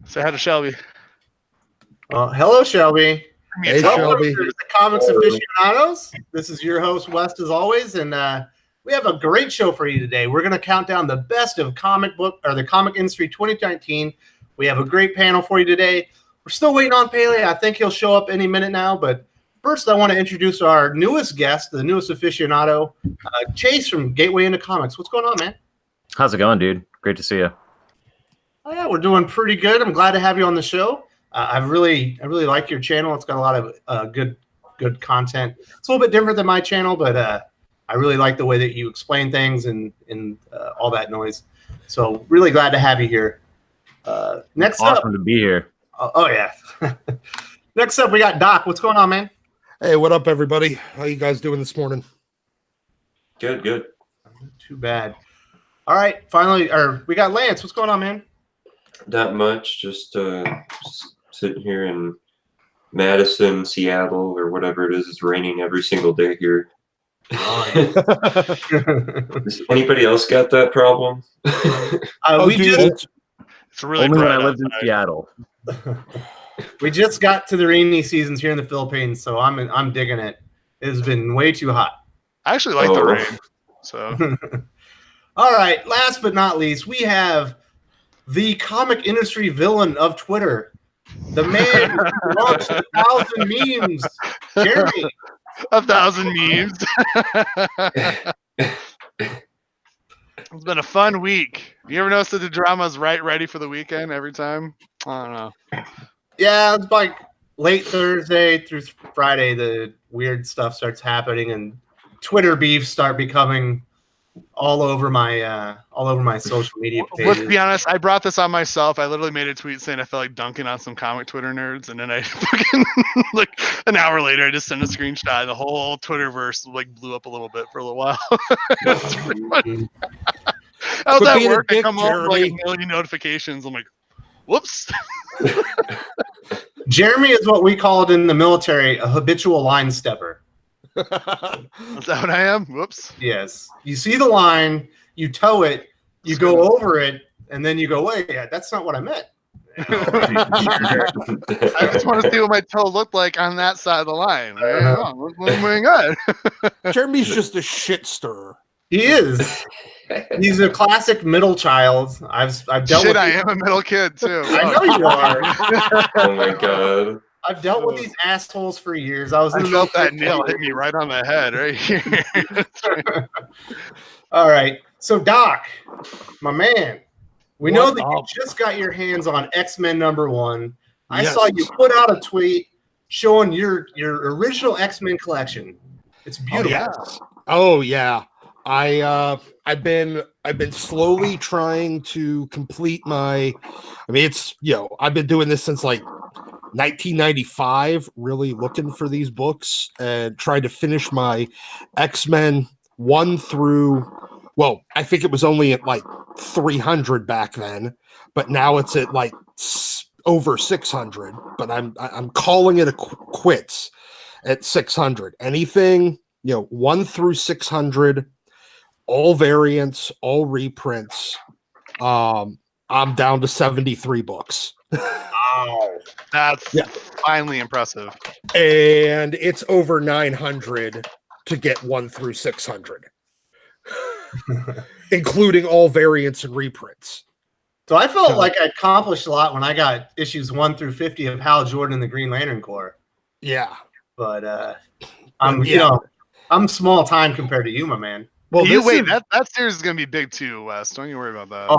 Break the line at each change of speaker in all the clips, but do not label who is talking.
Say hi to Shelby.
Hello, Shelby.
Hey, Shelby.
To the Comics Aficionados. This is your host, West, as always, and we have a great show for you today. We're going to count down the best of the comic industry 2019. We have a great panel for you today. We're still waiting on Pele. I think he'll show up any minute now, but first I want to introduce our newest guest, the newest aficionado, Chase from Gateway into Comics. What's going on, man?
How's it going, dude? Great to see you.
Oh, yeah, we're doing pretty good. I'm glad to have you on the show. I really like your channel. It's got a lot of good content. It's a little bit different than my channel, but I really like the way that you explain things and all that noise. So really glad to have you here. Next up,
awesome to be here.
Oh yeah. Next up, we got Doc. What's going on, man?
Hey, what up, everybody? How you guys doing this morning?
Good.
Too bad. All right, finally, we got Lance. What's going on, man?
Not much. Just sitting here in Madison, Seattle, or whatever it is. It's raining every single day here. Does anybody else got that problem?
It's really
only when I
bright
lived in
outside.
Seattle.
We just got to the rainy seasons here in the Philippines, so I'm digging it. It's been way too hot.
I actually like the rain. So,
all right. Last but not least, we have the comic industry villain of Twitter, the man who launched 1,000 memes, Jeremy.
1,000 memes. It's been a fun week. You ever notice that the drama's ready for the weekend every time? I don't know.
Yeah, it's like late Thursday through Friday, the weird stuff starts happening, and Twitter beefs start becoming all over my social media pages.
Let's be honest, I brought this on myself. I literally made a tweet saying I felt like dunking on some comic Twitter nerds, and then I fucking like an hour later I just sent a screenshot. The whole Twitterverse like blew up a little bit for a little while. It's pretty funny. I was at work, I come home with like a million notifications. I'm like, whoops.
Jeremy is what we call it in the military, a habitual line stepper.
Is that what I am? Whoops.
Yes. You see the line, you toe it, you go over it, and then you go, wait, that's not what I meant.
I just want to see what my toe looked like on that side of the line. Right? What's going on?
Jeremy's just a shit stirrer.
He is. He's a classic middle child. I've dealt with.
I am a middle kid too.
I know you are.
Oh my god.
I've dealt with these assholes for years.
I felt that nail hit me right on the head, right here.
All right. So, Doc, my man, we know that you just got your hands on X-Men #1. I saw you put out a tweet showing your original X-Men collection. It's beautiful.
Oh yeah. I've been slowly trying to complete my. I mean, I've been doing this since like 1995, really looking for these books and trying to finish my X-Men 1 through. Well, I think it was only at like 300 back then, but now it's at like over 600. But I'm calling it quits at 600. Anything 1 through 600. All variants, all reprints. I'm down to 73 books.
Wow.
That's finally impressive.
And it's over 900 to get 1 through 600. Including all variants and reprints.
So I felt like I accomplished a lot when I got issues 1 through 50 of Hal Jordan and the Green Lantern Corps.
Yeah.
But I'm small time compared to you, my man.
Well, that series is gonna be big too, Wes. Don't you worry about that.
Oh,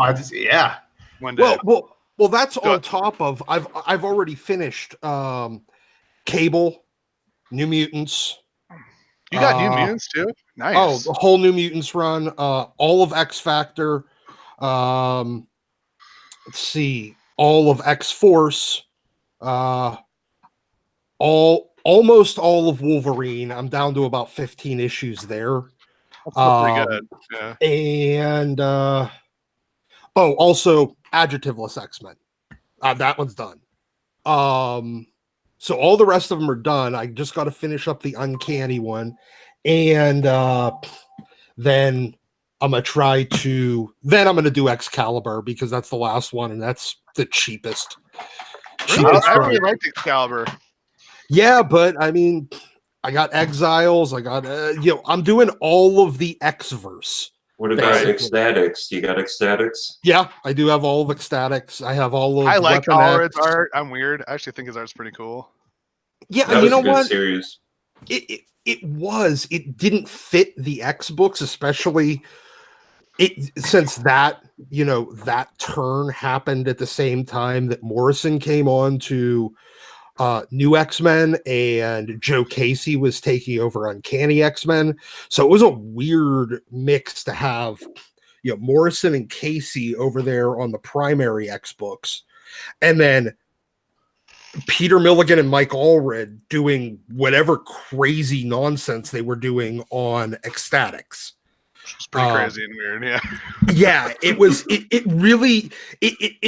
One day.
Well, that's on top of I've already finished Cable, New Mutants.
You got New Mutants too? Nice.
Oh, the whole New Mutants run, all of X Factor. Let's see, all of X Force, almost all of Wolverine. I'm down to about 15 issues there.
That's pretty good. Yeah.
And also adjectiveless X-Men. That one's done. So all the rest of them are done. I just got to finish up the Uncanny one, and then I'm gonna do Excalibur because that's the last one and that's the cheapest.
I really liked Excalibur.
Yeah, but I mean, I got Exiles. I got I'm doing all of the X-verse.
What about Ecstatics? You got Ecstatics?
Yeah, I do have all of Ecstatics. I have all of.
I like
Weapon
Allred's
X.
art. I'm weird. I actually think his art's pretty cool.
Yeah,
That was a good series.
It didn't fit the X books, especially since that turn happened at the same time that Morrison came on to New X-Men and Joe Casey was taking over Uncanny X-Men. So it was a weird mix to have Morrison and Casey over there on the primary X books, and then Peter Milligan and Mike Allred doing whatever crazy nonsense they were doing on Ecstatics.
It's pretty crazy and weird, yeah.
Yeah, it was. It really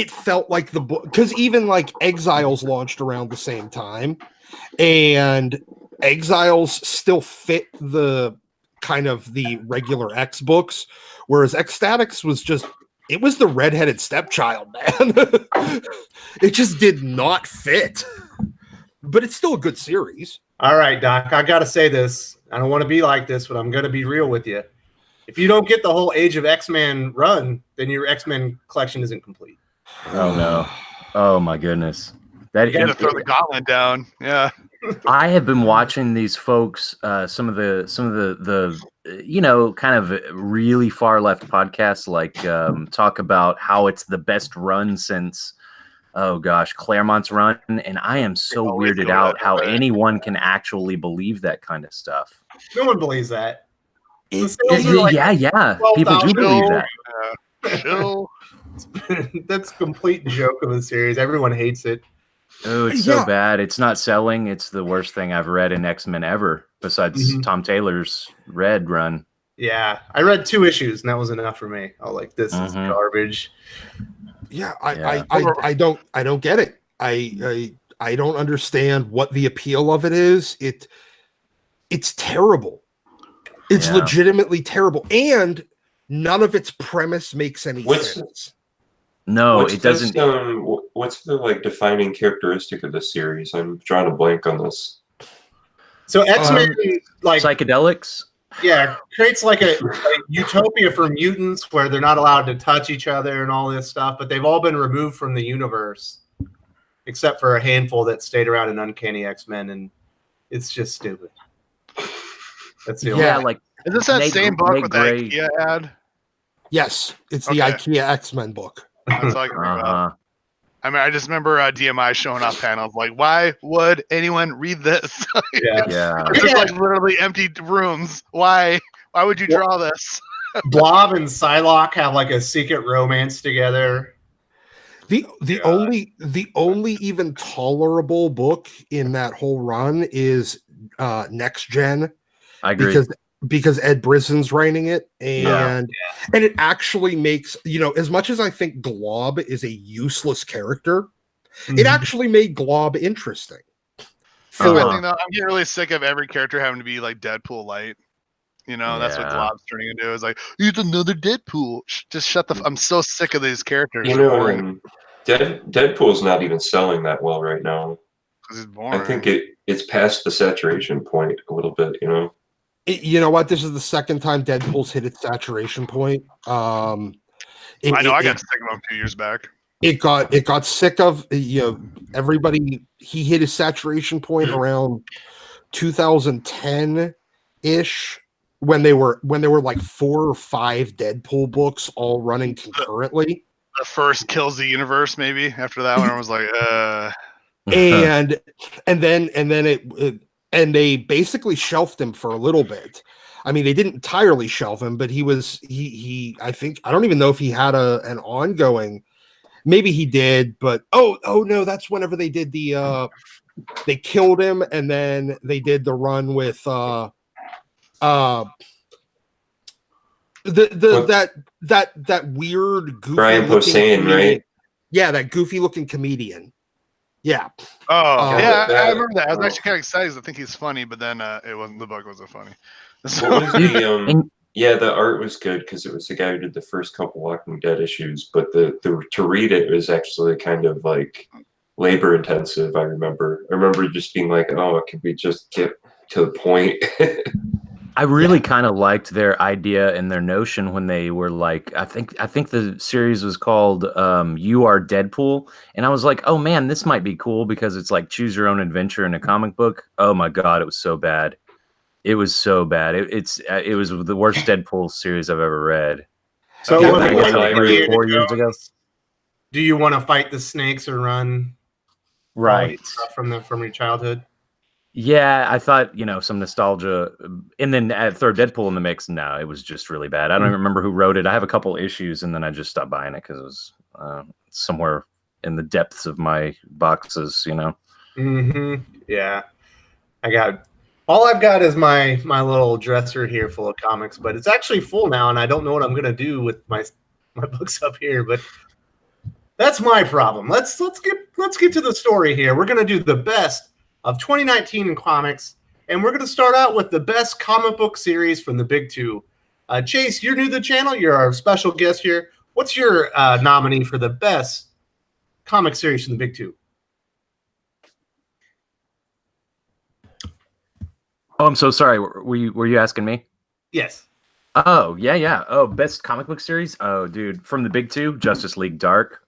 felt like the book, because even like Exiles launched around the same time, and Exiles still fit the kind of the regular X books, whereas Ecstatics was just. It was the redheaded stepchild, man. It just did not fit. But it's still a good series.
All right, Doc, I got to say this. I don't want to be like this, but I'm going to be real with you. If you don't get the whole Age of X-Men run, then your X-Men collection isn't complete.
Oh, no. Oh, my goodness.
You got to throw the gauntlet down. Yeah.
I have been watching these folks, some of the kind of really far left podcasts, like talk about how it's the best run since, oh gosh, Claremont's run, and I am so weirded out how anyone can actually believe that kind of stuff.
No one believes that.
Yeah, people do believe that.
Chill.
That's a complete joke of a series. Everyone hates it.
Oh, it's so bad. It's not selling. It's the worst thing I've read in X-Men ever, besides Tom Taylor's Red run.
Yeah, I read 2 issues, and that was enough for me. I was like, this is garbage.
Yeah, I don't get it. I don't understand what the appeal of it is. It's terrible. It's legitimately terrible, and none of its premise makes any sense.
No, it doesn't.
What's the defining characteristic of this series? I'm drawing a blank on this.
So X-Men
psychedelics.
Yeah, creates like a utopia for mutants where they're not allowed to touch each other and all this stuff, but they've all been removed from the universe, except for a handful that stayed around in Uncanny X-Men, and it's just stupid. That's the only.
Is this that same book with the IKEA ad?
Yes, it's the IKEA X-Men book.
That's all I can remember. I mean, I just remember DMI showing off panels like, why would anyone read this? It's just like literally empty rooms. Why would you draw this?
Blob and Psylocke have like a secret romance together.
The only even tolerable book in that whole run is Next Gen.
I agree.
Because Ed Brissen's writing it, and it actually makes, as much as I think Glob is a useless character, it actually made Glob interesting.
I'm getting really sick of every character having to be like Deadpool light. That's what Glob's turning into. Is like, he's another Deadpool. Just shut the. I'm so sick of these characters.
Deadpool's not even selling that well right now.
Because he's boring.
I think it's past the saturation point a little bit.
You know what? This is the second time Deadpool's hit its saturation point.
I got sick of him 2 years back.
It got sick of everybody. He hit his saturation point around 2010 ish when there were like 4 or 5 Deadpool books all running concurrently.
The first Kills the Universe, maybe after that one, I was like,
and then and they basically shelved him for a little bit. I mean, they didn't entirely shelve him, but he I think, I don't even know if he had an ongoing, maybe he did, but oh no, that's whenever they did they killed him, and then they did the run with that weird goofy
Brian Posehn, right?
Yeah, that goofy looking comedian. Yeah.
Oh, yeah, I remember that. I was actually kind of excited because I think he's funny, but then it wasn't. The book wasn't funny.
What was Yeah, the art was good because it was the guy who did the first couple Walking Dead issues, but the to read it was actually kind of like labor intensive. I remember just being like, oh, can we just get to the point?
I really kind of liked their idea and their notion when they were like, I think the series was called "You Are Deadpool," and I was like, oh man, this might be cool because it's like choose your own adventure in a comic book. Oh my god, it was so bad. It was so bad. It was the worst Deadpool series I've ever read.
So
Yeah,
what
I
we
guess
like
I
to
agree.
hear
4 years ago.
do you want to fight the snakes or run?
Right.
Stuff from your childhood.
Yeah, I thought, some nostalgia. And then throw Deadpool in the mix. No, it was just really bad. I don't even remember who wrote it. I have a couple issues and then I just stopped buying it because it was somewhere in the depths of my boxes,
Yeah. All I've got is my little dresser here full of comics, but it's actually full now, and I don't know what I'm gonna do with my books up here. But that's my problem. Let's get to the story here. We're gonna do the best of 2019 in comics, and we're gonna start out with the best comic book series from the big two. Chase, you're new to the channel. You're our special guest here. What's your nominee for the best comic series from the big two?
Oh, I'm so sorry. Were you asking me?
Yes.
Oh, yeah. Oh, best comic book series? Oh, dude, from the big two, Justice League Dark.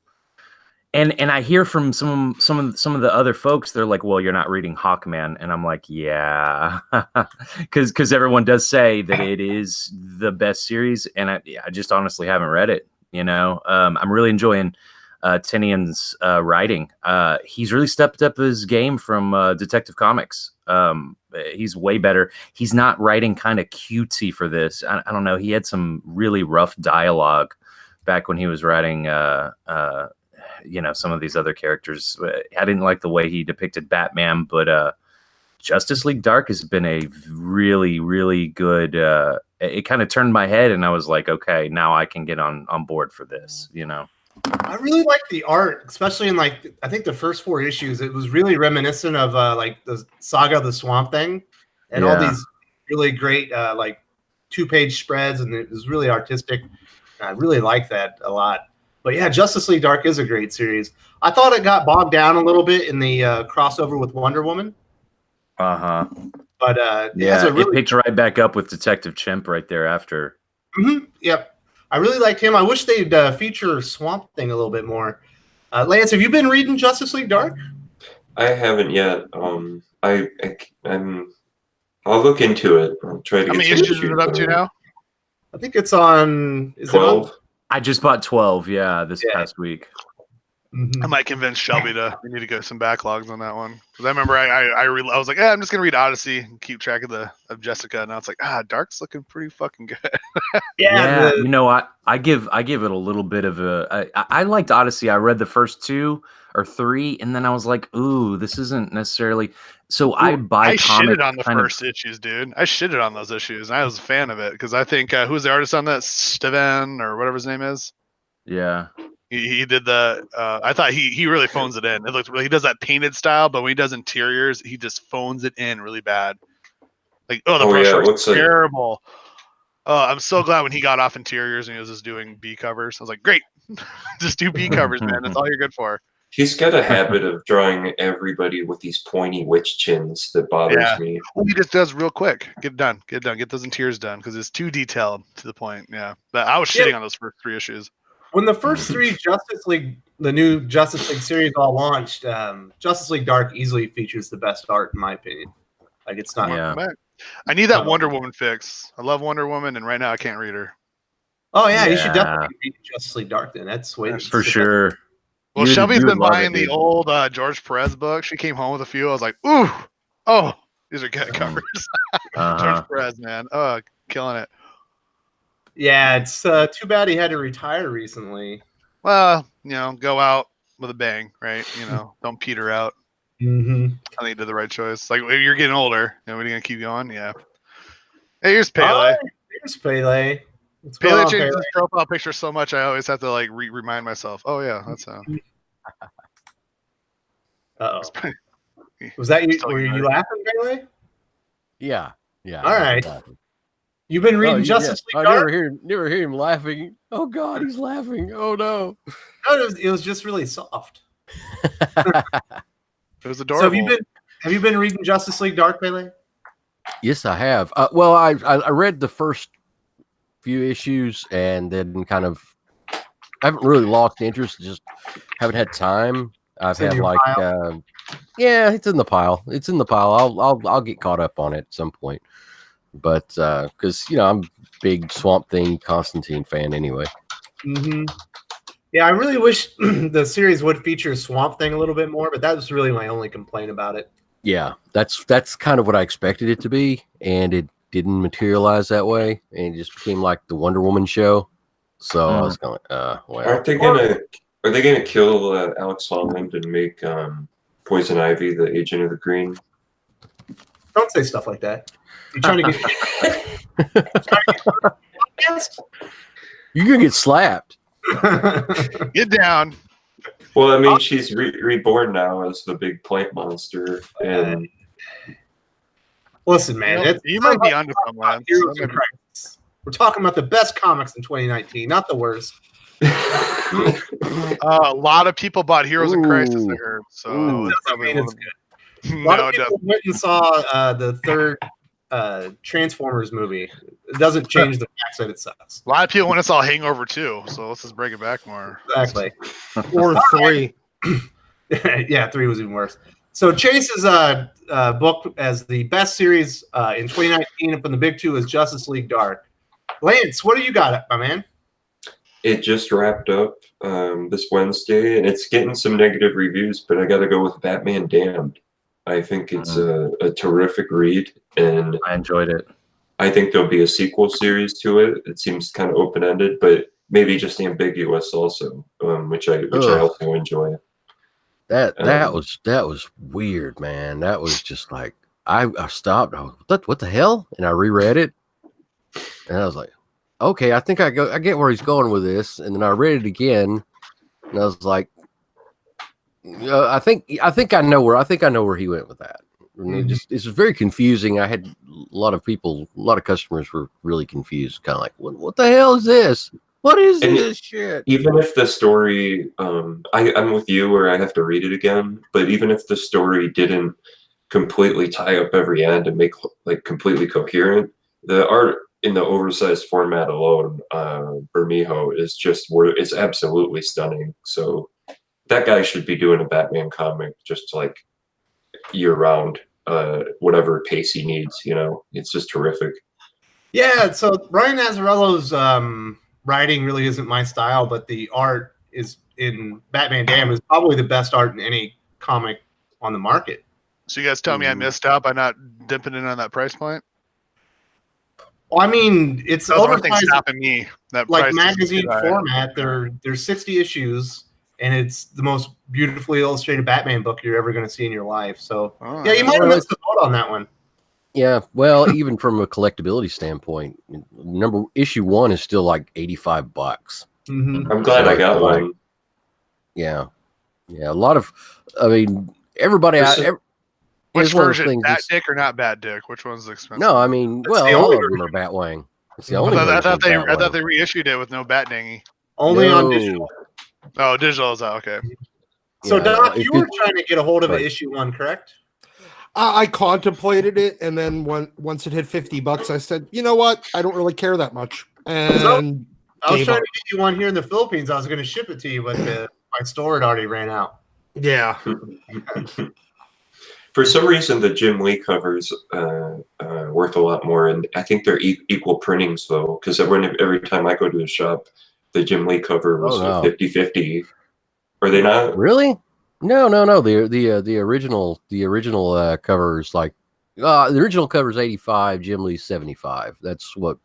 And I hear from some of the other folks, they're like, well, you're not reading Hawkman. And I'm like, yeah, because everyone does say that it is the best series. And I just honestly haven't read it. I'm really enjoying Tinian's writing. He's really stepped up his game from Detective Comics. He's way better. He's not writing kind of cutesy for this. I don't know. He had some really rough dialogue back when he was writing some of these other characters. I didn't like the way he depicted Batman, but Justice League Dark has been a really, really good. It kind of turned my head, and I was like, okay, now I can get on board for this.
I really like the art, especially in I think the first 4 issues. It was really reminiscent of the Saga of the Swamp Thing, and all these really great 2-page spreads, and it was really artistic. I really like that a lot. But yeah, Justice League Dark is a great series. I thought it got bogged down a little bit in the crossover with Wonder Woman.
But
it
picked right back up with Detective Chimp right there after.
Yep. I really liked him. I wish they'd feature Swamp Thing a little bit more. Lance, have you been reading Justice League Dark?
I haven't yet. I'll look into it. I'll try to get.
How many issues is it up to now?
I think it's on
12.
I just bought 12. This past week.
I might convince Shelby we need to go some backlogs on that one, because I remember I was like, I'm just gonna read Odyssey and keep track of Jessica, and now it's like, Dark's looking pretty fucking good.
I give it a little bit of a. I liked Odyssey. I read the first 2 or 3, and then I was like, ooh, this isn't necessarily. So I
shitted on the first issues, dude. I shitted on those issues, and I was a fan of it because I think who's the artist on that? Steven or whatever his name is.
Yeah.
He did the. I thought he really phones it in. It looks really. He does that painted style, but when he does interiors, he just phones it in really bad. The brush work's terrible. I'm so glad when he got off interiors and he was just doing B covers. I was like, great, just do B covers, man. That's all you're good for.
He's got a habit of drawing everybody with these pointy witch chins that bothers me.
Well, he just does real quick. Get it done. Get those interiors done because it's too detailed to the point. Yeah, but I was shitting on those first 3 issues.
When the first 3 the new Justice League series all launched, Justice League Dark easily features the best art in my opinion. It's not.
Yeah.
I need that Wonder Woman fix. I love Wonder Woman, and right now I can't read her.
Oh yeah, you should definitely read Justice League Dark then. That's way
for sure.
Well, Shelby's been buying the old George Perez book. She came home with a few. I was like, ooh, these are good covers. George Perez, man. Oh, killing it.
Yeah, it's too bad he had to retire recently.
Well, go out with a bang, right? Don't peter out. I think he did the right choice. You're getting older. What are you gonna keep going? Yeah. Hey, here's Pele.
Here's Pele.
Pele changes his profile picture so much, I always have to remind myself. Oh yeah, that's how.
Was that you? Were you laughing, Pele?
Yeah.
All right. You've been reading Justice League
I
Dark?
never hear him laughing. Oh God, he's laughing. Oh no.
No, it was just really soft.
It was
So
adorable.
have you been reading Justice League Dark, Pele?
Yes, I have. Well, I read the first few issues and then kind of I haven't really lost interest. Just haven't had time. I've had like yeah, it's in the pile. It's in the pile. I'll get caught up on it at some point. But because I'm a big Swamp Thing Constantine fan anyway.
Mm-hmm. Yeah, I really wish the series would feature Swamp Thing a little bit more, but that was really my only complaint about it.
Yeah, that's kind of what I expected it to be, and it didn't materialize that way, and it just became like the Wonder Woman show. So I was going, well,
Are they gonna kill Alex Holland and make Poison Ivy the Agent of the Green?
Don't say stuff like that. You're trying to get
you're gonna get slapped.
Get down.
Well, I mean, she's reborn now as the big plant monster, and
listen, man,
You might be onto some, Lance.
Heroes in Crisis. We're talking about the best comics in 2019, not the worst.
A lot of people bought Heroes in Crisis, I heard. So
Ooh.
it's
Doesn't
probably
mean
one
it's
of
good.
them.
A lot
No,
of
it
people
doesn't.
went and saw the third Transformers movie. It doesn't change the fact that it sucks.
A lot of people went and saw Hangover too, so let's just break it back more.
Exactly.
Or 3.
Yeah, 3 was even worse. So Chase's book as the best series in 2019 from the big two is Justice League Dark. Lance, what do you got, my man?
it just wrapped up this Wednesday, and it's getting some negative reviews, but I got to go with Batman Damned. I think it's a terrific read, and
I enjoyed it.
I think there'll be a sequel series to it. It seems kind of open-ended, but maybe just ambiguous also, which I also enjoy.
That was weird, man. That was just like I stopped. I was, what the hell? And I reread it, and I was like, okay, I think I get where he's going with this. And then I read it again, and I was like, I think I know where he went with that. And it's very confusing. I had a lot of customers were really confused, kind of like, what the hell is this? What is this shit?
Even if the story, I'm with you where I have to read it again, but even if the story didn't completely tie up every end and make like completely coherent, the art in the oversized format alone, Bermejo, is just it's absolutely stunning. So that guy should be doing a Batman comic just like year round, whatever pace he needs. It's just terrific.
Yeah. So Brian Azzarello's writing really isn't my style, but the art is in Batman Damned is probably the best art in any comic on the market.
So you guys tell me I missed out by not dipping in on that price point?
Well, I mean, it's
No, the only thing
oversized,
stopping me. That
like
price is
magazine
too high.
format. There's 60 issues, and it's the most beautifully illustrated Batman book you're ever going to see in your life. So yeah, you might have missed the boat on that one.
Yeah, well, even from a collectability standpoint, issue 1 is still like $85.
Mm-hmm.
I'm glad I got one.
Yeah, a lot of, I mean, everybody out.
Which version, Bat Dick or not Bat Dick? Which one's expensive?
No, I mean, well, all of them are Batwing. It's the only.
I thought they reissued it with no Bat Dingy.
Only on digital.
Oh, digital is out. Okay.
So Doc, you were trying to get a hold of issue 1, correct?
I contemplated it, and then once it hit $50, I said, you know what? I don't really care that much. And
I was trying to get you one here in the Philippines. I was going to ship it to you, but my store had already ran out.
Yeah.
For some reason, the Jim Lee covers worth a lot more, and I think they're equal printings, though, because every time I go to a shop, the Jim Lee cover was 50-50. Are they not?
Really? No. The original cover is like the original cover is 85. Jim Lee's 75. That's what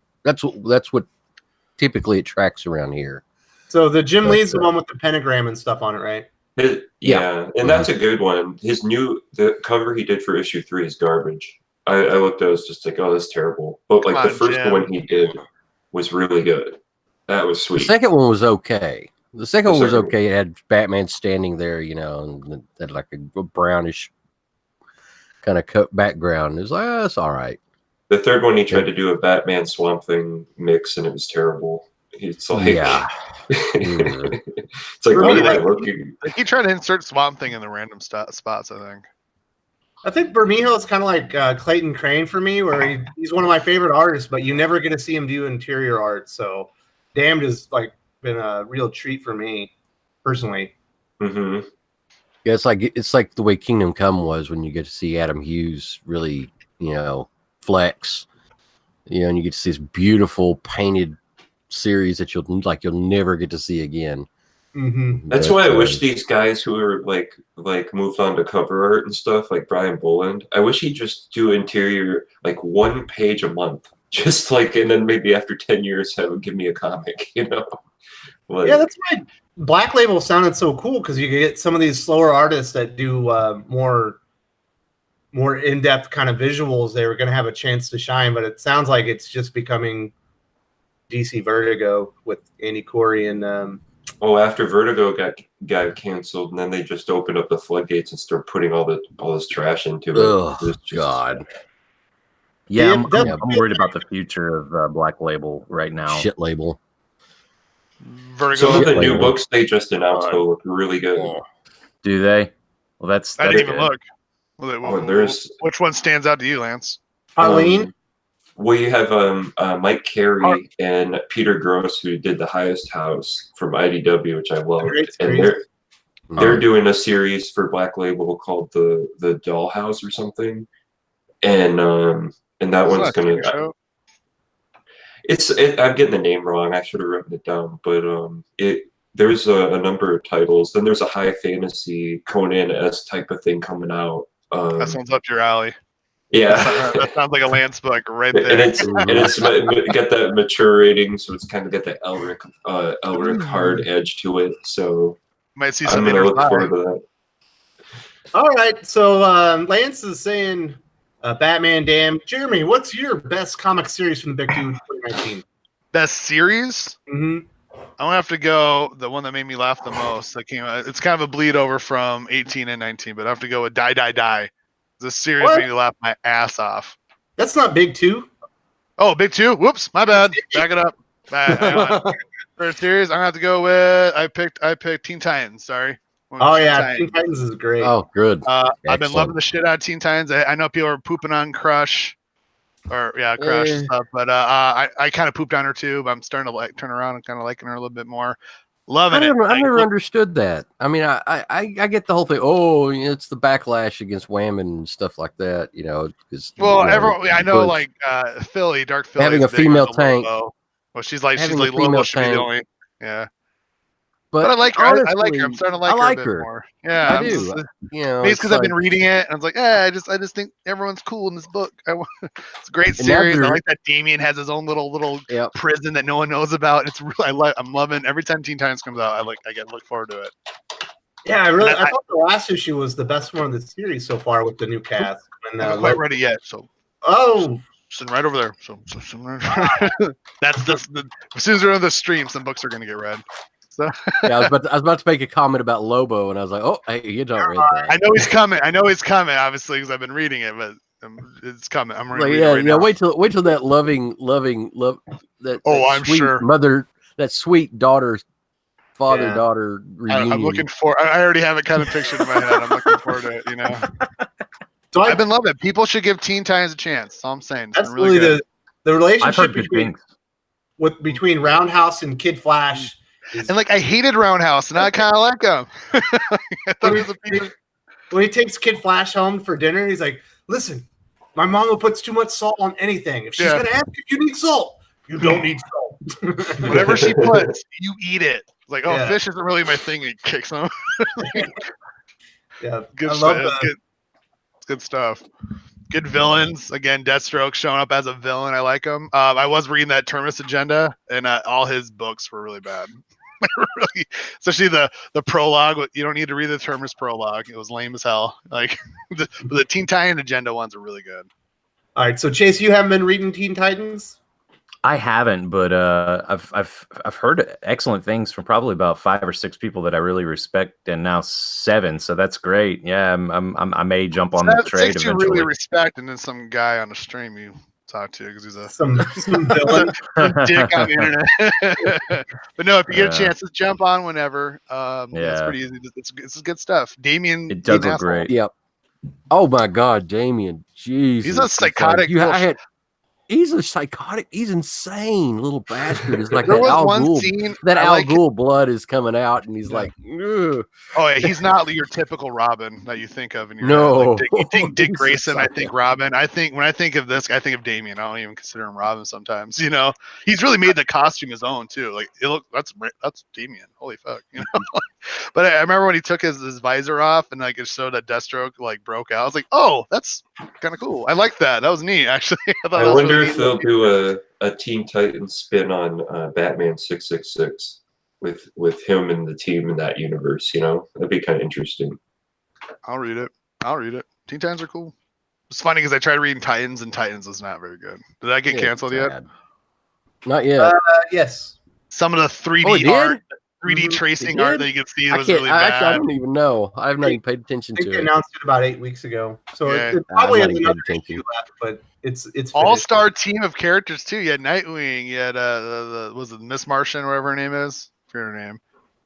typically it tracks around here.
So the Jim Lee's the one with the pentagram and stuff on it, right?
And that's a good one. The cover he did for issue 3 is garbage. I looked at it, I was just like, oh, that's terrible. But like the first one he did was really good. That was sweet.
The second one was okay. The second one was okay. It had Batman standing there, and had like a brownish kind of background. It was like, it's all right.
The third one, he tried to do a Batman Swamp Thing mix, and it was terrible. It's like,
Yeah.
it's like,
For
what
me,
am I
like,
looking?
He tried to insert Swamp Thing in the random spots, I think.
I think Bermejo is kind of like Clayton Crane for me, where he's one of my favorite artists, but you never get to see him do interior art. So, Damned has like been a real treat for me personally.
Mm-hmm.
Yeah, it's like the way Kingdom Come was when you get to see Adam Hughes really, flex. And you get to see this beautiful painted series that you'll never get to see again.
Mm-hmm.
That's why I wish these guys who are like moved on to cover art and stuff, like Brian Boland, I wish he'd just do interior like 1 page a month, just like, and then maybe after 10 years have him give me a comic, Like,
Yeah, that's why Black Label sounded so cool, because you get some of these slower artists that do more in-depth kind of visuals. They were going to have a chance to shine, but it sounds like it's just becoming DC Vertigo with Andy Corey and
after Vertigo got canceled, and then they just opened up the floodgates and started putting all this trash into it.
Oh
It was just-
God,
Yeah,
Yeah,
I'm worried about the future of Black Label right now.
shit label.
Vertigo.
Some of the
Shit
new
label.
books they just announced will look really good.
Do they? Well, that's
I didn't even
good.
look.
There's
Which one stands out to you, Lance?
Eileen.
We have Mike Carey and Peter Gross, who did The Highest House from IDW, which I loved,
Great
and
series.
they're doing a series for Black Label called the Dollhouse or something, and that one's gonna. I'm getting the name wrong. I should have written it down, but there's a number of titles. Then there's a high fantasy Conan-esque type of thing coming out.
That sounds up your alley.
Yeah,
That sounds like a Lance book right there.
and it's got that mature rating, so it's kind of got that Elric hard edge to it. So
Might see
I'm
some
gonna look
intertwine.
forward to that.
All right, so Lance is saying Batman Damned. Jeremy, what's your best comic series from the Big Two 2019?
Best series?
Mm-hmm.
I'm gonna have to go the one that made me laugh the most. That came out. It's kind of a bleed over from 18 and 19, but I have to go with Die Die Die. This series
What?
made me laugh my ass off.
That's not Big Two.
Oh, Big Two. Whoops, my bad. Back it up. Hang on. For a series, I'm gonna have to go with. I picked Teen Titans. Sorry.
Oh yeah, Teen Titans is great.
Oh, good.
I've been loving the shit out of Teen Titans. I know people are pooping on Crush, Crush stuff, but I kind of pooped on her too. But I'm starting to turn around and kind of liking her a little bit more. Loving it.
I never understood that. I mean, I get the whole thing. Oh, it's the backlash against Wham and stuff like that.
Everyone. I know, like Philly, Dark Philly,
having a female tank.
Well, she's like
Having a
Lobo
female
should be the
tank.
only. Yeah.
But
I like her. I like her. I'm starting to like her a bit more. Yeah,
I do.
Maybe it's because I've been reading it, and I was like, I just think everyone's cool in this book. It's a great series. I like that Damien has his own little prison that no one knows about. It's really, I'm loving every time Teen Titans comes out. I get look forward to it.
Yeah, I thought the last issue was the best one of the series so far with the new cast. And,
I'm not quite ready yet, so. Sitting right over there. So that's the as soon as we're on the stream, some books are gonna get read. So
I was about to make a comment about Lobo, and I was like, "Oh, hey, you don't read that."
I know he's coming. Obviously, because I've been reading it, but it's coming. I'm reading it right now.
Wait till that loving that.
I'm
sweet
sure
mother, that sweet daughter, father-daughter reunion.
I'm looking for. I already have it kind of pictured in my head. I'm looking forward to it.
So
I've been loving it. People should give Teen Titans a chance. That's all I'm saying.
That's really the relationship between Roundhouse and Kid Flash.
And I hated Roundhouse, and I kind of like him. I thought he was a piece of...
When he takes Kid Flash home for dinner, he's like, "Listen, my mama puts too much salt on anything. If she's gonna ask if you need salt, you don't need salt.
Whatever she puts, you eat it." Like, fish isn't really my thing. And he kicks him. Good stuff. It's good stuff. Good villains. Again, Deathstroke showing up as a villain. I like him. I was reading that Terminus Agenda, and all his books were really bad. Really, especially the prologue. You don't need to read the Terminus prologue. It was lame as hell. Like the Teen Titan Agenda ones are really good.
All right, so Chase, you haven't been reading Teen Titans?
I haven't, but I've heard excellent things from probably about 5 or 6 people that I really respect, and now 7. So that's great. Yeah, I may jump on the trade
6 you
eventually.
really respect, and then some guy on a stream you talk to because he's a
some villain.
some dick on the internet. But no, if you get a chance, just jump on whenever. It's pretty easy. It's good stuff. Damien,
It does look
asshole.
great.
Yep. Oh my God, Damien. Jesus.
He's a psychotic.
He's a psychotic. He's insane, little bastard. It's like
There
that
was
Al
one
Ghul.
scene,
That
I
Al
like
Ghul blood is coming out, and he's like, ugh.
Oh yeah, he's not your typical Robin that you think of in your
No.
head. Like you think Dick
He's
Grayson,
a
I think Robin. When I think of this, I think of Damien. I don't even consider him Robin sometimes. You know, he's really made the costume his own too. Like that's Damien. Holy fuck, you know. But I remember when he took his visor off and like it showed that Deathstroke like broke out. I was like, oh, that's kind of cool. I like that. That was neat actually.
I wonder if they'll do a Teen Titans spin on Batman 666 with him and the team in that universe. You know, that'd be kind of interesting.
I'll read it. Teen Titans are cool. It's funny because I tried reading Titans and Titans was not very good. Did that get canceled yet?
Not yet.
Yes.
Some of the 3D art, 3D
Mm-hmm.
tracing art that you could see was really bad.
Actually, I don't even know. I have not even paid attention
I think
to
they
it.
announced it about 8 weeks ago. So
Yeah.
it probably has
I'm not even
another
paying
issue left, but it's
All-star team of characters too. You had Nightwing. You had was it Miss Martian or whatever her name is? I forget her name.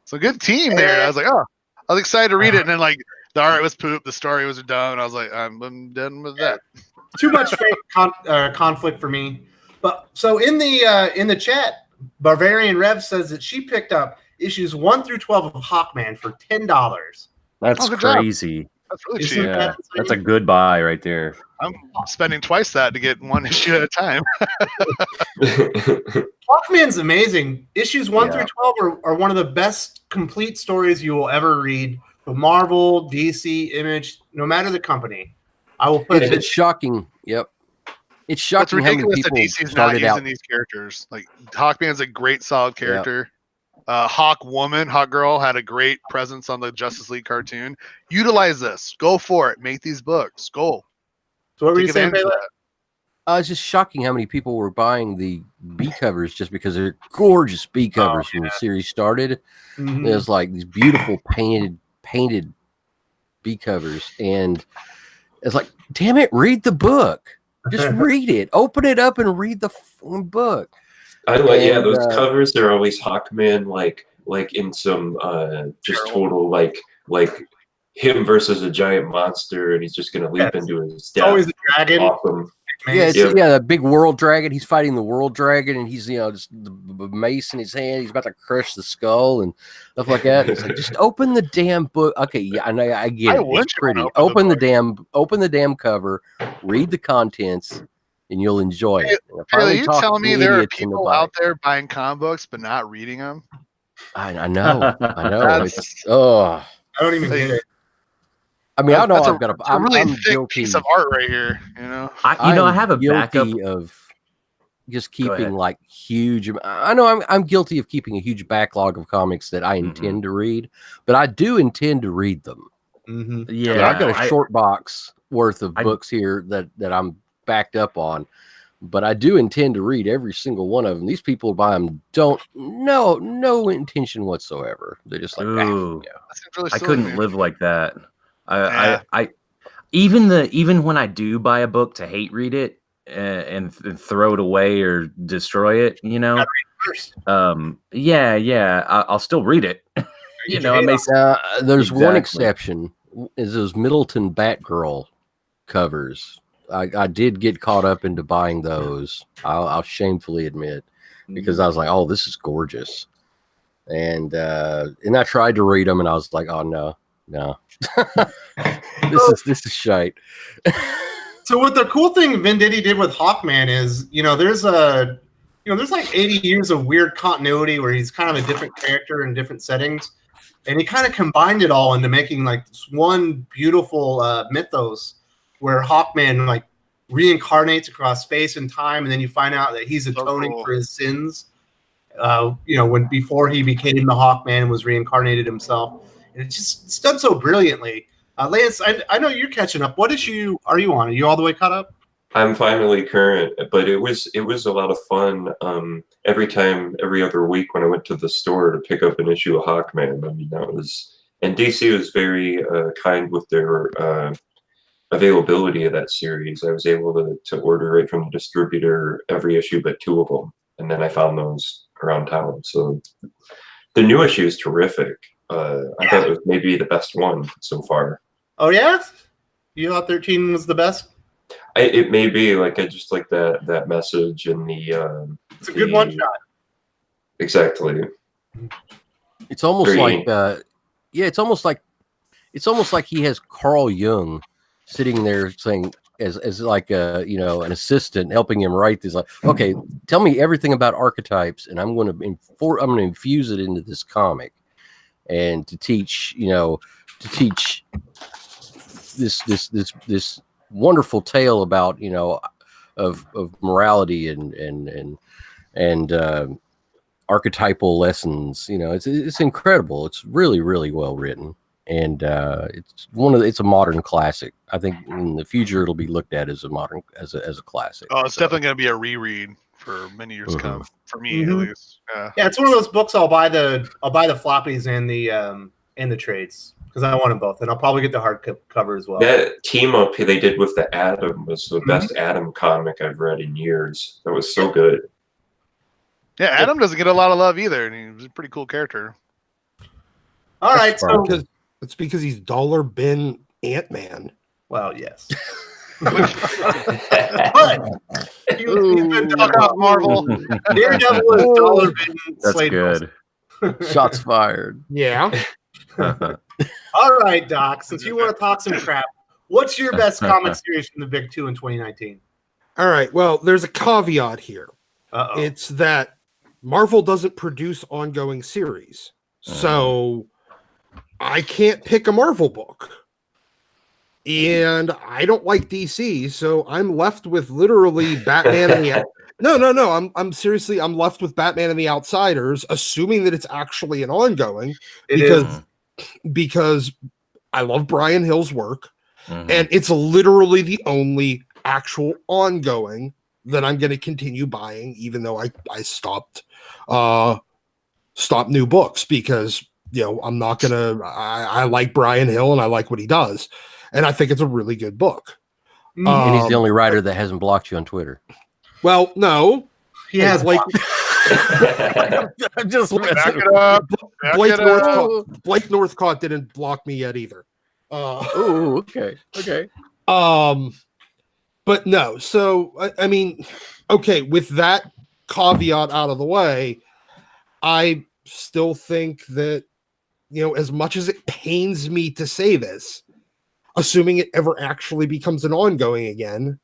It's a good team there. I was like, oh, I was excited to read it, and then like the art was poop, the story was dumb, and I was like, I'm done with that.
too much conflict for me. But so in the chat, Bavarian Rev says that she picked up issues 1 through 12 of Hawkman for $10.
That's
good job.
crazy.
That's really
Isn't
cheap.
that
Yeah, that's a good buy right there.
I'm spending twice that to get one issue at a time.
Hawkman's amazing. Issues 1
Yeah.
through 12 are one of the best complete stories you will ever read. From Marvel, DC, Image, no matter the company. I will put
It's
it.
It's shocking. Yep. It's
It's
shocking how many
ridiculous that
people
DC's not
started
using
out.
these characters. Like Hawkman's a great, solid character. Hawk Girl had a great presence on the Justice League cartoon. Utilize this. Go for it. Make these books. Go.
So what were you
Take
saying,
advantage of
Baylor?
that.
It's just shocking how many people were buying the B covers just because they're gorgeous B covers when the series started.
Mhm.
There's like these beautiful painted B covers, and it's like, damn it, read the book. Just read it. Open it up and read the book.
I like, yeah,
And,
those covers are always Hawkman, like in some just total like him versus a giant monster, and he's just gonna leap into his
It's
death.
always a dragon.
Awesome.
Yeah, it's,
Yeah.
the big world dragon. He's fighting the world dragon, and he's just the mace in his hand. He's about to crush the skull and stuff like that. And it's like, just open the damn book. Okay, yeah, I know, I get it. It's pretty. Open the damn cover, read the contents, and you'll enjoy it.
Are you telling me there are people out there buying comic books but not reading them?
I know. It's, oh,
I don't even get it.
I mean, I know
That's
I've got
a really
I'm
thick
guilty.
piece of art right here. You know,
I have a backup.
Guilty of just keeping like huge. I know I'm guilty of keeping a huge backlog of comics that I intend to read, but I do intend to read them.
Mm-hmm.
Yeah,
I've got a short box worth of books here that I'm backed up on, but I do intend to read every single one of them. These people who buy them no intention whatsoever. They're just like,
ooh,
really
I
silly,
couldn't
man.
live like that. I even when I do buy a book to hate read it and throw it away or destroy it, you know, I'll still read it. You know,
there's one exception, is those Middleton Batgirl covers. I did get caught up into buying those. I'll shamefully admit, because I was like, oh, this is gorgeous, and I tried to read them, and I was like, oh no. This is shite.
So what the cool thing Venditti did with Hawkman is, there's like 80 years of weird continuity where he's kind of a different character in different settings, and he kind of combined it all into making like this one beautiful mythos where Hawkman like reincarnates across space and time, and then you find out that he's atoning for his sins. When before he became the Hawkman and was reincarnated himself. And it's done so brilliantly. Lance, I know you're catching up. What issue are you on? Are you all the way caught up?
I'm finally current, but it was a lot of fun. Every other week when I went to the store to pick up an issue of Hawkman. I mean, and DC was very kind with their availability of that series, I was able to order right from the distributor every issue but 2 of them, and then I found those around town. So the new issue is terrific. I thought it was maybe the best one so far.
Oh yeah, you thought 13 was the best?
It may be. Like, I just like that message and the.
It's a good one shot.
Exactly.
It's almost
Very-
like, it's almost like he has Carl Jung sitting there saying, as like an assistant helping him write this. Like, okay, tell me everything about archetypes, and I'm going to infuse it into this comic, and to teach this wonderful tale about of morality and archetypal lessons. It's incredible. It's really, really well written, and it's a modern classic. I think in the future it'll be looked at as a classic.
Oh, it's definitely going to be a reread for many years to come, for me at least.
Yeah, it's one of those books I'll buy the floppies and the trades because I want them both, and I'll probably get the hardcover as well.
That team up they did with the Atom was the best Atom comic I've read in years. That was so good.
Yeah, Adam doesn't get a lot of love either, and he was a pretty cool character.
All right, so
It's because he's Dollar Bin Ant-Man.
well, yes.
But
He's been
fuck off, Marvel.
Daredevil is Dollar Bin.
That's
Slade
good.
Shots fired.
Yeah.
All right, Doc. Since you want to talk some crap, what's your best comic series from the Big Two in 2019?
All right. Well, there's a caveat here.
Uh-oh.
It's that Marvel doesn't produce ongoing series. So I can't pick a Marvel book. And I don't like DC, so I'm left with literally Batman and the No. I'm seriously, I'm left with Batman and the Outsiders, assuming that it's actually an ongoing because I love Brian Hill's work, and it's literally the only actual ongoing that I'm going to continue buying, even though I stopped new books because I'm not gonna. I like Brian Hill and I like what he does, and I think it's a really good book.
And he's the only writer that hasn't blocked you on Twitter.
Well, no,
He has
Blake.
I'm just
Back it up. Back
Blake
it up.
Northcott didn't block me yet either.
Oh, okay.
But no. So I mean, okay. With that caveat out of the way, I still think that as much as it pains me to say this, assuming it ever actually becomes an ongoing again,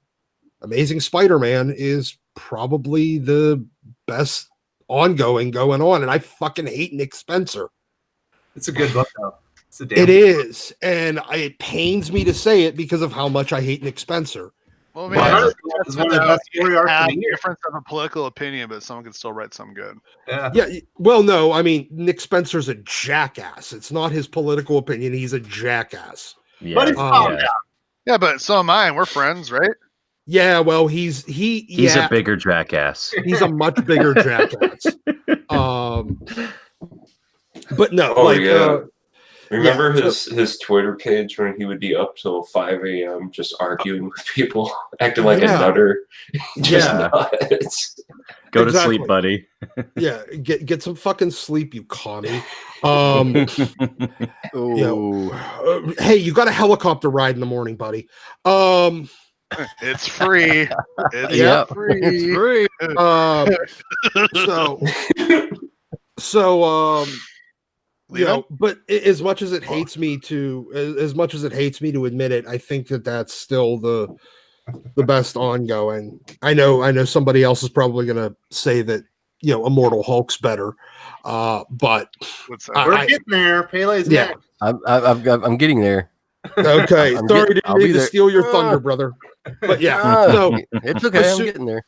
Amazing Spider-Man is probably the best ongoing going on, and I fucking hate Nick Spencer.
It's a good book, though.
It is, and it pains me to say it because of how much I hate Nick Spencer.
Well,
But
man,
it's one of the best story arcs
have
of the year.
difference of a political opinion, but someone can still write something good.
Yeah.
Well, no, I mean, Nick Spencer's a jackass. It's not his political opinion. He's a jackass.
Yeah.
But it's calm down.
Yeah, but so am I, and we're friends, right?
Yeah, well, he's
a bigger jackass.
He's a much bigger jackass. But no,
Remember his Twitter page when he would be up till 5 a.m. just arguing with people, acting like a nutter. Just nuts.
Go to sleep, buddy.
Yeah, get some fucking sleep, you commie. Hey, you got a helicopter ride in the morning, buddy.
It's free.
It's free.
But as much as it hates me to admit it, I think that that's still the best ongoing. I know somebody else is probably gonna say that Immortal Hulk's better, but
We're getting there. Pele's next.
I'm getting there.
Okay, sorry to steal your thunder, brother. But so
it's okay. I'm getting there.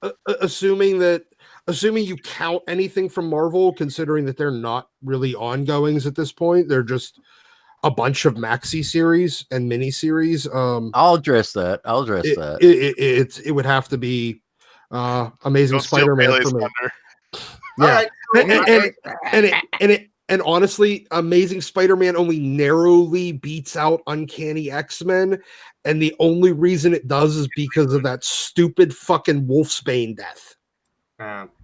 Assuming you count anything from Marvel, considering that they're not really ongoings at this point, they're just a bunch of maxi series and mini series.
I'll address that.
It would have to be Amazing Spider-Man for me.
Yeah.
And And honestly, Amazing Spider-Man only narrowly beats out Uncanny X-Men, and the only reason it does is because of that stupid fucking Wolfsbane death.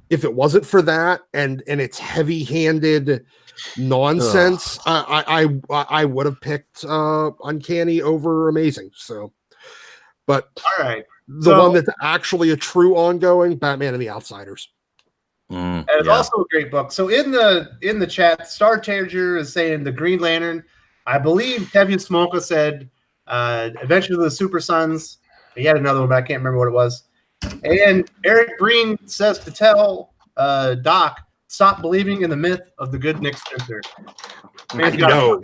If it wasn't for that and its heavy-handed nonsense, I would have picked Uncanny over Amazing. So, but
all right,
the one that's actually a true ongoing, Batman and the Outsiders.
And it's also a great book. So in the chat, Star Tager is saying the Green Lantern. I believe Kevin Smolka said Adventures of the Super Sons. He had another one, but I can't remember what it was. And Eric Breen says to tell Doc, stop believing in the myth of the good Nick Spencer.
No,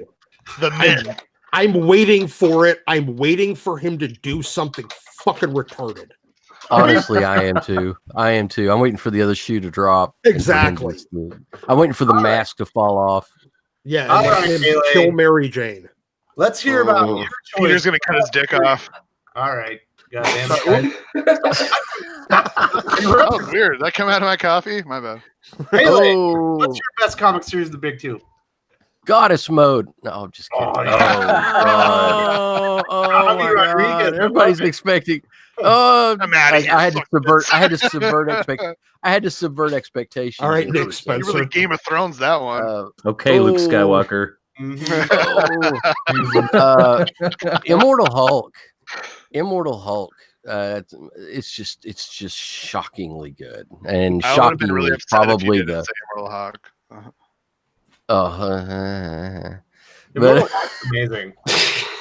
the myth.
I'm waiting for it. I'm waiting for him to do something fucking retarded.
Honestly, I am too. I'm waiting for the other shoe to drop.
Exactly.
I'm waiting for the mask to fall off.
Yeah,
all
and
right,
let him kill Mary Jane.
Let's hear about your choice.
Peter's gonna cut his dick off.
All right. Goddamn it.
That was weird. Did that come out of my coffee? My bad.
Haley, what's your best comic series of the big two?
Goddess Mode. No, I'm just kidding.
Oh, yeah.
My God. Everybody's expecting. I had to subvert expectations.
All right, Nick
You
Spencer.
really Game of Thrones that one.
Okay, Luke Skywalker.
Immortal Hulk. It's just shockingly good, and
I would have been
shockingly
really upset if you
probably
didn't
the.
say Immortal Hulk.
Immortal Hulk's amazing.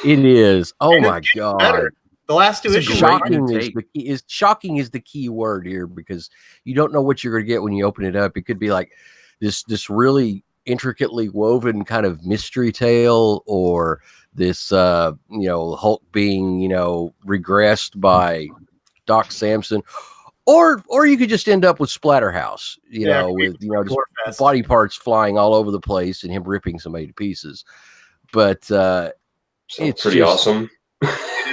It is. Oh
And
my
it's getting
God.
better. The last two issues.
Shocking is the key word here, because you don't know what you're going to get when you open it up. It could be like this really intricately woven kind of mystery tale, or this Hulk being regressed by Doc Samson, or you could just end up with Splatterhouse, with just body parts flying all over the place and him ripping somebody to pieces. But it's
pretty awesome.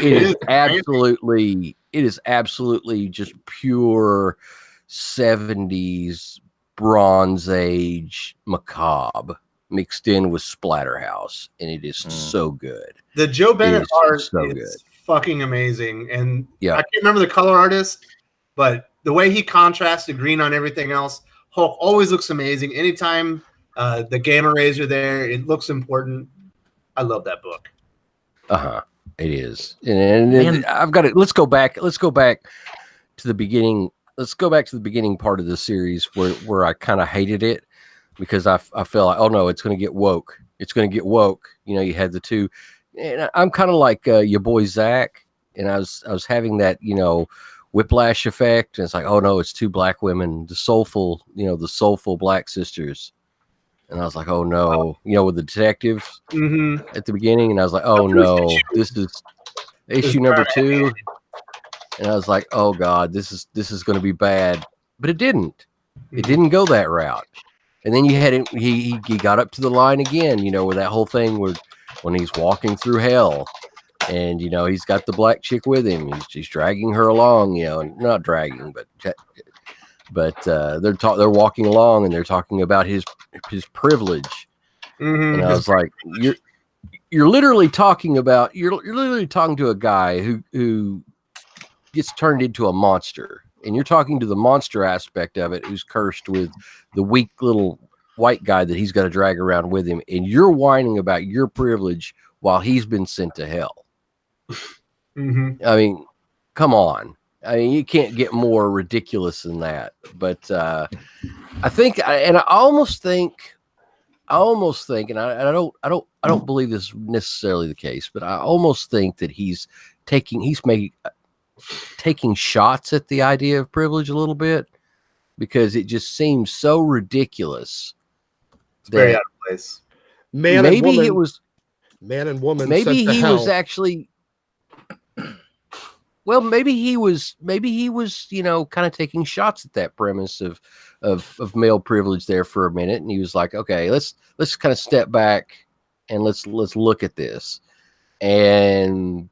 It is absolutely just pure 70s Bronze Age macabre mixed in with Splatterhouse, and it is so good.
The Joe Bennett art
so
is fucking amazing, and
yeah,
I can't remember the color artist, but the way he contrasts the green on everything else, Hulk always looks amazing. Anytime the gamma rays are there, it looks important. I love that book.
It is, and I've got it. Let's go back to the beginning. Let's go back to the beginning part of the series where I kind of hated it, because I felt like, oh no, it's going to get woke. It's going to get woke. You had the two, and I'm kind of like your boy Zach, and I was having that whiplash effect, and it's like, oh no, it's two black women, the soulful black sisters. And I was like, oh no, with the detectives at the beginning. And I was like, oh no, this is issue number 2. And I was like, oh God, this is going to be bad. But it didn't. It didn't go that route. And then you had him, he got up to the line again, with that whole thing when he's walking through hell, and he's got the black chick with him. He's dragging her along, not dragging, but they're walking along, and they're talking about his privilege. And I was like, you're literally talking to a guy who gets turned into a monster, and you're talking to the monster aspect of it, who's cursed with the weak little white guy that he's got to drag around with him, and you're whining about your privilege while he's been sent to hell. I mean, come on. I mean, you can't get more ridiculous than that. But I almost think, and I don't believe this is necessarily the case, but I almost think that he's taking shots at the idea of privilege a little bit, because it just seems so ridiculous.
It's very out of place.
Man and woman.
Maybe he was actually. Well, maybe he was, kind of taking shots at that premise of male privilege there for a minute, and he was like, okay, let's kind of step back and let's look at this, and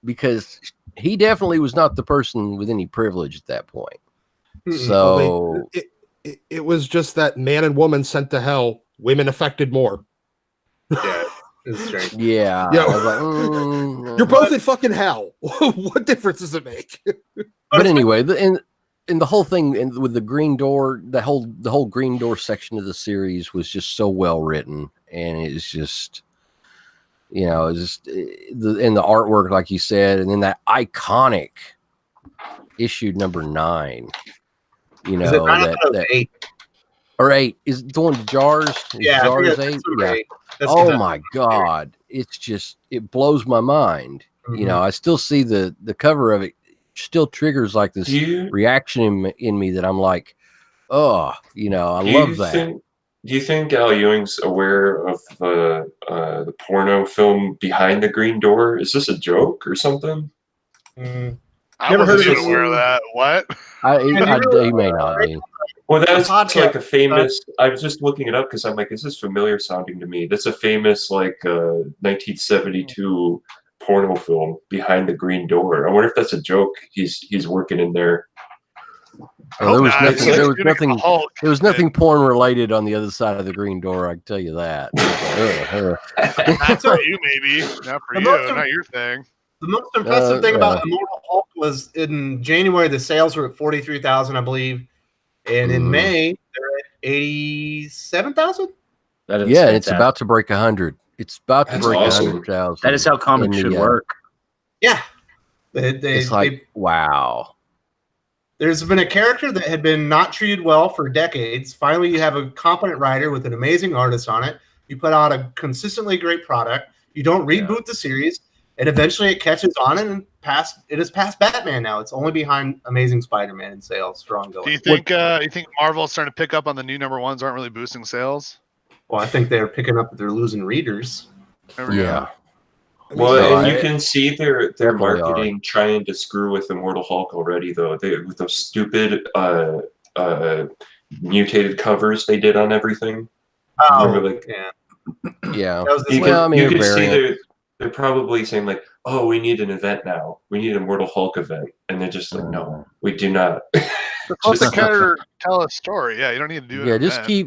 because he definitely was not the person with any privilege at that point. So
it was just that man and woman sent to hell women affected more.
Yeah, it's strange.
Yeah.
Yeah.
I was like,
You're both in fucking hell. What difference does it make?
But anyway, and the whole thing with the Green Door, the whole Green Door section of the series was just so well written, and it's just, it's just the artwork, like you said, and then that iconic issue number 9.
Is it 9
that
8?
or 8 is the one jars.
Yeah,
Jars
I think
8.
it's
Yeah.
8. That's
Oh
good.
my God! It's just, it blows my mind.
Mhm.
I still see the cover of it. Still triggers like this reaction in me that I'm like, oh, I love that.
Do you think Al Ewing's aware of the porno film Behind the Green Door? Is this a joke or something?
I
Never heard
wasn't
of
aware of that. What?
He may not be.
Well, that's
podcast.
like a famous. I was just looking it up because I'm like, is this familiar sounding to me? That's a famous 1972 porno film, Behind the Green Door. I wonder if that's a joke he's working in there.
Well, there was
not.
nothing.
It's
There
like
was nothing.
Hulk.
There was nothing porn related on the other side of the Green Door. I can tell you that.
Not for you, maybe. Not for
The
you.
most
Not your thing.
The most impressive thing about Immortal Hulk was in January, the sales were at 43,000, I believe. And in May, they're at 87,000.
That is
yeah, it's about to break 100. It's about to break
awesome.
100,000.
That is how comics should work.
Yeah.
It's like, wow.
There's been a character that had been not treated well for decades. Finally, you have a competent writer with an amazing artist on it. You put out a consistently great product. You don't reboot the series, and eventually it catches on and it is past Batman now. It's only behind Amazing Spider-Man in sales for ongoing.
Do you think Marvel's starting to pick up on the new number ones aren't really boosting sales?
Well, I think they're picking up that they're losing readers.
Yeah.
Well, and you can see their marketing trying to screw with Immortal Hulk already, though. With those stupid mutated covers they did on everything.
Oh,
remember,
yeah.
You can see they're probably saying like, "Oh, we need an event now. We need a Immortal Hulk event," and they're just like, "No, we do not."
Just to tell a story. Yeah, you don't need to do it.
Yeah,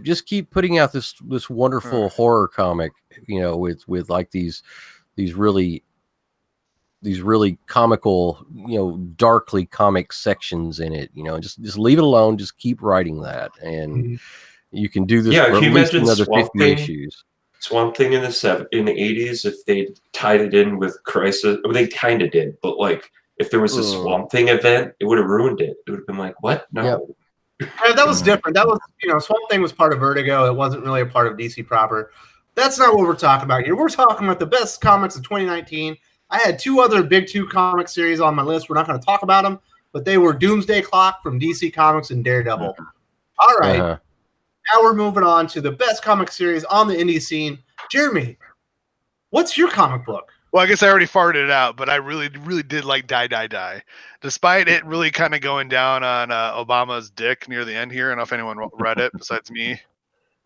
just keep putting out this wonderful horror comic, with like these really comical, darkly comic sections in it, just leave it alone. Just keep writing that, and you can do this for at least another 50 issues.
Swamp Thing in the 80s, if they tied it in with Crisis, they kind of did, but like if there was a Swamp Thing event, it would have ruined it. It would have been like, what? No.
Yeah, that was different. That was, Swamp Thing was part of Vertigo. It wasn't really a part of DC proper. That's not what we're talking about here. We're talking about the best comics of 2019. I had 2 other big 2 comic series on my list. We're not going to talk about them, but they were Doomsday Clock from DC Comics and Daredevil. All right. Now we're moving on to the best comic series on the indie scene. Jeremy, what's your comic book?
Well, I guess I already farted it out, but I really, really did like Die, Die, Die. Despite it really kind of going down on Obama's dick near the end here. I don't know if anyone read it besides me.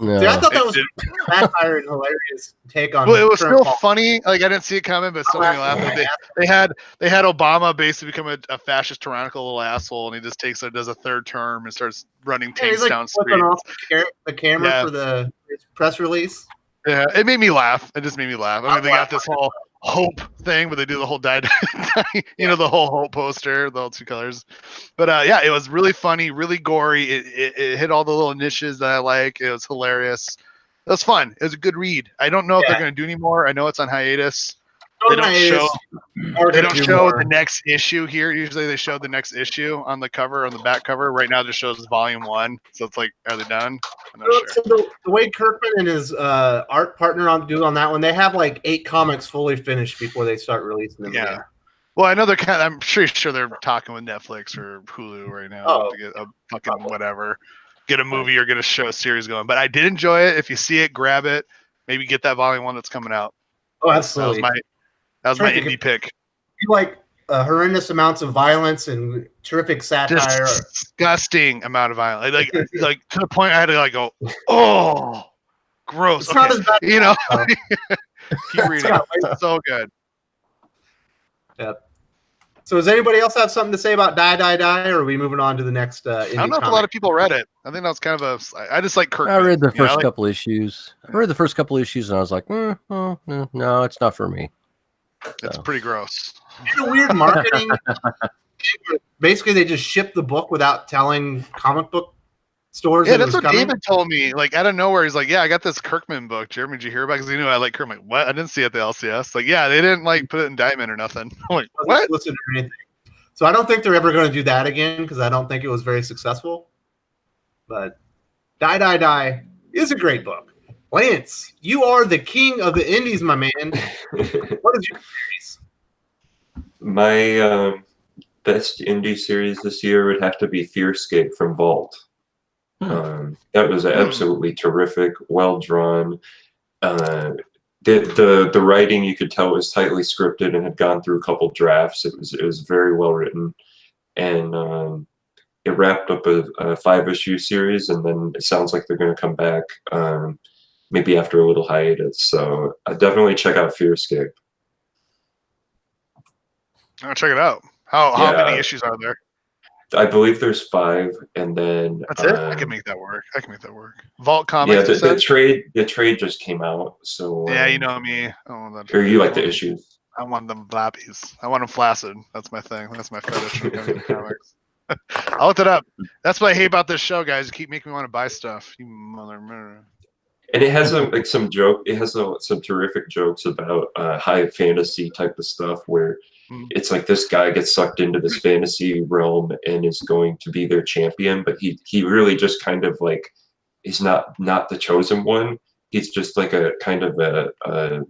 No.
See, I thought that was a satire and hilarious take on.
Well, it was still funny. Like I didn't see it coming, but so many laughed. They had Obama basically become a fascist, tyrannical little asshole, and he just does a third term and starts running tanks down streets.
Off the camera for the press release.
Yeah, it made me laugh. It just made me laugh. I mean, they got this whole hope thing, but they do the whole die, the whole hope poster, the whole 2 colors. But yeah, it was really funny, really gory. It hit all the little niches that I like. It was hilarious. It was fun. It was a good read. I don't know if they're going to do any more. I know it's on hiatus. They don't show the next issue here. Usually they show the next issue on the cover, on the back cover. Right now it just shows volume 1. So it's like, are they done? I'm not sure.
So the way Kirkman and his art partner on that one, they have like 8 comics fully finished before they start releasing them.
Yeah. Well, I know I'm pretty sure they're talking with Netflix or Hulu right now to get a fucking whatever, get a movie or get a show series going. But I did enjoy it. If you see it, grab it. Maybe get that volume 1 that's coming out.
Oh, absolutely.
That was my indie pick.
You like horrendous amounts of violence and terrific satire.
Disgusting amount of violence. Like to the point I had to go, oh, gross.
It's not as bad.
Keep reading. It's so good.
Yep. So does anybody else have something to say about Die, Die, Die, or are we moving on to the next
I don't know if a lot of people read it. I think that was kind of I just like Kirkman.
I read the first
I like,
couple issues. I read the first couple issues, and I was like, no, it's not for me.
it's pretty gross.
It's a weird marketing. Basically, they just ship the book without telling comic book stores.
Yeah,
that it
that's
was
what
coming.
David told me. Like out of nowhere, he's like, "Yeah, I got this Kirkman book. Jeremy, did you hear about it?" Because he knew I like Kirkman. Like, what? I didn't see it at the LCS. Like, yeah, they didn't like put it in Diamond or nothing. I'm like, what?
Listen or anything. So I don't think they're ever going to do that again because I don't think it was very successful. But Die, Die, Die is a great book. Lance, you are the king of the indies, my man. What is your series?
My best indie series this year would have to be Fearscape from Vault. That was absolutely terrific, well drawn. The writing, you could tell, was tightly scripted and had gone through a couple drafts. It was very well written, and it wrapped up a 5-issue series, and then it sounds like they're going to come back maybe after a little hiatus. So definitely check out Fearscape.
I'll check it out. How many issues are there?
I believe there's 5, and then
That's it. I can make that work. Vault Comics.
Yeah, the trade just came out. So
yeah, you know me.
Or you like the issues?
I want them flappies. I want them flaccid. That's my thing. That's my fetish when it comes to comics. I looked it up. That's what I hate about this show, guys. You keep making me want to buy stuff. You mother.
And it has some joke. It has some terrific jokes about high fantasy type of stuff where it's like this guy gets sucked into this fantasy realm and is going to be their champion, but he really just kind of like he's not the chosen one. He's just like a kind of a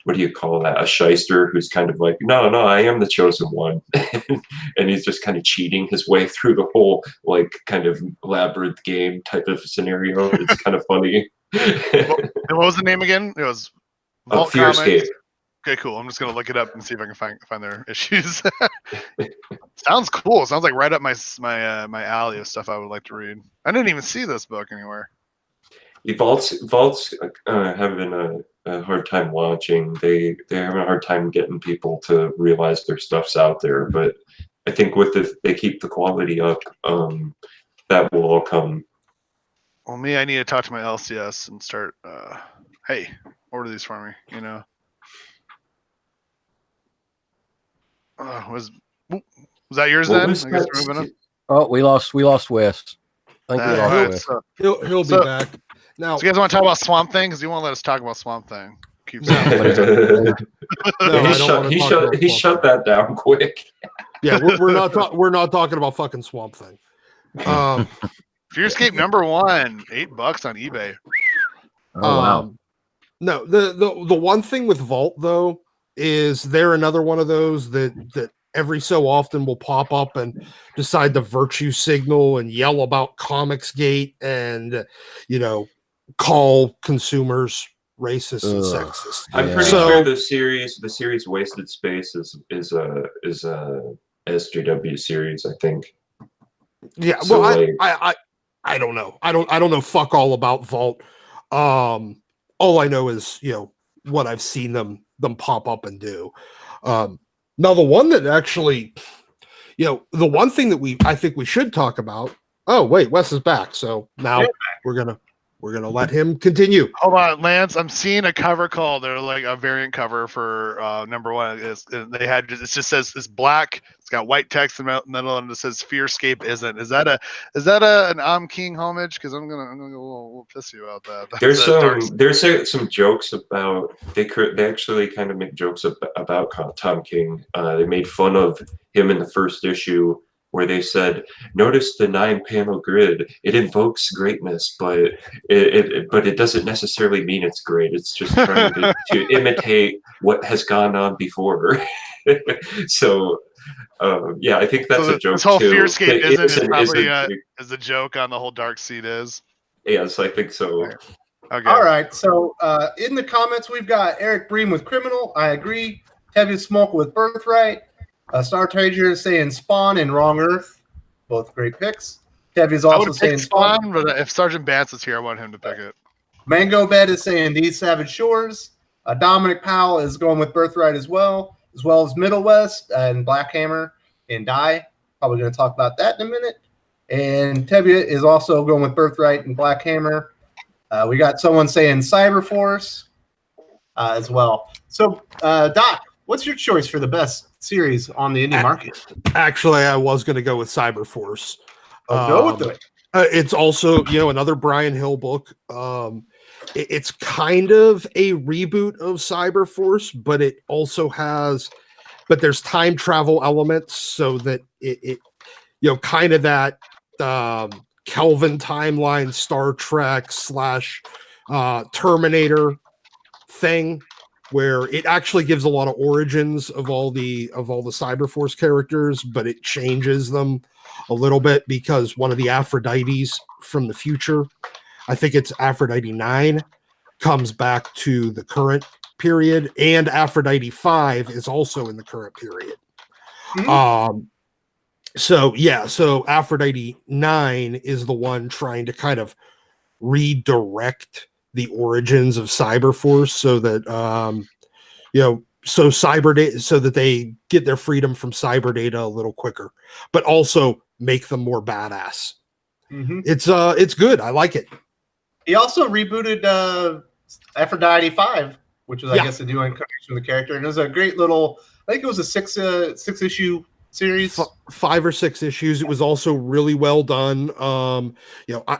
what do you call that? A shyster who's kind of like, no, I am the chosen one. And he's just kind of cheating his way through the whole like kind of labyrinth game type of scenario. It's kind of funny.
What was the name again? It was Vault
Fearscape.
Okay, cool. I'm just gonna look it up and see if I can find their issues. Sounds cool. Sounds like right up my alley of stuff I would like to read. I didn't even see this book anywhere.
Vault's having a hard time launching. They're having a hard time getting people to realize their stuff's out there. But I think if they keep the quality up, that will all come.
Well, I need to talk to my LCS and start. Hey, order these for me. You know. Was that yours then? I guess we're moving on.
Oh, we lost West. I think we lost West.
He'll be back. Now,
so you guys want to talk about Swamp Thing? Because you won't let us talk about Swamp Thing.
He shut that down quick.
Yeah, we're not talking about fucking Swamp Thing.
Fearscape #1, $8 on eBay.
Oh, wow.
No, the one thing with Vault though is they're another one of those that every so often will pop up and decide to virtue signal and yell about Comicsgate and call consumers racist and sexist.
I'm pretty sure the series Wasted Space is a SJW series, I think.
Yeah,
so
well, I don't know. I don't know fuck all about Vault. All I know is what I've seen them pop up and do. Now the one that actually, the one thing that I think we should talk about. Oh wait, Wes is back. So now we're gonna let him continue.
Hold on, Lance. I'm seeing a cover called. They're like a variant cover for #1. It just says it's black. It's got white text in the middle, and it says "Fearscape isn't." Is that an Am King homage? Because I'm gonna we'll piss you out that.
There's some jokes about they actually kind of make jokes about Tom King. They made fun of him in the first issue, where they said, notice the 9-panel grid. It invokes greatness, but it doesn't necessarily mean it's great. It's just trying to imitate what has gone on before. So, I think that's a joke.
This whole
too.
Fearscape is a joke on the whole Dark Seed is.
Yes, I think so.
Okay.
All right. So in the comments, we've got Eric Bream with Criminal. I agree. Heavy Smoke with Birthright. Star Trader is saying Spawn and Wrong Earth. Both great picks. Kevy's also saying
Spawn, but if Sergeant Bance is here, I want him to pick it.
Mango Bed is saying These Savage Shores. Dominic Powell is going with Birthright as well. as well as Middle West and Black Hammer and Die. Probably going to talk about that in a minute. And Tevye is also going with Birthright and Black Hammer. We got someone saying Cyberforce as well. So, Doc, what's your choice for the best series on the indie market?
Actually, I was going to go with Cyberforce.
Go with it.
It's also, another Brian Hill book. It's kind of a reboot of Cyberforce, but it also has, there's time travel elements so that it kind of that Kelvin timeline, Star Trek / Terminator thing, where it actually gives a lot of origins of all the Cyberforce characters, but it changes them a little bit because one of the Aphrodites from the future, I think it's Aphrodite 9, comes back to the current period, and Aphrodite 5 is also in the current period.
Mm-hmm.
So Aphrodite 9 is the one trying to kind of redirect the origins of Cyberforce so that so that they get their freedom from cyber data a little quicker, but also make them more badass.
Mm-hmm.
It's good. I like it.
He also rebooted Aphrodite 5, which was I guess a new incarnation of the character, and it was a great little. I think it was a six issue series.
5 or 6 issues. It was also really well done.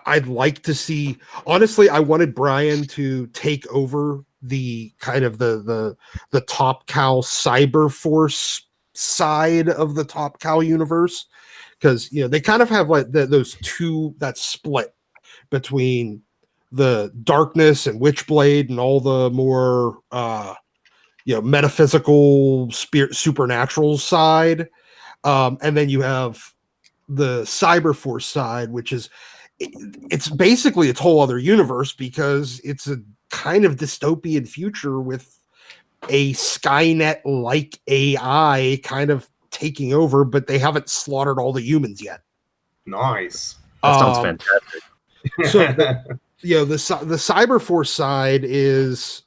I'd like to see. Honestly, I wanted Brian to take over the kind of the Top Cow Cyberforce side of the Top Cow universe, because they kind of have like those two, that split between the Darkness and Witchblade and all the more metaphysical supernatural side. And then you have the Cyberforce side, which is it's basically its whole other universe because it's a kind of dystopian future with a Skynet-like AI kind of taking over, but they haven't slaughtered all the humans yet.
Nice.
That sounds fantastic.
So the Cyberforce side is,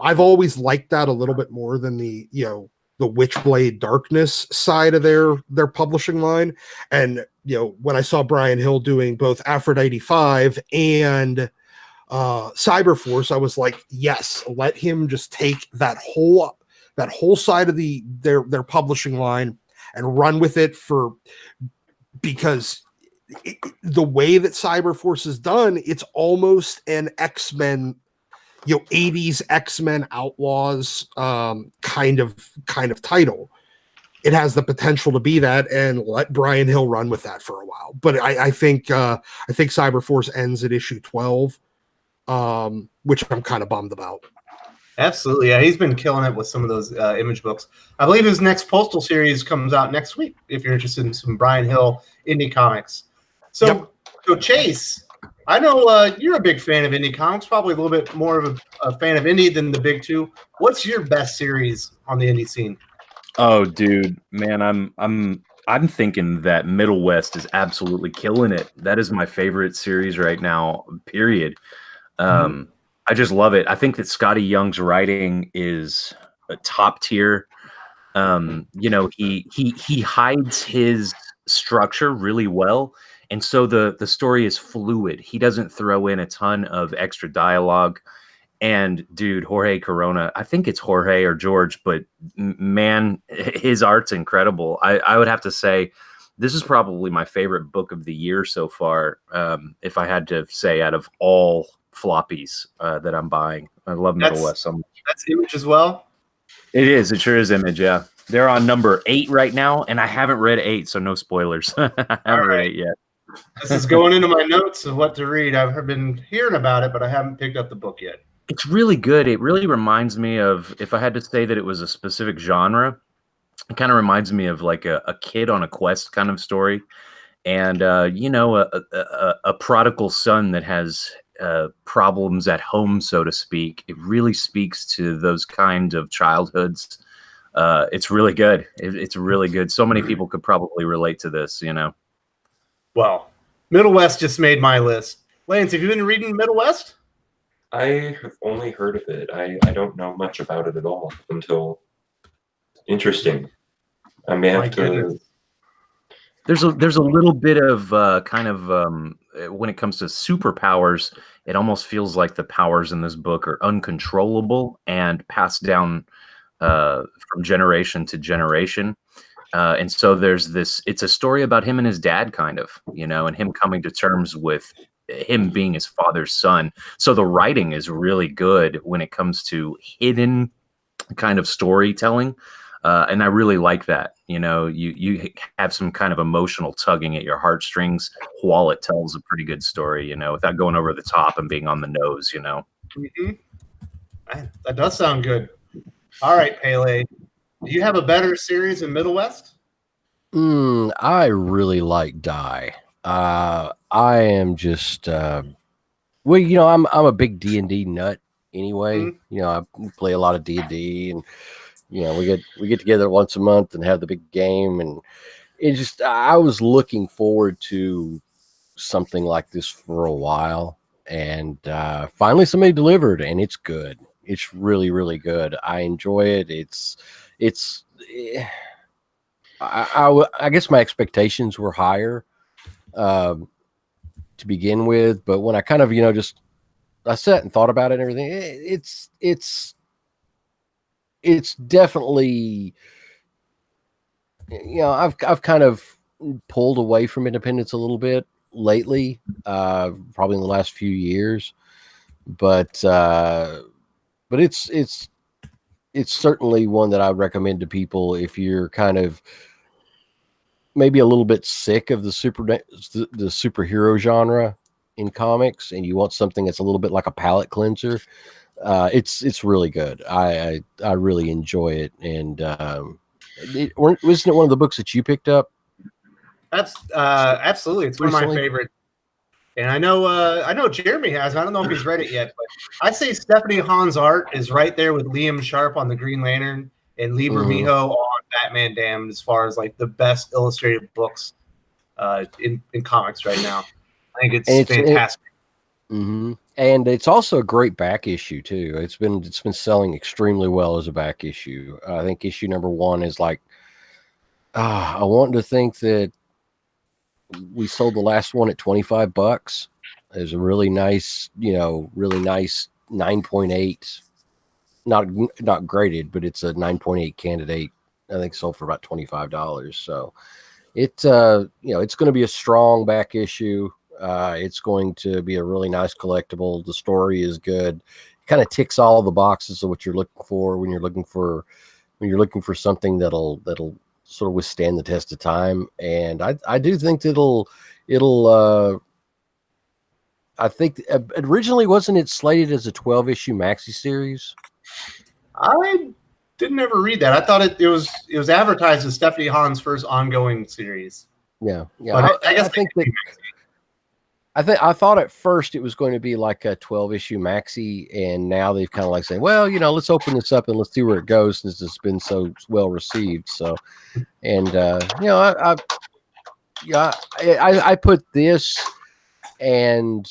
I've always liked that a little bit more than the Witchblade Darkness side of their publishing line. And when I saw Brian Hill doing both Aphrodite 5 and Cyberforce, I was like, yes, let him just take that whole side of their publishing line and run with it because the way that Cyberforce is done, it's almost an X-Men 80s X-Men Outlaws kind of title. It has the potential to be that, and let Brian Hill run with that for a while. But I think Cyberforce ends at issue 12, which I'm kind of bummed about.
Absolutely, yeah, he's been killing it with some of those Image books. I believe his next Postal series comes out next week. If you're interested in some Brian Hill indie comics, so Chase, I know you're a big fan of indie comics, probably a little bit more of a fan of indie than the big two. What's your best series on the indie scene?
Oh, dude, man, I'm thinking that Middle West is absolutely killing it. That is my favorite series right now, period. I just love it. I think that Scotty Young's writing is a top tier. He hides his structure really well. And so the story is fluid. He doesn't throw in a ton of extra dialogue. And dude, Jorge Corona, I think it's Jorge or George, but man, his art's incredible. I would have to say this is probably my favorite book of the year so far. If I had to say out of all floppies that I'm buying, I love Middle West so much.
That's Image as well?
It is. It sure is Image, yeah. They're on number 8 right now, and I haven't read 8, so no spoilers. I haven't read 8 yet.
This is going into my notes of what to read. I've been hearing about it, but I haven't picked up the book yet.
It's really good. It really reminds me of, if I had to say that it was a specific genre, it kind of reminds me of like a kid on a quest kind of story. And, a prodigal son that has problems at home, so to speak. It really speaks to those kind of childhoods. It's really good. It's really good. So many people could probably relate to this,
Well, Middle West just made my list. Lance, have you been reading Middle West?
I have only heard of it. I don't know much about it at all until Interesting. I may have to.
There's a little bit of when it comes to superpowers, it almost feels like the powers in this book are uncontrollable and passed down from generation to generation. And so there's this, it's a story about him and his dad, kind of, and him coming to terms with him being his father's son. So the writing is really good when it comes to hidden kind of storytelling. And I really like that. You have some kind of emotional tugging at your heartstrings while it tells a pretty good story, without going over the top and being on the nose,
Mm-hmm. That does sound good. All right, Pele. Do you have a better series in Middle West?
I really like Die. I am just I'm a big D&D nut anyway. I play a lot of D&D, and we get together once a month and have the big game, and I was looking forward to something like this for a while, and finally somebody delivered, and it's good. It's really, really good. I enjoy it. I guess my expectations were higher to begin with, but when I kind of I sat and thought about it and everything, it's definitely, I've kind of pulled away from independence a little bit lately, probably in the last few years, but it's certainly one that I recommend to people if you're kind of maybe a little bit sick of the superhero genre in comics, and you want something that's a little bit like a palate cleanser. It's really good. I really enjoy it, and wasn't it one of the books that you picked up?
That's absolutely. It's one of my favorite. And I know Jeremy has. I don't know if he's read it yet, but I'd say Stephanie Hahn's art is right there with Liam Sharp on the Green Lantern and Lee Bermejo on Batman Damned as far as like the best illustrated books in comics right now. I think it's fantastic.
And it's also a great back issue too. It's been selling extremely well as a back issue. I think issue number 1 is like, I want to think that we sold the last one at $25. It was a really nice, really nice 9.8, not graded, but it's a 9.8 candidate. I think sold for about $25. So it's going to be a strong back issue. It's going to be a really nice collectible. The story is good. It kind of ticks all the boxes of what you're looking for when you're looking for something that'll sort of withstand the test of time. And I do think it'll I think originally wasn't it slated as a 12-issue maxi series?
I didn't ever read that. I thought it was advertised as Stephanie Hahn's first ongoing series.
Yeah.
But
I thought at first it was going to be like a 12-issue maxi, and now they've kind of like saying, well, let's open this up and let's see where it goes since it's been so well received. So, and I put this and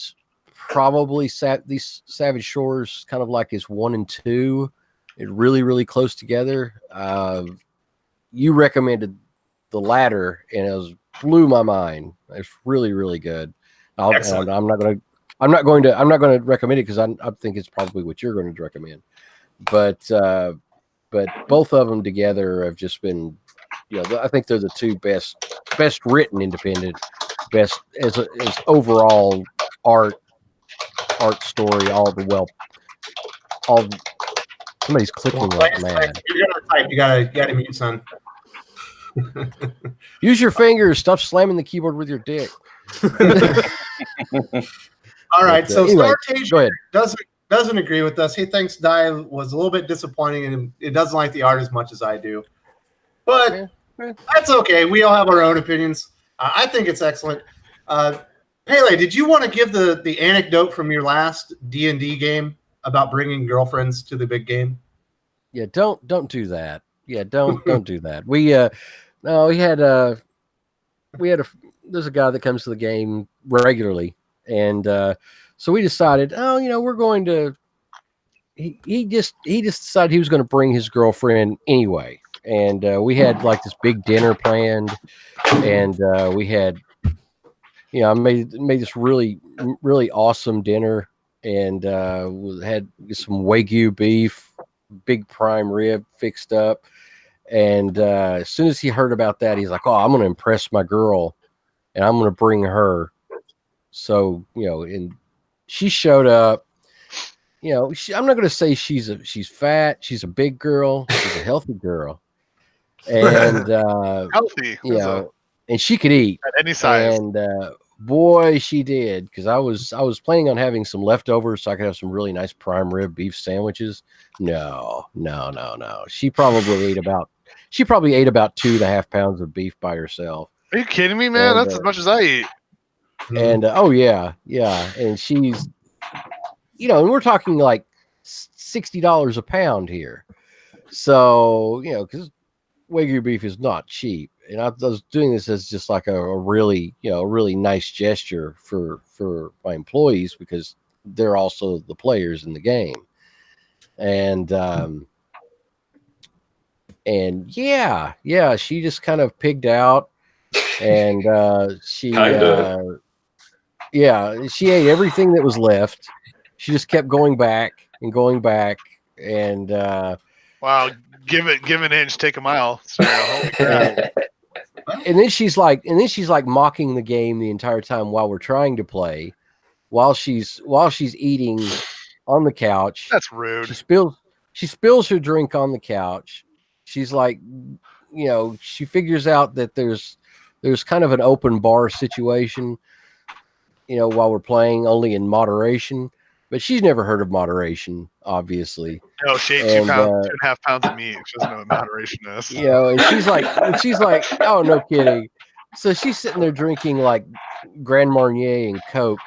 probably these Savage Shores kind of like is 1 and 2. It really, really close together. You recommended the latter, and it blew my mind. It's really, really good. I'm not going to recommend it because I think it's probably what you're going to recommend. But both of them together have just been, I think they're the two best written independent, best as overall art story. Somebody's clicking like mad.
You're gonna type. You gotta mute, son.
Use your fingers. Stop slamming the keyboard with your dick.
All right, so
anyway,
Startasia doesn't agree with us. He thinks Die was a little bit disappointing, and it doesn't like the art as much as I do. But that's okay. We all have our own opinions. I think it's excellent. Pele, did you want to give the anecdote from your last D&D game about bringing girlfriends to the big game?
Yeah, don't do that. Yeah, don't do that. There's a guy that comes to the game regularly, and so we decided, we're going to. He just decided he was going to bring his girlfriend anyway, and we had like this big dinner planned, and we had, I made this really awesome dinner, and we had some Wagyu beef, big prime rib fixed up, and as soon as he heard about that, he's like, "Oh, I'm going to impress my girl, and I'm going to bring her." So and she showed up. I'm not going to say she's fat. She's a big girl. She's a healthy girl, and
Healthy.
And she could eat
At any size.
And boy, she did, because I was planning on having some leftovers so I could have some really nice prime rib beef sandwiches. No. She probably ate about 2.5 pounds of beef by herself.
Are you kidding me, man? That's as much as I eat.
And oh yeah, and she's, and we're talking like $60 a pound here. So because Wagyu beef is not cheap, and I was doing this as just like a really nice gesture for my employees, because they're also the players in the game. And she just kind of pigged out, and she ate everything that was left. She just kept going back, and
wow, give an inch, take a mile. Holy crap.
And then she's like mocking the game the entire time while we're trying to play, while she's eating on the couch.
That's rude.
She spills her drink on the couch. She's like, she figures out that there's kind of an open bar situation, while we're playing, only in moderation. But she's never heard of moderation, obviously.
No, she ate 2.5 pounds of meat. She doesn't know what moderation is.
And she's like, oh, no kidding. So she's sitting there drinking like Grand Marnier and Coke,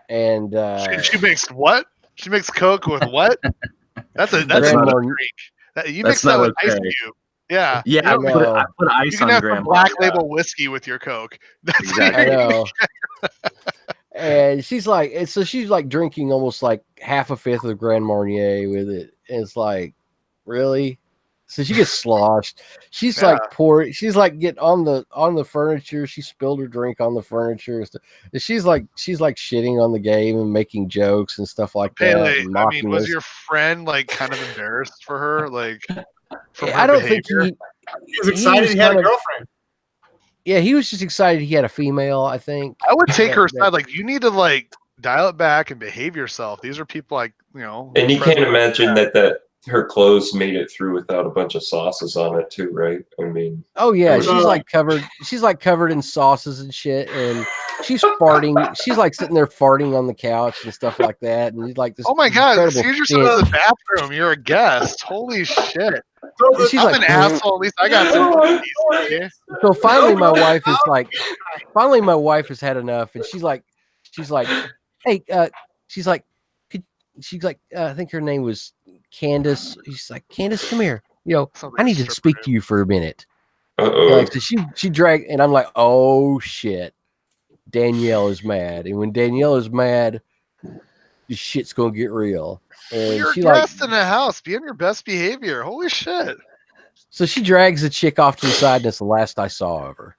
and
she makes what? She makes Coke with what? That's not a drink. You mix that with ice cube. Yeah.
Yeah, I put ice on Grand Marnier. You can have some
Black Label whiskey with your Coke. That's
exactly.
I know. And she's like drinking almost like half a fifth of Grand Marnier with it. And it's like, really? So she gets sloshed. She's like she's like getting on the furniture. She spilled her drink on the furniture and stuff. And she's like shitting on the game and making jokes and stuff like that.
I mean, was your friend like kind of embarrassed for her? Like,
I don't think
he was excited he had a girlfriend.
Yeah, he was just excited he had a female, I think.
I would take her aside. Like, you need to like dial it back and behave yourself. These are people like,
And you can't imagine that her clothes made it through without a bunch of sauces on it too, right? I mean.
Oh yeah, she's like covered in sauces and shit, and she's farting. She's like sitting there farting on the couch and stuff like that, and like this.
Oh my god! Excuse yourself in the bathroom. You're a guest. Holy shit!
So she's
I'm an asshole. At least I got some.
So finally, my wife has had enough, and she's like, hey, I think her name was Candace. She's like, Candace, come here. I need to speak to you for a minute. Like, so she dragged, and I'm like, oh shit, Danielle is mad, and when Danielle is mad, the shit's gonna get real. And
you're a guest in the house. Be on your best behavior. Holy shit!
So she drags the chick off to the side, and it's the last I saw of her.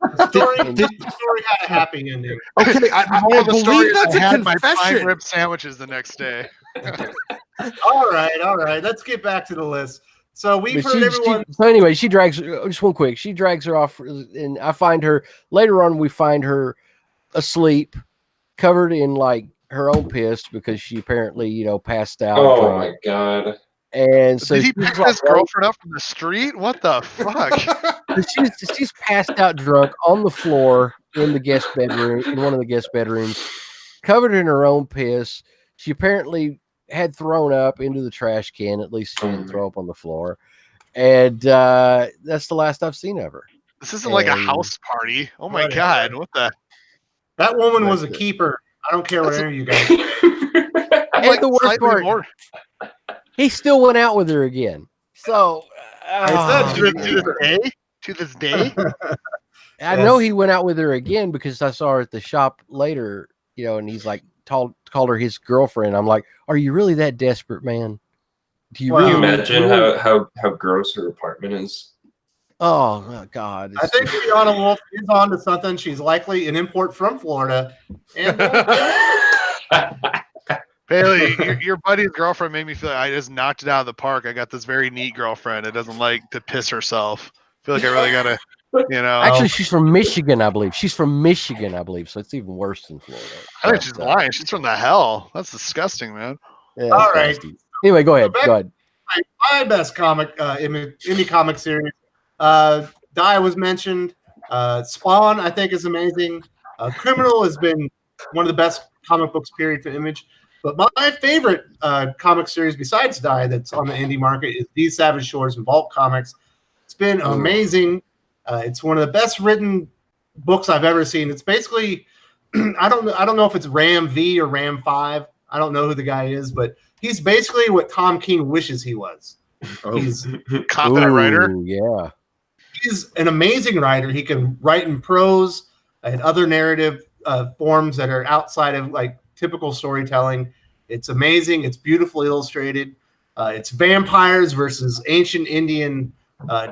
The story had a happy ending.
Okay, I believe that's a confession.
My prime rib sandwiches the next day.
All right. Let's get back to the list. So we've heard everyone.
So anyway, she drags just one quick. She drags her off, and I find her later on. We find her asleep, covered in like her own piss, because she apparently passed out.
Oh my god!
And so
did he pick his girlfriend up from the street? What the fuck?
She's passed out drunk on the floor in the guest bedroom, in one of the guest bedrooms, covered in her own piss. She apparently had thrown up into the trash can. At least she didn't throw up on the floor. And that's the last I've seen of her.
This isn't like a house party. Oh my god! What the?
That woman was a keeper. I don't care what any of you guys.
And the worst part, he still went out with her again. So
to this day,
I know he went out with her again because I saw her at the shop later. And he's like called her his girlfriend. I'm like, are you really that desperate, man? Do you
Well,
Can you
really
imagine
really-
how gross her apartment is?
Oh God!
I think Brianna Wolf is on to something. She's likely an import from Florida. And
Bailey, your buddy's girlfriend made me feel like I just knocked it out of the park. I got this very neat girlfriend that doesn't like to piss herself. I feel like I really gotta,
Actually, she's from Michigan, I believe. She's from Michigan, I believe. So it's even worse than Florida.
I think she's lying. She's from the hell. That's disgusting, man.
Yeah,
All
that's
right.
nasty. Anyway, go ahead.
back-
Go ahead.
my best comic indie comic series. Die was mentioned. Spawn, I think, is amazing. Criminal has been one of the best comic books, period, for Image. But my favorite comic series besides Die that's on the indie market is These Savage Shores and Vault Comics. It's been amazing. It's one of the best written books I've ever seen. It's basically, I don't know if it's Ram V or Ram 5. I don't know who the guy is, but he's basically what Tom King wishes he was. He's
Confident writer.
Ooh, yeah.
he's an amazing writer. He can write in prose and other narrative forms that are outside of like typical storytelling. It's amazing. It's beautifully illustrated. It's vampires versus ancient Indian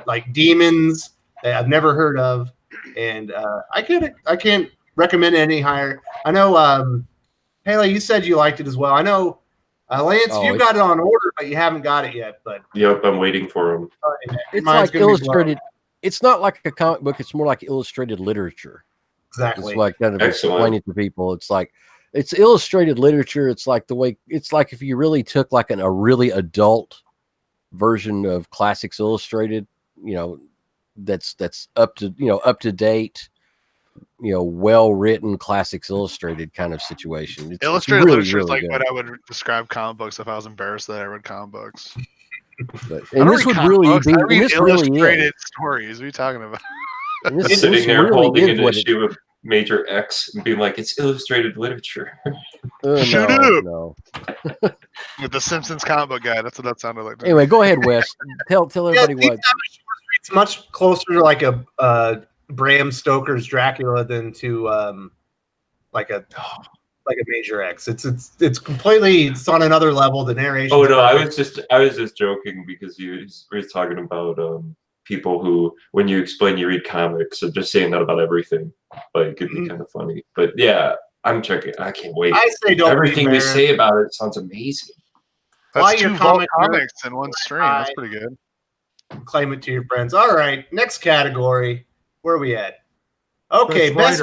like demons that I've never heard of, and I can't recommend it any higher. I know, Haley, you said you liked it as well. I know, Lance, you got it on order, but you haven't got it yet. But
Yep, I'm waiting for him.
It's like illustrated. It's not like a comic book. It's more like illustrated literature.
Exactly.
It's like kind of
Excellent.
explain it to people. It's like it's illustrated literature. It's like the way it's like if you really took like a really adult version of Classics Illustrated, that's up to date, well written Classics Illustrated kind of situation. It's
Illustrated
really,
literature is
really
like
good.
what I would describe comic books if I was embarrassed that I read comic books.
But,
I
and
don't
this
read
would
comic
really
books.
be
I
and
read
this really
illustrated
is.
stories. What are you talking about?
And this
Sitting there
really
holding
is
an
what it-
issue of Major X and being like, it's illustrated literature.
Shut
no.
up. With the Simpsons comic book guy. That's what that sounded like.
Anyway, go ahead, Wes. Tell everybody what.
It's much closer to like a Bram Stoker's Dracula than to like a Major X. It's completely on another level. The narration.
Oh no, I was just joking because you were talking about people who, when you explain you read comics, are just saying that about everything. Like it'd be kind of funny. But yeah, I'm checking. I can't wait.
I say don't
Everything
be
they say about it sounds amazing.
That's
Why
2
your
Vault
comic
comics in one stream. That's pretty good.
Claim it to your friends. All right, next category. Where are we at? Okay,
Best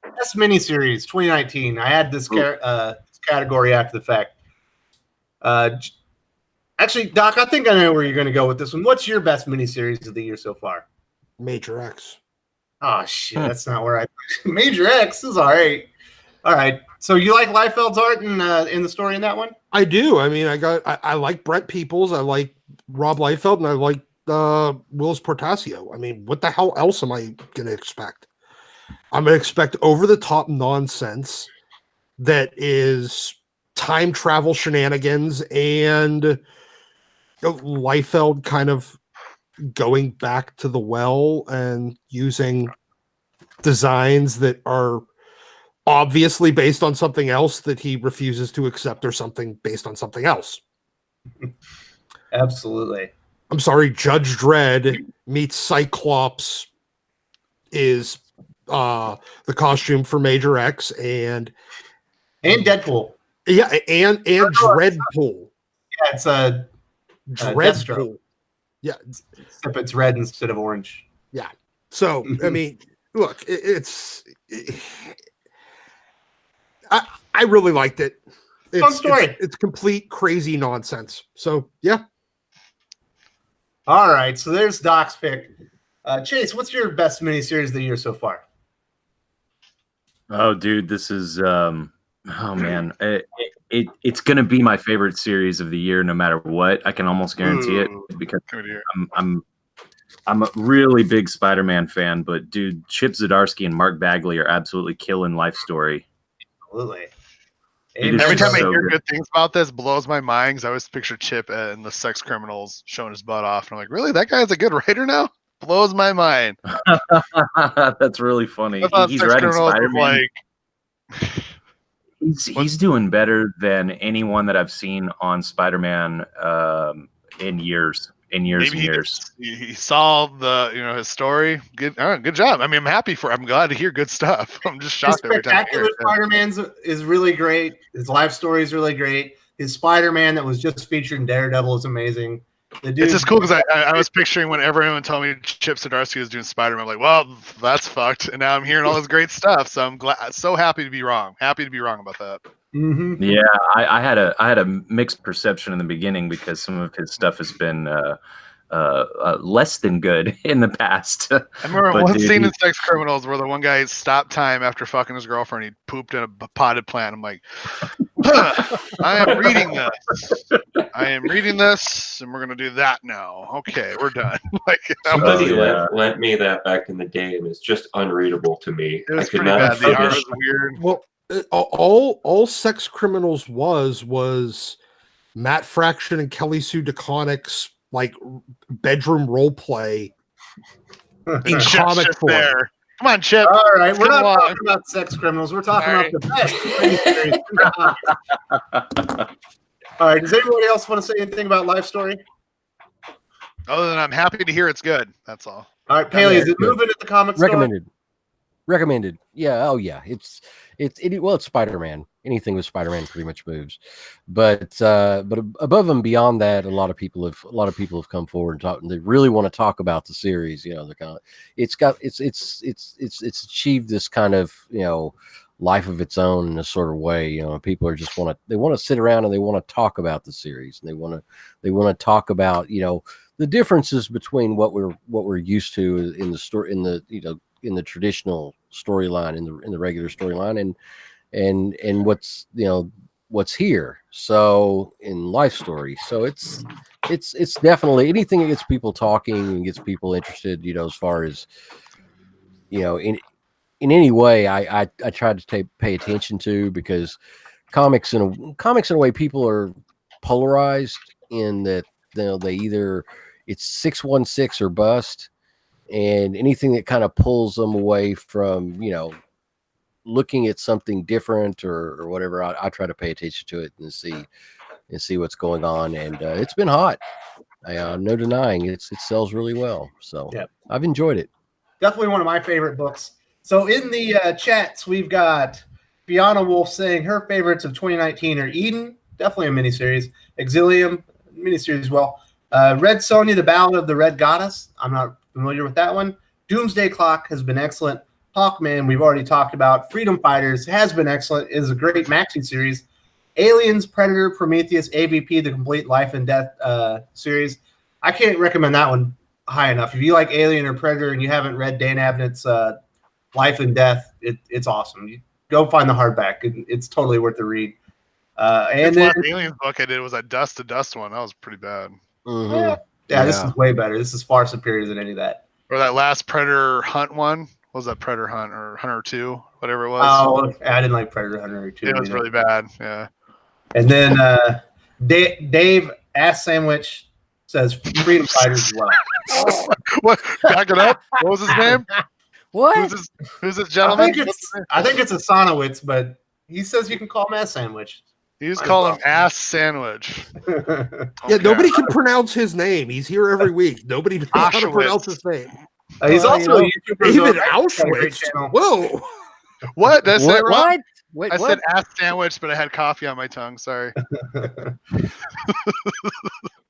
best miniseries 2019. I had this category after the fact. Actually, Doc, I think I know where you're going to go with this one. What's your best miniseries of the year so far?
Major X.
Oh shit, that's not where I. Major X is all right. All right, so you like Liefeld's art in the story in that one?
I do. I mean, I like Brett Peoples. I like Rob Liefeld, and I like Willis Portacio. I mean, what the hell else am I going to expect? I'm going to expect over-the-top nonsense that is time travel shenanigans and Liefeld kind of going back to the well and using designs that are obviously based on something else that he refuses to accept, or something based on something else.
Absolutely.
I'm sorry, Judge Dredd meets Cyclops is the costume for Major X, and
Deadpool.
yeah, and Dreadpool.
Yeah, it's a
Dreadpool. Yeah,
except it's red instead of orange.
yeah. So I mean, look, I really liked it.
Fun story.
It's complete crazy nonsense. So yeah.
All right, so there's Doc's pick. Chase, what's your best miniseries of the year so far?
Oh, dude, this is oh man, it's gonna be my favorite series of the year, no matter what. I can almost guarantee it because I'm a really big Spider-Man fan. But dude, Chip Zdarsky and Mark Bagley are absolutely killing Life Story.
Absolutely.
Every time I
so
hear
good.
good things about this, blows my mind because I always picture Chip and the sex criminals showing his butt off, and I'm like, really, that guy's a good writer now? Blows my mind.
That's really funny.
I thought
He's
sex
writing
criminals was
Spider-Man.
like
He's doing better than anyone that I've seen on Spider-Man in years.
Maybe he saw his story. Good job. I mean, I'm glad to hear good stuff. I'm just shocked every time.
Spectacular Spider-Man is really great. His life story is really great. His Spider-Man that was just featured in Daredevil is amazing.
It's just cool because I was picturing when everyone told me Chip Zdarsky was doing Spider-Man. I'm like, well, that's fucked. And now I'm hearing all this great stuff. So I'm so happy to be wrong. Happy to be wrong about that.
Mm-hmm.
Yeah, I had a mixed perception in the beginning because some of his stuff has been less than good in the past.
I remember one scene in Sex Criminals where the one guy stopped time after fucking his girlfriend. He pooped in a potted plant. I'm like, I am reading this, and we're gonna do that now. Okay, we're done.
Somebody lent me that back in the day, and it's just unreadable to me.
It was pretty bad. The art was weird.
Well, all Sex Criminals was Matt Fraction and Kelly Sue DeConnick's like bedroom role play in comic form.
There. Come on, Chip.
All right, we're not talking about Sex Criminals. We're talking about the best miniseries. All right, does anybody else want to say anything about Life Story?
Other than I'm happy to hear it's good. That's all.
All right, Paley, is it moving at the comic store?
Recommended. Yeah. Oh yeah. It's Spider-Man. Anything with Spider-Man pretty much moves. But above and beyond that, a lot of people have come forward and talked, and they really want to talk about the series. You know, they're kind of it's achieved this kind of, life of its own in a sort of way. People are just want to sit around and they want to talk about the series, and they want to talk about the differences between what we're used to in the story, in the traditional storyline, in the regular storyline, and what's here. So in Life Story, so it's definitely anything that gets people talking and gets people interested. As far as in any way, I try to pay attention to, because comics in a way, people are polarized in that they either it's 616 or bust. And anything that kind of pulls them away from, looking at something different or whatever, I try to pay attention to it and see what's going on. And it's been hot. No denying it sells really well. So yeah. I've enjoyed it.
Definitely one of my favorite books. So in the chats, we've got Fiona Wolf saying her favorites of 2019 are Eden, definitely a miniseries, Exilium, miniseries as well. Red Sonja, The Ballad of the Red Goddess. I'm not familiar with that one. Doomsday Clock has been excellent. Hawkman, we've already talked about. Freedom Fighters has been excellent. It is a great maxi series. Aliens, Predator, Prometheus, AVP, the complete Life and Death series. I can't recommend that one high enough. If you like Alien or Predator and you haven't read Dan Abnett's Life and Death, it's awesome. You go find the hardback. It's totally worth the read. And then
the Aliens book I did was that Dust to Dust one. That was pretty bad.
Mm-hmm.
Yeah, this is way better. This is far superior than any of that.
Or that last Predator Hunt one. What was that, Predator Hunt or Hunter 2? Whatever it was.
Oh, I didn't like Predator Hunter 2.
It was really bad, yeah.
And then Dave Ass Sandwich says Freedom Fighters as well.
What? Back it up. What was his name?
What?
Who's this gentleman?
I think it's Asanowitz, but he says you can call him Ass Sandwich.
You just call him Ass Sandwich.
Yeah, nobody can pronounce his name. He's here every week. Nobody knows how to pronounce his name.
He's also a YouTuber.
Even Auschwitz. Whoa.
What? Did I say wrong?
What? Wait,
I said ass sandwich, but I had coffee on my tongue. Sorry.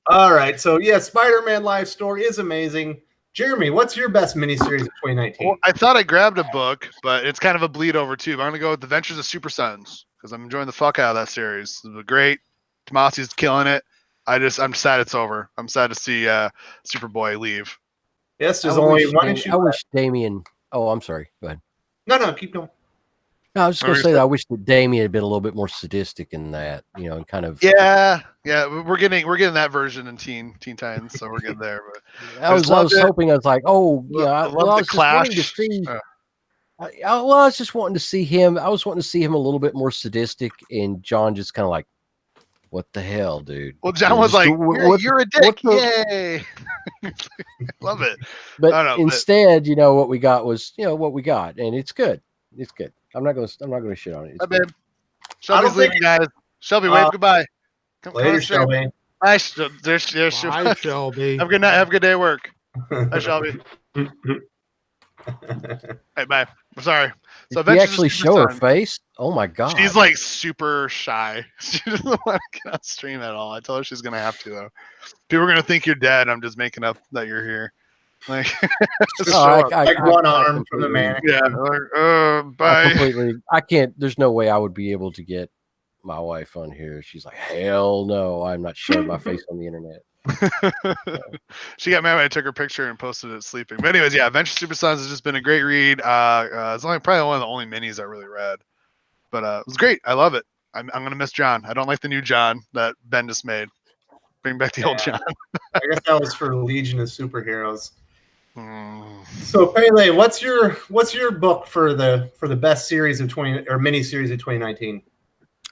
All right. So, yeah, Spider-Man Life Story is amazing. Jeremy, what's your best miniseries of 2019?
Well, I thought I grabbed a book, but it's kind of a bleed over, too. But I'm going to go with The Adventures of Super Sons, because I'm enjoying the fuck out of that series. It was great. Tomasi's killing it. I'm sad it's over. I'm sad to see Superboy leave.
Yes, there's only one issue.
I wish Damien. Oh, I'm sorry. Go ahead.
No, keep going.
No, I was just going to say that I wish that Damien had been a little bit more sadistic in that, and kind of.
Yeah. We're getting that version in Teen Titans, so we're good there. But
I was hoping. I was like, oh yeah. I was just wanting to see. I was just wanting to see him. I was wanting to see him a little bit more sadistic, and John just kind of like, what the hell, dude?
Well, John was like, you're a dick. Yay. Love it.
But instead, what we got was, what we got, and it's good. It's good. I'm not gonna shit on it. It's
babe. Shelby's leaving, guys. Shelby, wave goodbye. Come
Later,
on straight.
Shelby.
Bye,
Bye, Shelby.
Have a good night. Have a good day at work. Bye, Shelby. Hey, bye. I'm sorry. So
Did you
Adventures
actually
of
show her
Super Son.
face? Oh my god.
She's like super shy. She doesn't want to get on stream at all. I told her she's gonna have to though. People are gonna think you're dead. I'm just making up that you're here. Like, just
Oh,
show up.
Like one
I
arm from the
completely-
mannequin.
Yeah. Like, bye.
I can't. There's no way I would be able to get my wife on here. She's like, hell no, I'm not showing my face on the internet.
She got mad when I took her picture and posted it sleeping. But anyways, yeah, Adventure Super Sons has just been a great read. It's probably one of the only minis I really read, but it was great. I love it. I'm gonna miss John. I don't like the new John that Ben just made. Bring back the old John.
I guess that was for Legion of Superheroes.
Mm.
So Pele, what's your book for the best series of mini series of 2019?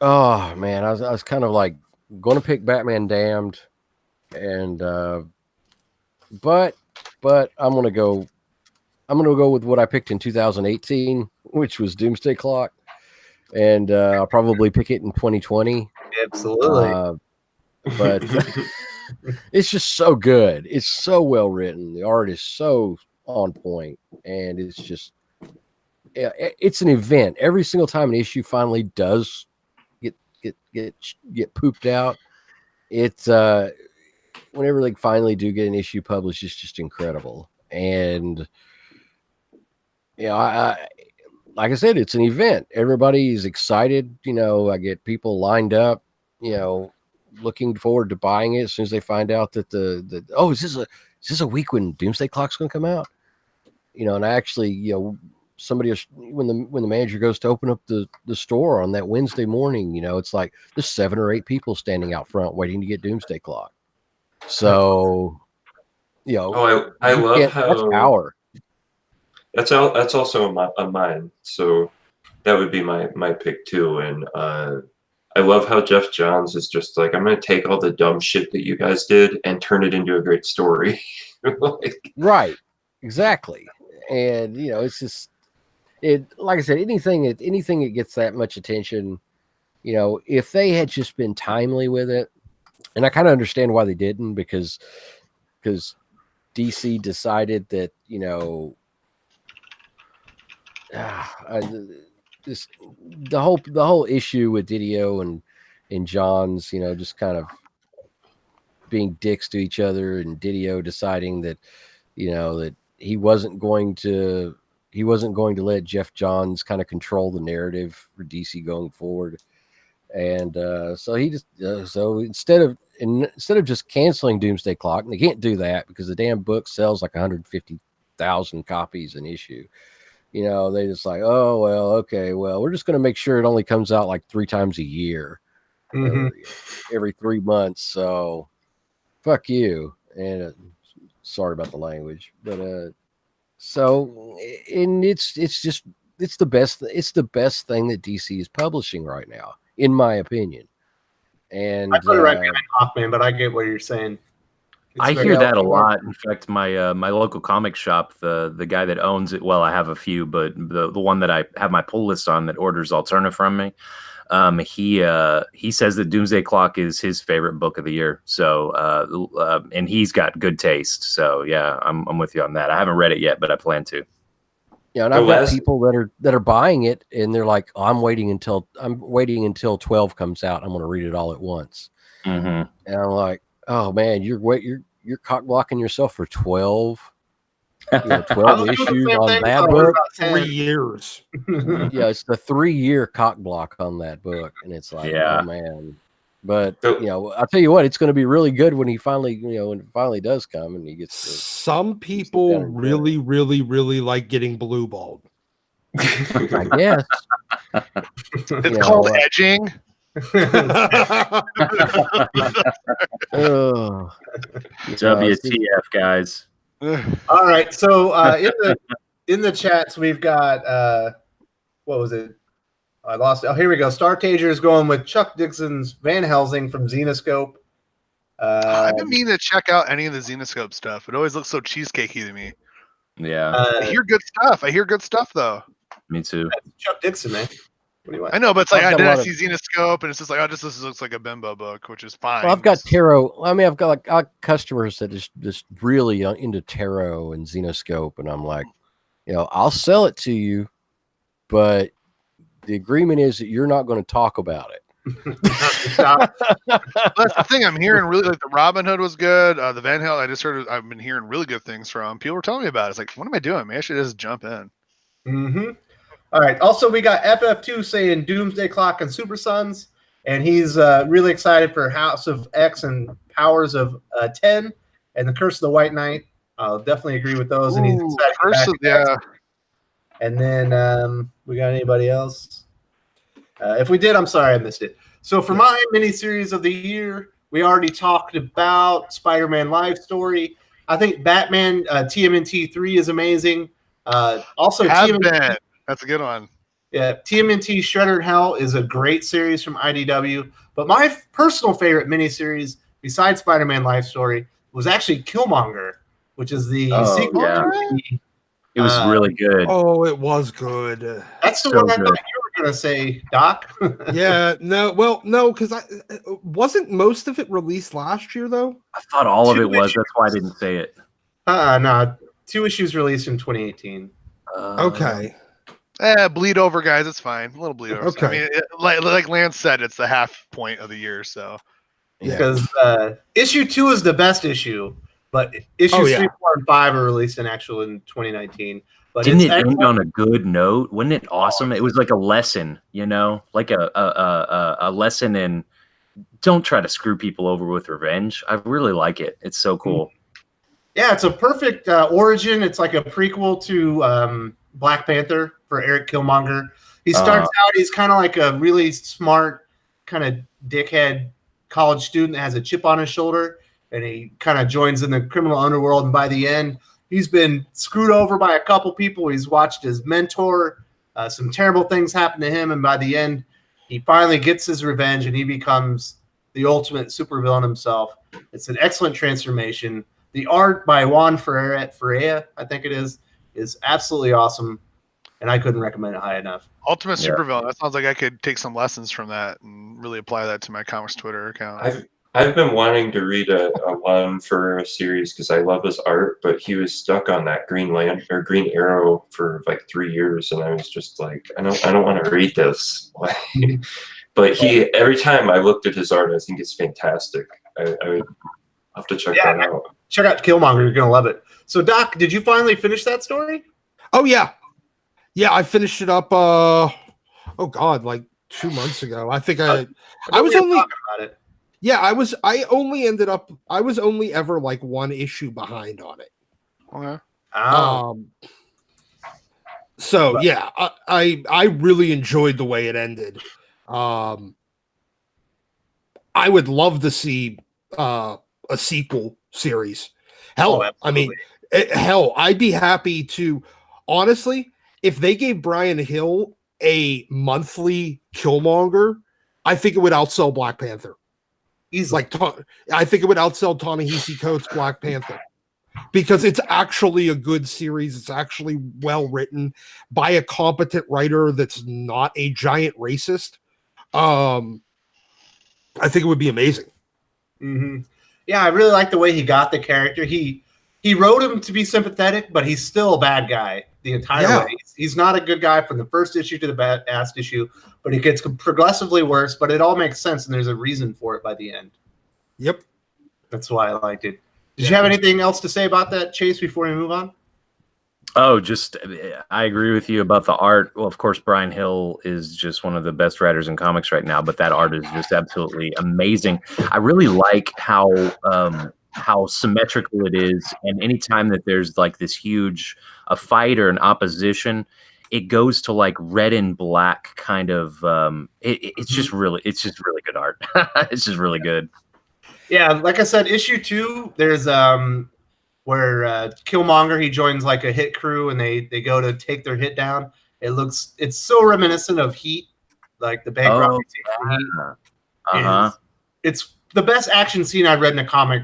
Oh man, I was kind of like going to pick Batman Damned, and but I'm gonna go with what I picked in 2018, which was Doomsday Clock, and I'll probably pick it in 2020.
Absolutely.
But it's just so good. It's so well written. The art is so on point, and it's just it's an event. Every single time an issue finally does get pooped out, it's whenever they finally do get an issue published, it's just incredible. And I like I said, it's an event. Everybody's excited. I get people lined up, looking forward to buying it as soon as they find out that is this a week when Doomsday Clock's going to come out? And I actually, somebody when the manager goes to open up the store on that Wednesday morning, it's like there's 7 or 8 people standing out front waiting to get Doomsday Clock. So,
I love how
that's power.
That's also a mine. So that would be my pick too. And I love how Jeff Johns is just like, I'm going to take all the dumb shit that you guys did and turn it into a great story.
Right. Exactly. And, it's just, like I said, anything that gets that much attention, if they had just been timely with it, and I kind of understand why they didn't, because DC decided that, the whole issue with Didio and Johns, just kind of being dicks to each other, and Didio deciding that, that he wasn't going to let Jeff Johns kind of control the narrative for DC going forward. And so he just so instead of just canceling Doomsday Clock, and they can't do that because the damn book sells like 150,000 copies an issue. They just like, oh, well, okay, well, we're just going to make sure it only comes out like 3 times a year, every 3 months. So fuck you. And sorry about the language, but so, and it's the best thing that DC is publishing right now, in my opinion. And
I put it right behind Hawkman, but I get what you're saying.
I hear that a lot. In fact, my my local comic shop, the guy that owns it, well, I have a few, but the one that I have my pull list on that orders Alterna from me, he says that Doomsday Clock is his favorite book of the year. So and he's got good taste. So yeah, I'm with you on that. I haven't read it yet, but I plan to.
Yeah, and I've got people that are buying it, and they're like, oh, I'm waiting until 12 comes out. I'm going to read it all at once.
Mm-hmm.
And I'm like, oh man, you're cock blocking yourself for 12 issues on that book.
3 years.
Yeah, it's the 3-year cock block on that book, and it's like, oh man. But I'll tell you what, it's going to be really good when he finally, when it finally does come, and he gets.
Some people really, really, really like getting blue balled.
I guess
it's called edging.
WTF, guys.
All right, so in the chats we've got what was it? I lost it. Oh, here we go. Startager is going with Chuck Dixon's Van Helsing from Xenoscope.
I've been meaning to check out any of the Xenoscope stuff. It always looks so cheesecakey to me.
Yeah,
I hear good stuff. Though.
Me too.
Chuck Dixon, man. What do you want?
I know, but it's like
I've
I
got a
didn't
lot
see Xenoscope, and it's just like, oh, this looks like a bimbo book, which is fine.
Well, I've got tarot. I mean, I've got fine.
Well,
I've got tarot. I mean, I've got customers that is just really into tarot and Xenoscope, and I'm like, I'll sell it to you, but the agreement is that you're not going to talk about it.
That's the thing. I'm hearing really like the Robin Hood was good. The Van Halen, I've been hearing really good things from. People were telling me about it. It's like, what am I doing? Maybe I should just jump in.
Mm-hmm. All right. Also, we got FF2 saying Doomsday Clock and Super Sons, and he's really excited for House of X and Powers of 10 and the Curse of the White Knight. I'll definitely agree with those. And he's excited.
Yeah.
And then we got anybody else? If we did, I'm sorry I missed it. So for my miniseries of the year, we already talked about Spider-Man Live Story. I think Batman TMNT 3 is amazing. Also, TMNT,
that's a good one.
Yeah, TMNT Shredder in Hell is a great series from IDW. But my personal favorite miniseries, besides Spider-Man Live Story, was actually Killmonger, which is the sequel.
Yeah. It was really good.
Oh, it was good.
That's the one I thought you were going to say, Doc.
Yeah, no, because wasn't most of it released last year, though?
I thought all of it was. That's why I didn't say it.
No, 2 issues released in 2018.
Okay.
Bleed over, guys. It's fine. A little bleed over.
Okay.
I mean, like Lance said, it's the half point of the year. So
because issue 2 is the best issue, but issues 3, 4, and 5 are released in 2019. But
didn't it end on a good note? Wasn't it awesome? It was like a lesson, like a lesson in don't try to screw people over with revenge. I really like it. It's so cool.
Yeah, it's a perfect origin. It's like a prequel to Black Panther for Eric Killmonger. He starts out, he's kind of like a really smart, kind of dickhead college student that has a chip on his shoulder, and he kind of joins in the criminal underworld. And by the end, he's been screwed over by a couple people. He's watched his mentor. Some terrible things happen to him. And by the end, he finally gets his revenge, and he becomes the ultimate supervillain himself. It's an excellent transformation. The art by Juan Ferreira, I think it is absolutely awesome, and I couldn't recommend it high enough.
Ultimate Supervillain. That sounds like I could take some lessons from that and really apply that to my Comics Twitter account.
I've been wanting to read a Juan Ferreira series because I love his art, but he was stuck on that Green Arrow for like 3 years, and I was just like, I don't want to read this. But every time I looked at his art, I think it's fantastic. I would have to check that out.
Check out Killmonger. You're gonna love it. So, Doc, did you finally finish that story?
Oh yeah, I finished it up. Like 2 months ago. I think I was only
talking about it.
Yeah, I was only ever like 1 issue behind on it.
Okay.
So yeah, I really enjoyed the way it ended. I would love to see a sequel series. Hell, I'd be happy to. Honestly, if they gave Brian Hill a monthly Killmonger, I think it would outsell Black Panther. I think it would outsell Ta-Nehisi Coates' Black Panther because it's actually a good series. It's actually well written by a competent writer that's not a giant racist. I think it would be amazing.
Mm-hmm. Yeah, I really like the way he got the character. He wrote him to be sympathetic, but he's still a bad guy the entire way. He's not a good guy from the first issue to the last issue, but it gets progressively worse, but it all makes sense, and there's a reason for it by the end.
Yep.
That's why I liked it. Did you have anything else to say about that, Chase, before we move on?
Oh, I agree with you about the art. Well, of course, Brian Hill is just one of the best writers in comics right now, but that art is just absolutely amazing. I really like how symmetrical it is, and anytime that there's like this huge a fight or an opposition, it goes to like red and black kind of. It's just really good art. It's just really good.
Yeah, like I said, issue 2, there's where Killmonger, he joins like a hit crew, and they go to take their hit down. It's so reminiscent of Heat, like the bank robbery scene from Heat. It's the best action scene I've read in a comic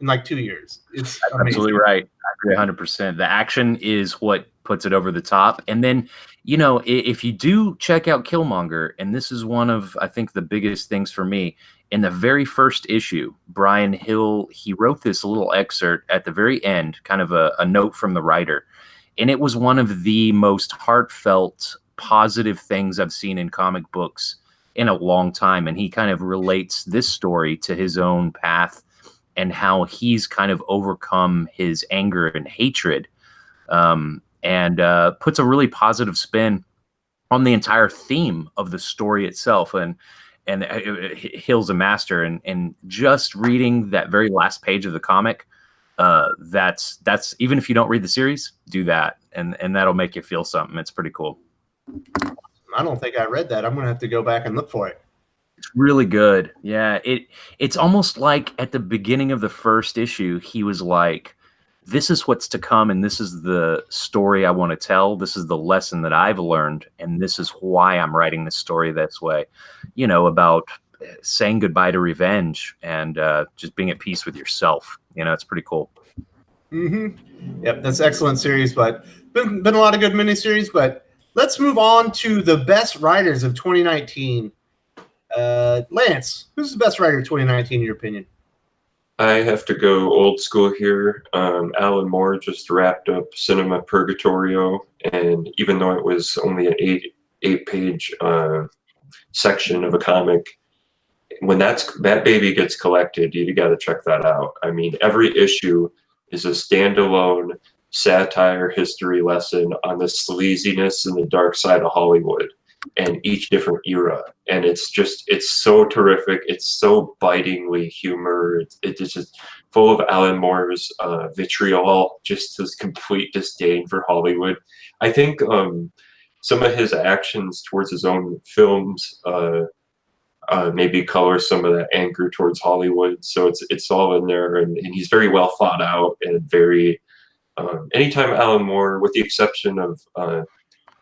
in like 2 years. It's amazing.
Absolutely right. I agree 100%. The action is what puts it over the top. And then you know, if you do check out Killmonger, and this is one of, I think, the biggest things for me, in the very first issue, Brian Hill, he wrote this little excerpt at the very end, kind of a note from the writer. And it was one of the most heartfelt, positive things I've seen in comic books in a long time. And he kind of relates this story to his own path and how he's kind of overcome his anger and hatred, and puts a really positive spin on the entire theme of the story itself. And Hill's a master, and just reading that very last page of the comic, that's even if you don't read the series, do that, and that'll make you feel something. It's pretty cool.
I don't think I read that. I'm gonna have to go back and look for it.
It's really good. Yeah, it's almost like at the beginning of the first issue, he was like, this is what's to come, and this is the story I want to tell. This is the lesson that I've learned, and this is why I'm writing this story this way. You know, about saying goodbye to revenge and just being at peace with yourself. You know, it's pretty cool.
Mm-hmm. Yep, that's an excellent series, but been a lot of good miniseries. But let's move on to the best writers of 2019. Lance, who's the best writer of 2019 in your opinion?
I have to go old school here. Alan Moore just wrapped up Cinema Purgatorio, and even though it was only an eight-page section of a comic, when that baby gets collected, you got to check that out. I mean, every issue is a standalone satire history lesson on the sleaziness and the dark side of Hollywood and each different era. And it's so terrific. It's so bitingly humor. It's just full of Alan Moore's vitriol, just his complete disdain for Hollywood. I think some of his actions towards his own films maybe color some of that anger towards Hollywood. So it's all in there, and he's very well thought out and very anytime Alan Moore, with the exception of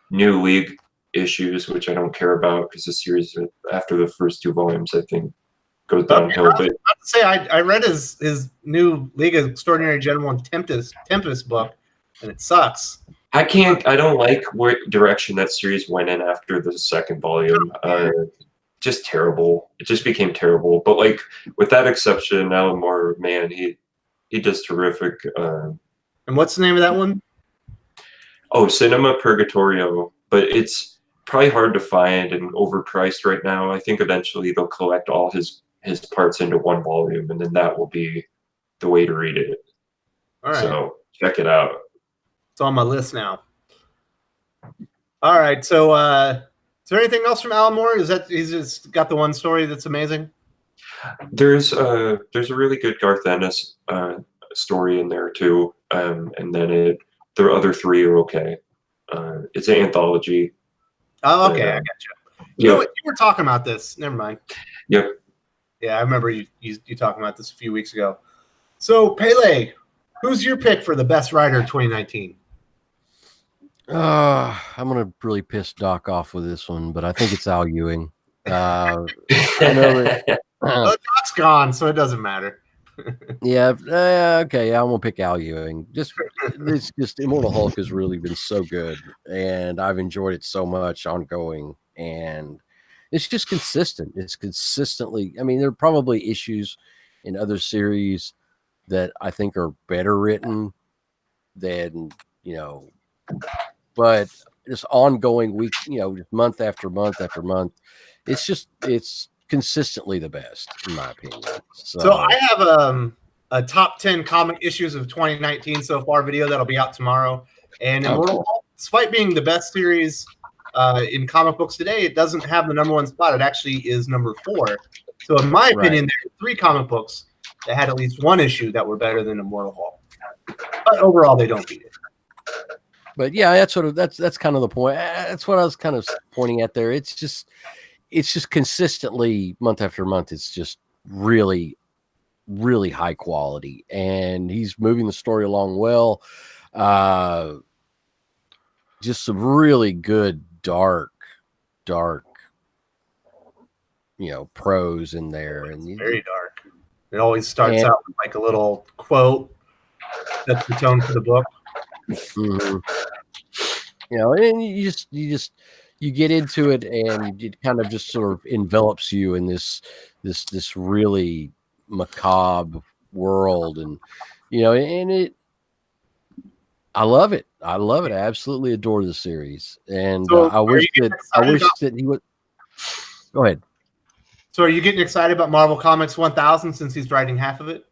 New League issues, which I don't care about because the series after the first two volumes, I think, goes downhill. But
say I read his new League of Extraordinary Gentlemen Tempest book, and it sucks.
I don't like what direction that series went in after the second volume. Just terrible. It just became terrible. But like with that exception, Alan Moore, man, he does terrific.
And what's the name of that one?
Oh, Cinema Purgatorio. But it's probably hard to find and overpriced right now. I think eventually they'll collect all his parts into one volume, and then that will be the way to read it.
All right.
So check it out.
It's on my list now. All right. So is there anything else from Alan Moore? Is that he's just got the one story that's amazing?
There's a really good Garth Ennis story in there too, and then the other three are okay. It's an anthology.
Oh, okay, I got you. You know what? You were talking about this. Never mind.
Yep.
Yeah, I remember you talking about this a few weeks ago. So, Pele, who's your pick for the best writer of 2019?
I'm gonna really piss Doc off with this one, but I think it's Al Ewing. I know that,
Doc's gone, so it doesn't matter.
Yeah, okay. I'm gonna pick Al Ewing. It's just Immortal Hulk has really been so good, and I've enjoyed it so much ongoing, and it's just consistent. It's consistently. I mean, there are probably issues in other series that I think are better written than but just ongoing week, just month after month after month. It's consistently the best, in my opinion.
So I have a top 10 comic issues of 2019 so far video that'll be out tomorrow. And Immortal Hulk, despite being the best series in comic books today, it doesn't have the #1 spot. It actually is #4. So in my opinion, there are 3 comic books that had at least one issue that were better than Immortal Hulk. But overall, they don't beat it.
But yeah, that's kind of the point. That's what I was kind of pointing at there. It's just consistently month after month. It's just really, really high quality, and he's moving the story along well. Just some really good dark, prose in there, and
very dark. It always starts out with like a little quote. That's the tone for the book.
Mm-hmm. You know, and you get into it, and it kind of just sort of envelops you in this really macabre world, and you know, and I love it. I love it. I absolutely adore the series, and
So,
I wish that he would. Go ahead.
So are you getting excited about Marvel Comics 1000 since he's writing half of it?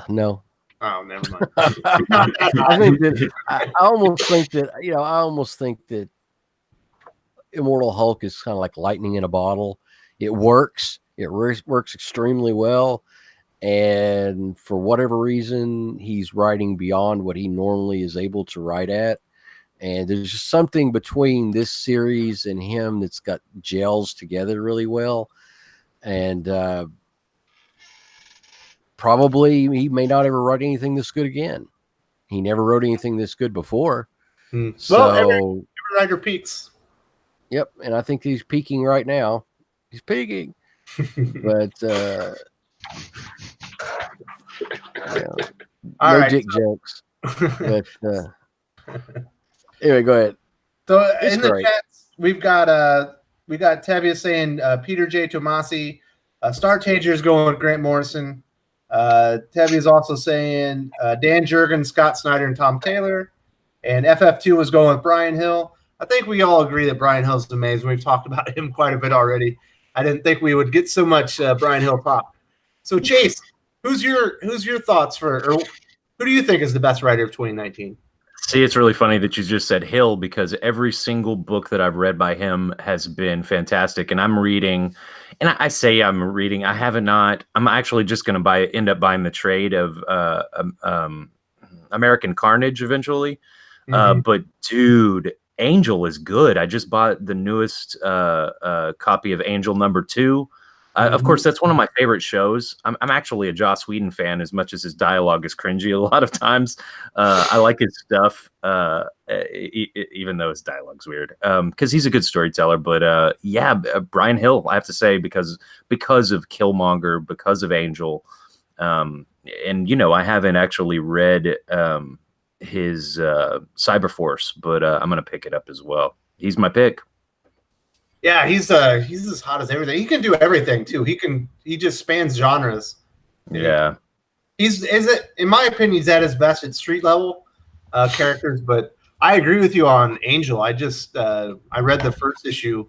No.
Oh, never mind.
I think that I almost think that Immortal Hulk is kind of like lightning in a bottle. It works. It works extremely well. And for whatever reason, he's writing beyond what he normally is able to write at. And there's just something between this series and him that's got gels together really well. And probably he may not ever write anything this good again. He never wrote anything this good before. So
Well, every writer peaks.
Yep, and I think he's peaking right now. He's peaking. But no dick jokes. But anyway, go ahead.
So in the chats, we've got Tevye saying Peter J. Tomasi, Star Tager's going with Grant Morrison. Tevye is also saying Dan Jurgens, Scott Snyder, and Tom Taylor. And FF2 is going with Brian Hill. I think we all agree that Brian Hill's amazing. We've talked about him quite a bit already. I didn't think we would get so much Brian Hill talk. So Chase, who's your thoughts or who do you think is the best writer of 2019?
See, it's really funny that you just said Hill, because every single book that I've read by him has been fantastic. And I'm reading, and I say I'm reading, I haven't not. I'm actually just going to end up buying the trade of American Carnage eventually. But dude, Angel is good. I just bought the newest copy of Angel #2. Of course, that's one of my favorite shows. I'm actually a Joss Whedon fan, as much as his dialogue is cringy a lot of times. I like his stuff, even though his dialogue's weird, because he's a good storyteller. But yeah, Brian Hill, I have to say, because of Killmonger, because of Angel, and you know, I haven't actually read his Cyberforce, but I'm gonna pick it up as well. He's my pick.
Yeah, he's as hot as everything. He can do everything too. He just spans genres.
Yeah,
in my opinion, he's at his best at street level characters. But I agree with you on Angel. I read the first issue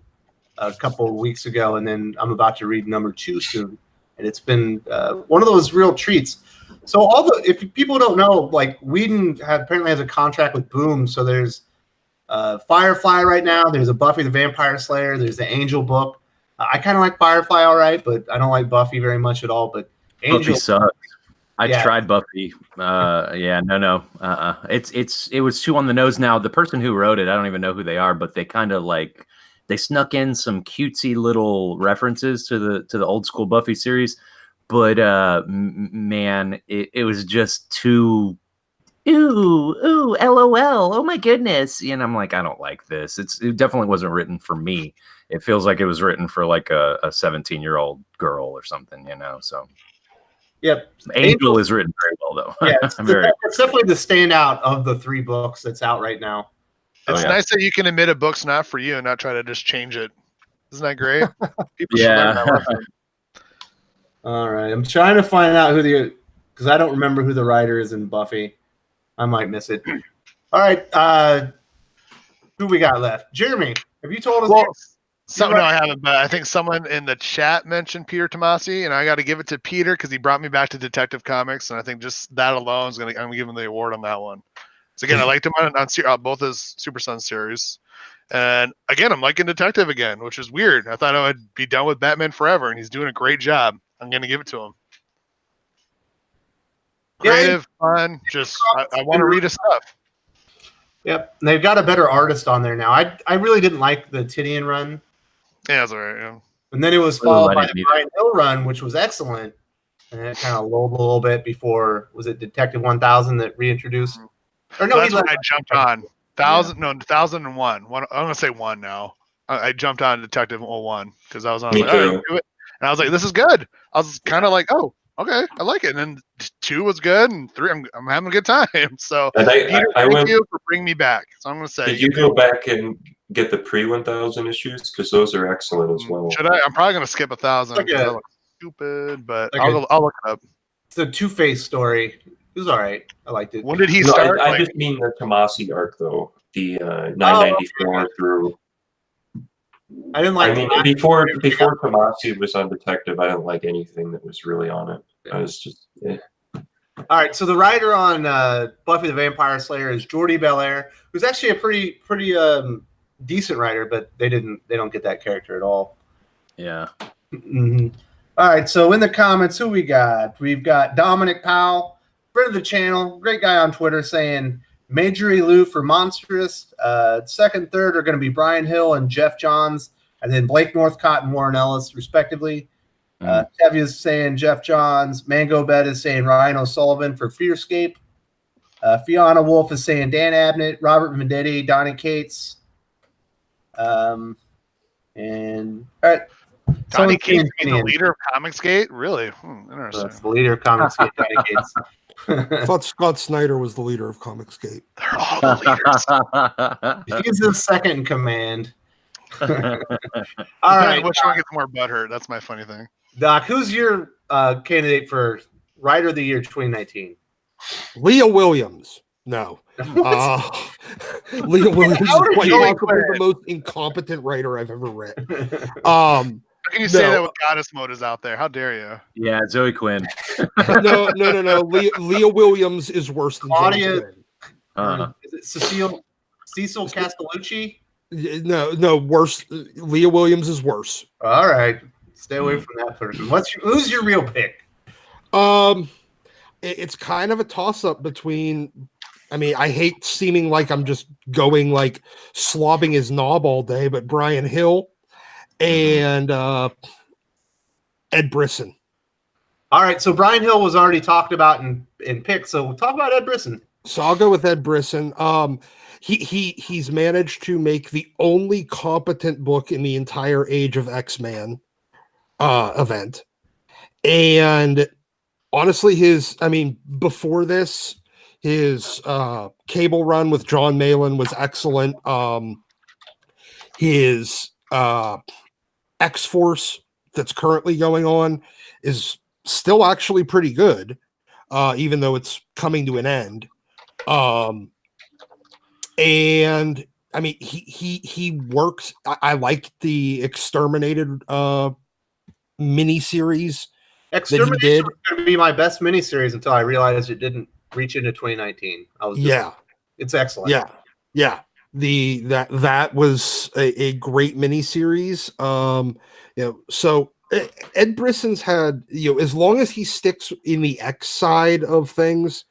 a couple of weeks ago, and then I'm about to read #2 soon, and it's been one of those real treats. So if people don't know, like Whedon apparently has a contract with Boom, so there's Firefly right now. There's a Buffy the Vampire Slayer. There's the Angel book. I kind of like Firefly, all right, but I don't like Buffy very much at all. But Angel
Buffy sucks. I tried Buffy. No. It was too on the nose. Now the person who wrote it, I don't even know who they are, but they kind of like they snuck in some cutesy little references to the old school Buffy series, but man, it was just too. Ooh, LOL. Oh my goodness. And I'm like, I don't like this. It definitely wasn't written for me. It feels like it was written for like a 17-year-old girl or something, you know. So
yep.
Angel is written very well though.
Yeah, it's definitely the standout of the 3 books that's out right now.
It's nice that you can admit a book's not for you and not try to just change it. Isn't that great? People should learn that lesson.
All right. I'm trying to find out because I don't remember who the writer is in Buffy. I might miss it. All right. Who we got left? Jeremy, have you told us?
Well, no, I haven't, but I think someone in the chat mentioned Peter Tomasi, and I got to give it to Peter because he brought me back to Detective Comics, and I think just that alone is I'm gonna give him the award on that one. So again, I liked him on both his Super Sons series, and again, I'm liking Detective again, which is weird. I thought I would be done with Batman forever, and he's doing a great job. I'm gonna give it to him. Creative, fun. Just I want to read his stuff.
Yep, they've got a better artist on there now. I really didn't like the Tinian run.
Yeah, that's all right. Yeah.
And then it was followed by the Brian Hill run, which was excellent. And it kind of lulled a little bit before, was it Detective 1000 that reintroduced? Or no,
that's when I jumped on 1001. I'm gonna say 1 now. I jumped on Detective 01 because I was on.
Me
like,
too.
all right, do it. And I was like, this is good. I was kind of like, oh, Okay, I like it. And then 2 was good, and 3, I'm having a good time. So,
And
Peter,
I
thank
went.
you for bringing me back. So I'm going to say,
Did you go back and get the pre-1000 issues? Because those are excellent as well.
should I? I'm probably going to skip 1,000
Like
because
a-
I look stupid, but
like
I'll look it up.
It's a Two-Face story. It was all right. I liked it.
When did he
No,
start?
I
Like,
just mean the Tomasi arc though. The 994 through.
I didn't like.
I mean, before Tomasi was on Detective, I didn't like anything that was really on it. I was just.
All right, so the writer on Buffy the Vampire Slayer is Jordi Belair, who's actually a pretty decent writer, but they don't get that character at all.
Yeah.
Mm-hmm. All right, so in the comments, who we got? We've got Dominic Powell, friend of the channel, great guy on Twitter, saying Major Lou for Monstrous. Second, third are going to be Brian Hill and Jeff Johns, and then Blake Northcott and Warren Ellis, respectively. Tevia's saying Jeff Johns. Mango Bet is saying Ryan O'Sullivan for Fearscape. Fiona Wolf is saying Dan Abnett, Robert Venditti, Donnie Cates. And all right.
Donnie Cates being the leader of Comicsgate? Really? Interesting.
That's the leader of Comicsgate, Donnie Cates.
I thought Scott Snyder was the leader of Comicsgate.
They're all the leaders.
He's the second in command. All right.
Which one gets more butthurt? That's my funny thing.
Doc, who's your candidate for Writer of the Year 2019?
Leah Williams. No. Leah Williams is quite possibly the most incompetent writer I've ever read.
How can you say that when Goddess Mode is out there? How dare you?
Yeah, Zoe Quinn.
No. Leah Williams is worse than
Claudia.
Zoe Quinn.
Is it Cecil Castellucci?
No, worse. Leah Williams is worse.
All right. Stay away from that person. Who's your real pick?
It's kind of a toss-up between. I mean, I hate seeming like I'm just going like slobbing his knob all day, but Brian Hill and Ed Brisson.
All right, so Brian Hill was already talked about in pick, so we'll talk about Ed Brisson.
So I'll go with Ed Brisson. He's managed to make the only competent book in the entire Age of X-Men event, and honestly, before this, his Cable run with John Malin was excellent. His X-Force that's currently going on is still actually pretty good, even though it's coming to an end. And I mean, he works. I like the Exterminated miniseries that he did.
Was going to be my best miniseries until I realized it didn't reach into 2019. It's excellent.
Yeah. That was a great miniseries. So Ed Brisson's had, as long as he sticks in the X side of things,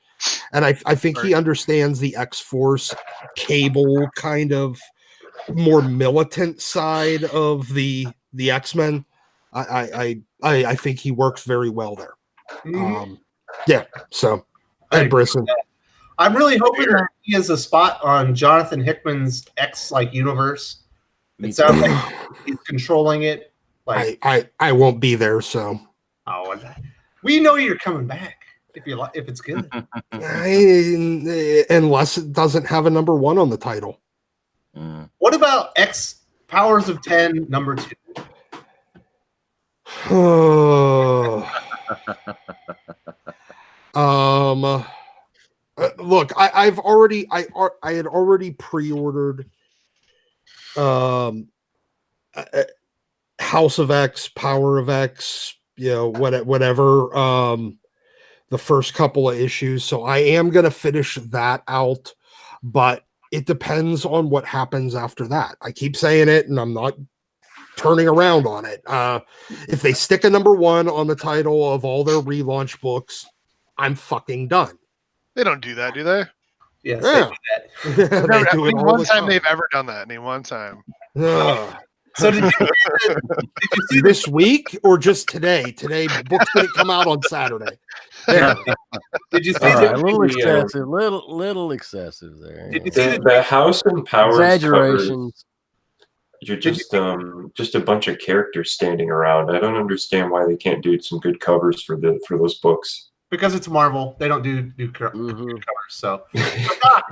and I think he understands the X-Force Cable kind of more militant side of the X-Men. I think he works very well there. So Ed Brisson.
I'm really hoping that he has a spot on Jonathan Hickman's X universe. It sounds like he's controlling it.
I won't be there, so.
Oh, we know you're coming back if it's good.
Unless it doesn't have a number 1 on the title.
What about X Powers of 10 number 2?
Look, I had already pre-ordered House of X, Power of X, whatever, the first couple of issues. So I am going to finish that out, but it depends on what happens after that. I keep saying it and I'm not turning around on it. If they stick a number 1 on the title of all their relaunch books, I'm fucking done.
They don't do that, do they?
Yes,
yeah.
They do that.
They do it all
one
the
time they've ever done that. Name one time.
So did you see
this week or just today? Today books didn't come out on Saturday. Yeah.
Did you see
a little excessive? Little excessive there.
Did you see
the House and Powers
exaggerations?
you're just a bunch of characters standing around. I don't understand why they can't do some good covers for those books.
Because it's Marvel, they don't do covers. So,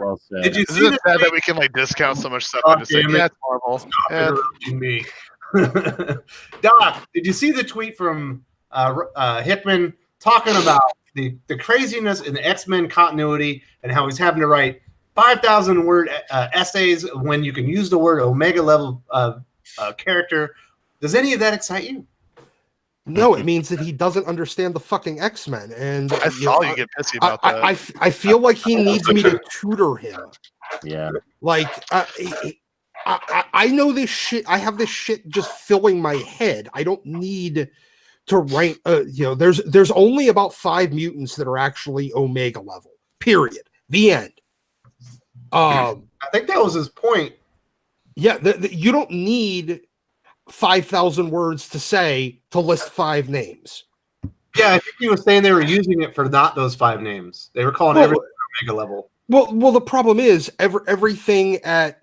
Well said.
did you
Isn't
see
it
the
sad that
tweet?
we can like discount so much stuff
Oh,
and just say,
damn it.
yeah, it's Marvel.
Stop
Yeah.
interrupting me. Doc, did you see the tweet from Hickman talking about the craziness in the X-Men continuity and how he's having to write 5,000 word essays when you can use the word Omega level character? Does any of that excite you?
No, it means that he doesn't understand the fucking X-Men, and
I saw you get pissy about that.
I feel like he needs me to tutor him.
Yeah.
Like I know this shit. I have this shit just filling my head. I don't need to rank. There's only about 5 mutants that are actually Omega level. Period. The end.
I think that was his point.
Yeah, you don't need 5,000 words to list 5 names.
Yeah, I think he was saying they were using it for not those 5 names. They were calling everything Omega level.
Well, the problem is everything at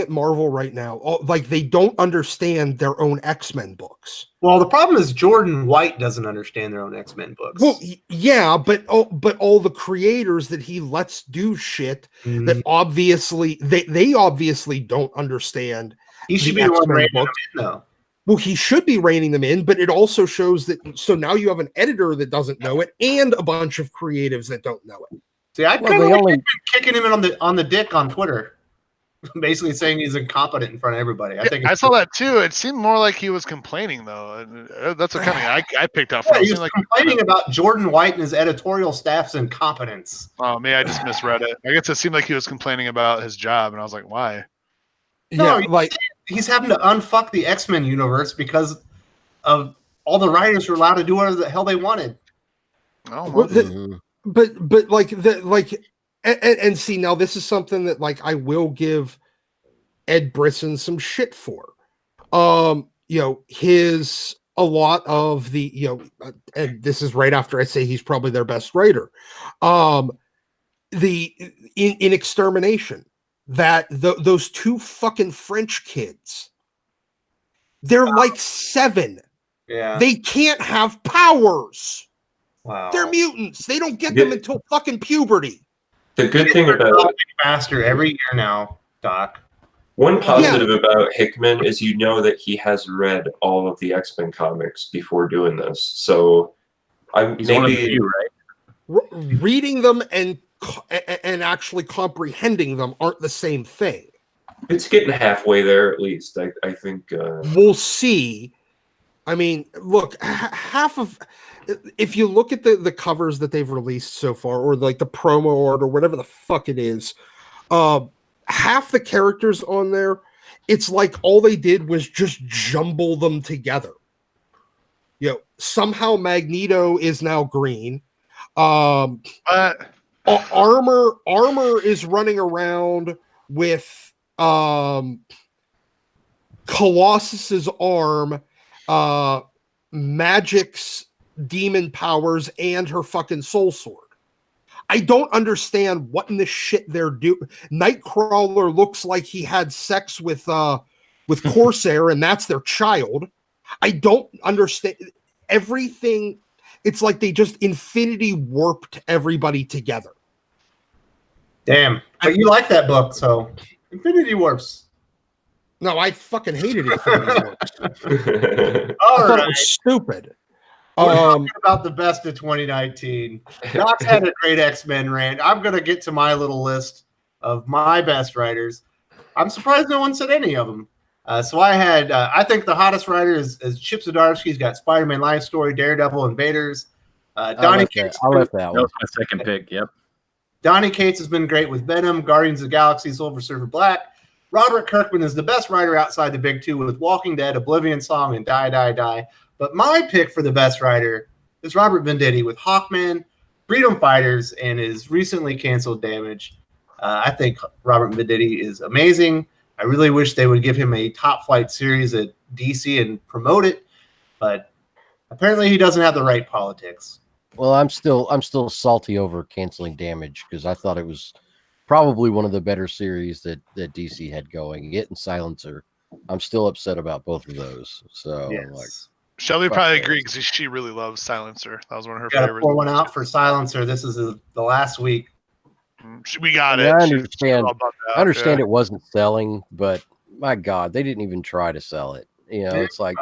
Marvel right now, like they don't understand their own X-Men books.
Well, the problem is Jordan White doesn't understand their own X-Men books.
Well, yeah, but all the creators that he lets do shit that obviously they obviously don't understand.
He should be the one reining them in, though.
Well, he should be reining them in, but it also shows that. So now you have an editor that doesn't know it, and a bunch of creatives that don't know it.
See, I kind of like kicking him on the dick on Twitter, basically saying he's incompetent in front of everybody. I
saw that too. It seemed more like he was complaining, though. That's what kind of I picked up from.
Yeah, he was complaining about Jordan White and his editorial staff's incompetence.
Oh, maybe I just misread it. I guess it seemed like he was complaining about his job, and I was like, why?
No, like he's having to unfuck the X-Men universe because of all the writers were allowed to do whatever the hell they wanted.
Oh,
well, but and see, now this is something that like I will give Ed Brisson some shit for. His a lot of the and this is right after I say he's probably their best writer. In Extermination. That those 2 fucking French kids, they're like 7.
Yeah,
they can't have powers.
Wow,
they're mutants. They don't get them until fucking puberty.
The good thing about
faster every year now, Doc.
One positive about Hickman is that he has read all of the X-Men comics before doing this. So
he's one of the few, right?
Reading them and actually comprehending them aren't the same thing.
It's getting halfway there, at least. I think
we'll see. I mean, look, if you look at the covers that they've released so far, or like the promo art or whatever the fuck it is, half the characters on there, it's like all they did was just jumble them together. Somehow Magneto is now green. Armor is running around with Colossus's arm, Magic's demon powers, and her fucking soul sword. I don't understand what in this shit they're doing. Nightcrawler looks like he had sex with Corsair, and that's their child. I don't understand everything. It's like they just infinity warped everybody together.
Damn. But you like that book, so Infinity Warps.
No, I fucking hated Infinity Warps. I
All
thought
right.
it was stupid.
We're talking about the best of 2019. Doc's had a great X-Men rant. I'm going to get to my little list of my best writers. I'm surprised no one said any of them. So I had, I think the hottest writer is Chip Zdarsky. He's got Spider-Man Life Story, Daredevil, Invaders. Donny Cates.
I left that
That
one.
was my second pick. Yep.
Donny Cates has been great with Venom, Guardians of the Galaxy, Silver Surfer Black. Robert Kirkman is the best writer outside the big 2 with Walking Dead, Oblivion Song, and Die, Die, Die. But my pick for the best writer is Robert Venditti with Hawkman, Freedom Fighters, and his recently canceled Damage. I think Robert Venditti is amazing. I really wish they would give him a top flight series at DC and promote it, but apparently he doesn't have the right politics.
Well, I'm still salty over canceling Damage because I thought it was probably one of the better series that DC had going. It and Silencer I'm still upset about both of those. So
Yes.
I'm like,
Shelby
Fuck
probably
those.
agree because she really loves Silencer. That was one of her
Got to
favorites.
pour one out for Silencer. This is the last week.
We got
I mean,
it.
I
She's
understand.
all bummed out,
I understand
yeah.
it wasn't selling, but my God, they didn't even try to sell it. You know,
Yeah.
it's like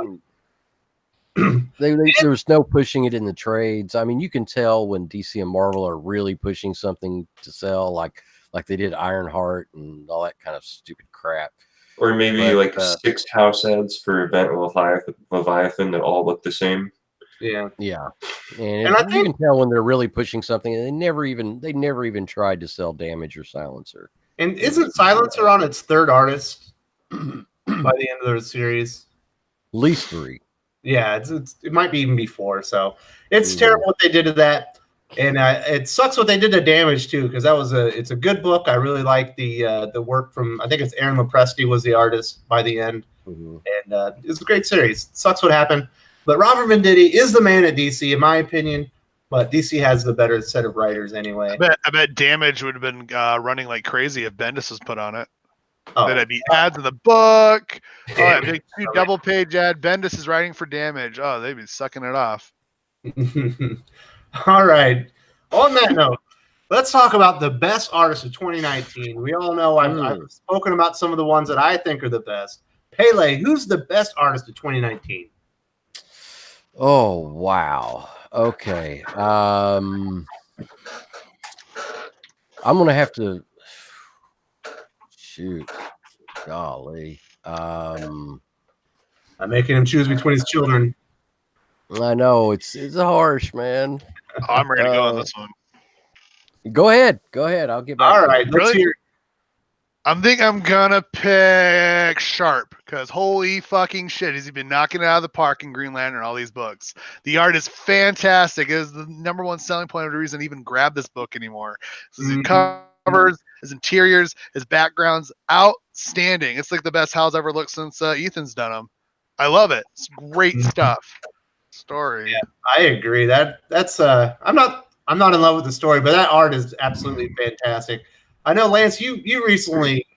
there was no pushing it in the trades. I mean, you can tell when DC and Marvel are really pushing something to sell, like they did Ironheart and all that kind of stupid crap.
Or maybe
But,
like 6 house ads for Event Leviathan that all look the same.
Yeah.
Yeah,
And
and
I
you
think
can tell when they're really pushing something, and they never even tried to sell Damage or Silencer.
and isn't Silencer on its third artist by the end of the series?
At least 3.
Yeah, it might be even before. So it's
Mhm.
terrible what they did to that, and it sucks what they did to Damage too, because it's a good book. I really like the work from, I think it's Aaron Lopresti was the artist by the end,
Mhm.
and it's a great series. It sucks what happened, but Robert Venditti is the man at DC in my opinion. But DC has the better set of writers anyway.
I bet Damage would have been running like crazy if Bendis was put on it.
Oh,
There'd be ads in the book. Oh, that
Damage.
big 2 double-page ad. Bendis is writing for Damage. Oh, they'd be sucking it off.
All right. On that note, let's talk about the best artists of 2019. We all know I've spoken about some of the ones that I think are the best. Pele, who's the best artist of 2019?
Oh wow. Okay. I'm gonna have to shoot. Golly.
I'm making him choose between his children.
I know it's harsh, man.
Oh, I'm ready to go on this one.
Go ahead. I'll get back.
All
to
right,
it.
let's
Really?
hear.
I'm gonna pick Sharp because holy fucking shit, has he been knocking it out of the park in Green Lantern and all these books. The art is fantastic. It is the #1 selling point of the reason I even grab this book anymore. His covers, his interiors, his backgrounds, outstanding. It's like the best house ever looked since Ethan's done them. I love it. It's great stuff. Story.
Yeah, I agree. That's I'm not in love with the story, but that art is absolutely fantastic. I know, Lance, you recently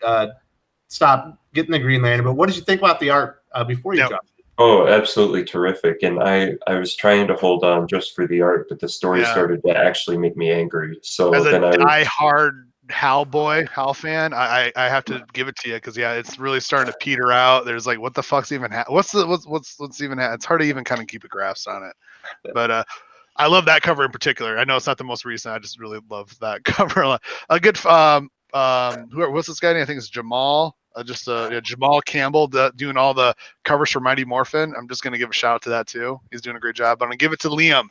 stopped getting the Green Lantern, but what did you think about the art before you dropped it?
Oh, absolutely terrific. And I was trying to hold on just for the art, but the story started to actually make me angry. So
as a
then
die-hard Hal fan, I have to give it to you because it's really starting to peter out. There's like, what the fuck's even what's even it's hard to even kind of keep a grasp on it. But I love that cover in particular. I know it's not the most recent. I just really love that cover. A good what's this guy name? I think it's Jamal. Jamal Campbell doing all the covers for Mighty Morphin. I'm just gonna give a shout out to that too. He's doing a great job. But I'm gonna give it to Liam.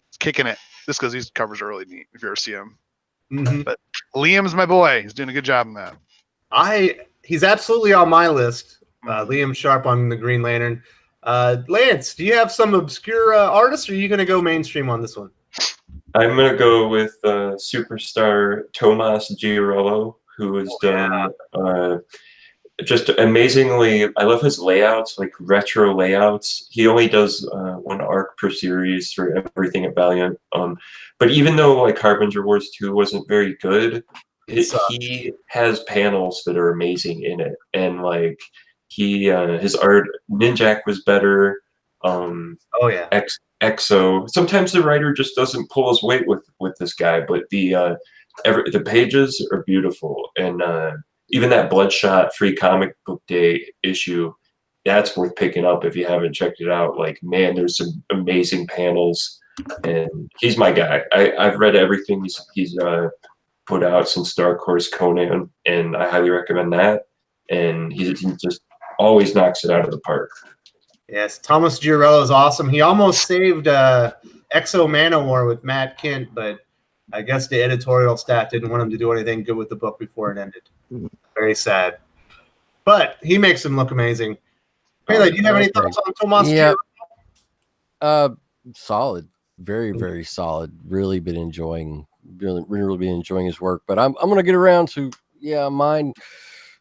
He's kicking it. Just because these covers are really neat if you ever see him.
Mm-hmm.
But Liam's my boy. He's doing a good job in that.
He's absolutely on my list. Liam Sharp on the Green Lantern. Lance, do you have some obscure artists, or are you going to go mainstream on this one?
I'm going to go with superstar Tomas Giarello, who has done just amazingly. I love his layouts, like retro layouts. He only does 1 arc per series for everything at Valiant. But even though like Harbinger Wars 2 wasn't very good, he has panels that are amazing in it, and like his art, Ninjak was better. Exo. Sometimes the writer just doesn't pull his weight with this guy, but the pages are beautiful, and even that Bloodshot Free Comic Book Day issue, that's worth picking up if you haven't checked it out. Like, man, there's some amazing panels, and he's my guy. I've read everything he's put out since Dark Horse Conan, and I highly recommend that. And he just always knocks it out of the park.
Yes, Thomas Giarello is awesome. He almost saved Exo Manowar with Matt Kent, but I guess the editorial staff didn't want him to do anything good with the book before it ended. Very sad. But he makes him look amazing. Pele, do you have any thoughts on Tomas Giarello?
Solid. Very, very solid. Really been enjoying his work. But I'm gonna get around to mine.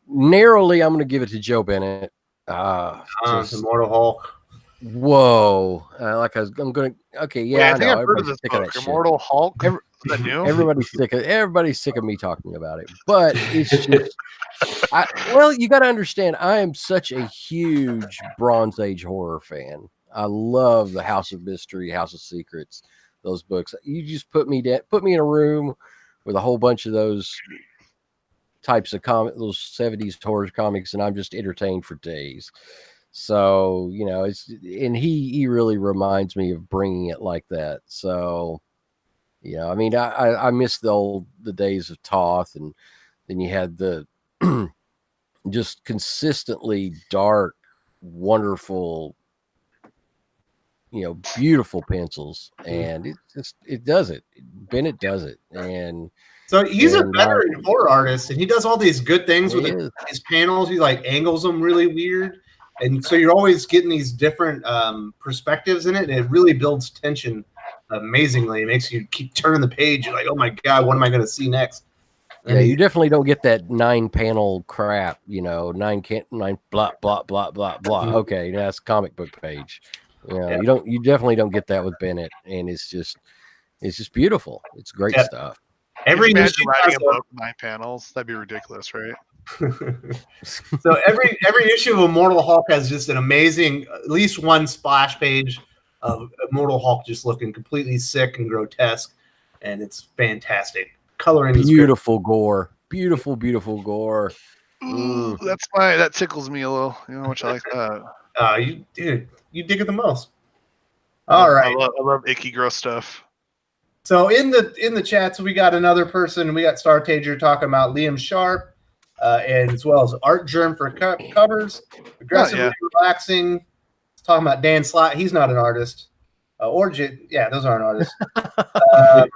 Narrowly, I'm gonna give it to Joe Bennett.
Immortal Hulk.
Whoa! I'm gonna. Okay, yeah.
I think I've heard of this book, Immortal Hulk. Is that new?
Everybody's sick of me talking about it, but it's just Well, you got to understand, I am such a huge Bronze Age horror fan. I love the House of Mystery, House of Secrets, those books. You just put me in a room with a whole bunch of those types of those 70s horror comics, and I'm just entertained for days. So, and he really reminds me of bringing it like that. So, I mean, I miss the days of Toth, and then you had the just consistently dark, wonderful, beautiful pencils, and it does it. Bennett does it, and
so he's a veteran horror artist, and he does all these good things with his panels. He like angles them really weird, and so you're always getting these different perspectives in it, and it really builds tension amazingly. It makes you keep turning the page. You're like, oh my god, what am I going to see next?
Yeah, you definitely don't get that 9-panel crap, 9 blah blah blah blah blah. Okay, that's comic book page. You definitely don't get that with Bennett, and it's just beautiful. It's great stuff.
Every issue writing a book with 9 panels, that'd be ridiculous, right?
So every issue of Immortal Hulk has just an amazing, at least one splash page of Immortal Hulk just looking completely sick and grotesque, and it's fantastic. Coloring is
beautiful gore, beautiful gore.
Ooh, that's why that tickles me a little. Which I like that.
You dig it the most. All right,
I love icky, gross stuff.
So in the chats, we got another person. We got Star Tager talking about Liam Sharp, and as well as Art Germ for covers. Aggressively relaxing. Talking about Dan Slott. He's not an artist. Those aren't artists. For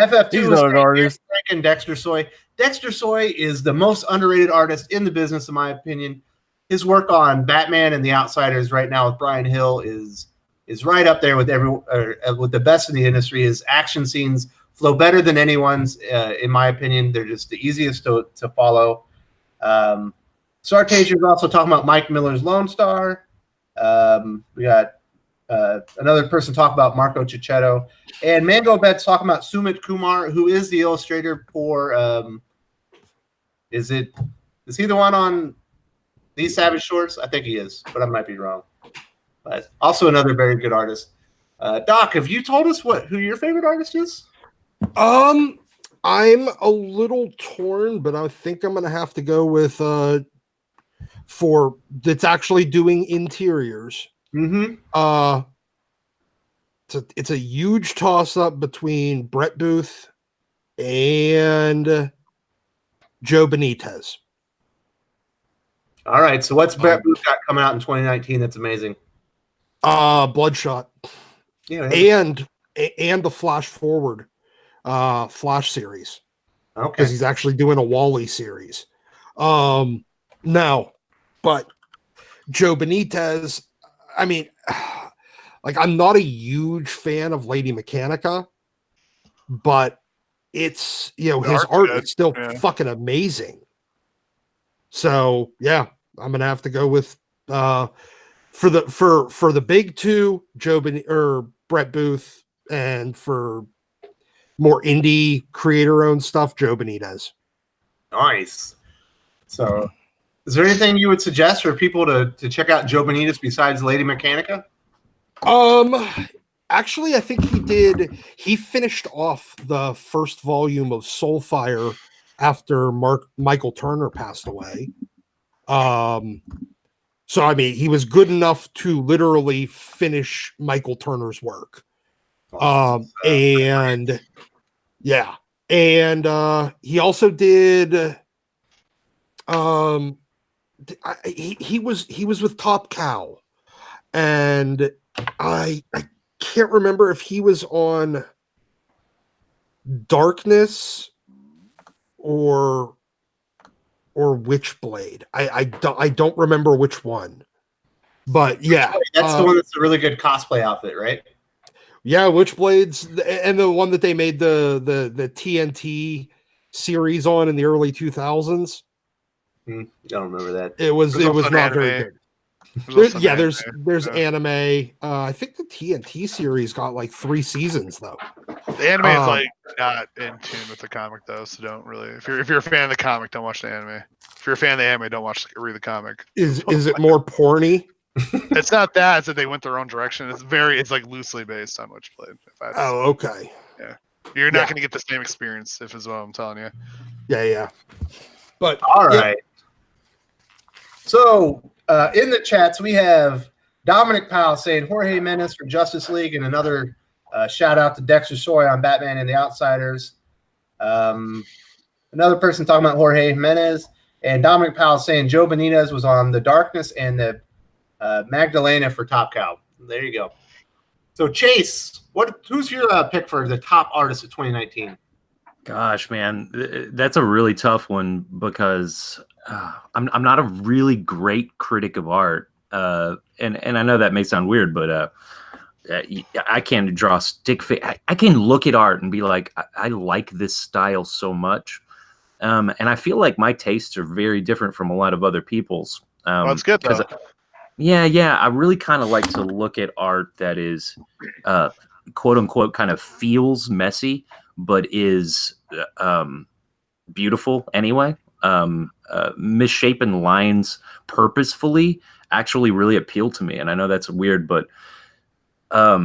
FF2,
he's not an artist.
And Dexter Soy. Dexter Soy is the most underrated artist in the business, in my opinion. His work on Batman and The Outsiders right now with Brian Hill is right up there with with the best in the industry. His action scenes flow better than anyone's, in my opinion. They're just the easiest to follow. Sartasia is also talking about Mike Miller's Lone Star. We got another person talking about Marco Cicchetto, and Mango Bet's talking about Sumit Kumar, who is the illustrator for is he the one on These Savage Shorts? I think he is, but I might be wrong. But also another very good artist. Doc, have you told us who your favorite artist is?
I'm a little torn, but I think I'm gonna have to go with for that's actually doing interiors.
Mm-hmm.
It's a huge toss-up between Brett Booth and Joe Benitez.
All right, so what's Brett Booth got coming out in 2019 that's amazing?
Bloodshot.
Yeah.
And the Flash Forward Flash series.
Okay.
Because he's actually doing a Wally series. Now, but Joe Benitez, I mean, like, I'm not a huge fan of Lady Mechanica, but it's, his art is still fucking amazing. So yeah, I'm gonna have to go with for the big two, Brett Booth, and for more indie creator-owned stuff, Joe Benitez.
Nice. So, is there anything you would suggest for people to check out Joe Benitez besides Lady Mechanica?
Actually, I think he finished off the first volume of Soulfire after Michael Turner passed away. So I mean, he was good enough to literally finish Michael Turner's work. And he also did he was with Top Cow, and I can't remember if he was on Darkness or Witchblade. I don't remember which one, but yeah,
that's the one that's a really good cosplay outfit, right?
Yeah, Witchblade's and the one that they made the TNT series on in the early 2000s.
I don't remember that.
It was not very good. There's anime. I think the TNT series got like 3 seasons though.
The anime is like not in tune with the comic though, so don't really. If you're a fan of the comic, don't watch the anime. If you're a fan of the anime, don't read the comic.
Is it more porny?
It's not that. It's that they went their own direction. It's like loosely based on what you played.
Okay.
Yeah. You're not going to get the same experience, if is what I'm telling you.
Yeah. But
all right. So in the chats, we have Dominic Powell saying Jorge Menez for Justice League, and another shout out to Dexter Soy on Batman and the Outsiders. Another person talking about Jorge Menez, and Dominic Powell saying Joe Benitez was on The Darkness and the Magdalena for Top Cow. There you go. So Chase, who's your pick for the top artist of 2019?
Gosh, man, that's a really tough one because I'm not a really great critic of art, and I know that may sound weird, but I can draw stick figure. I can look at art and be like, I like this style so much, and I feel like my tastes are very different from a lot of other people's.
Well, that's good though.
Yeah. I really kind of like to look at art that is, quote unquote, kind of feels messy, but is beautiful anyway. Misshapen lines purposefully actually really appeal to me, and I know that's weird, but
I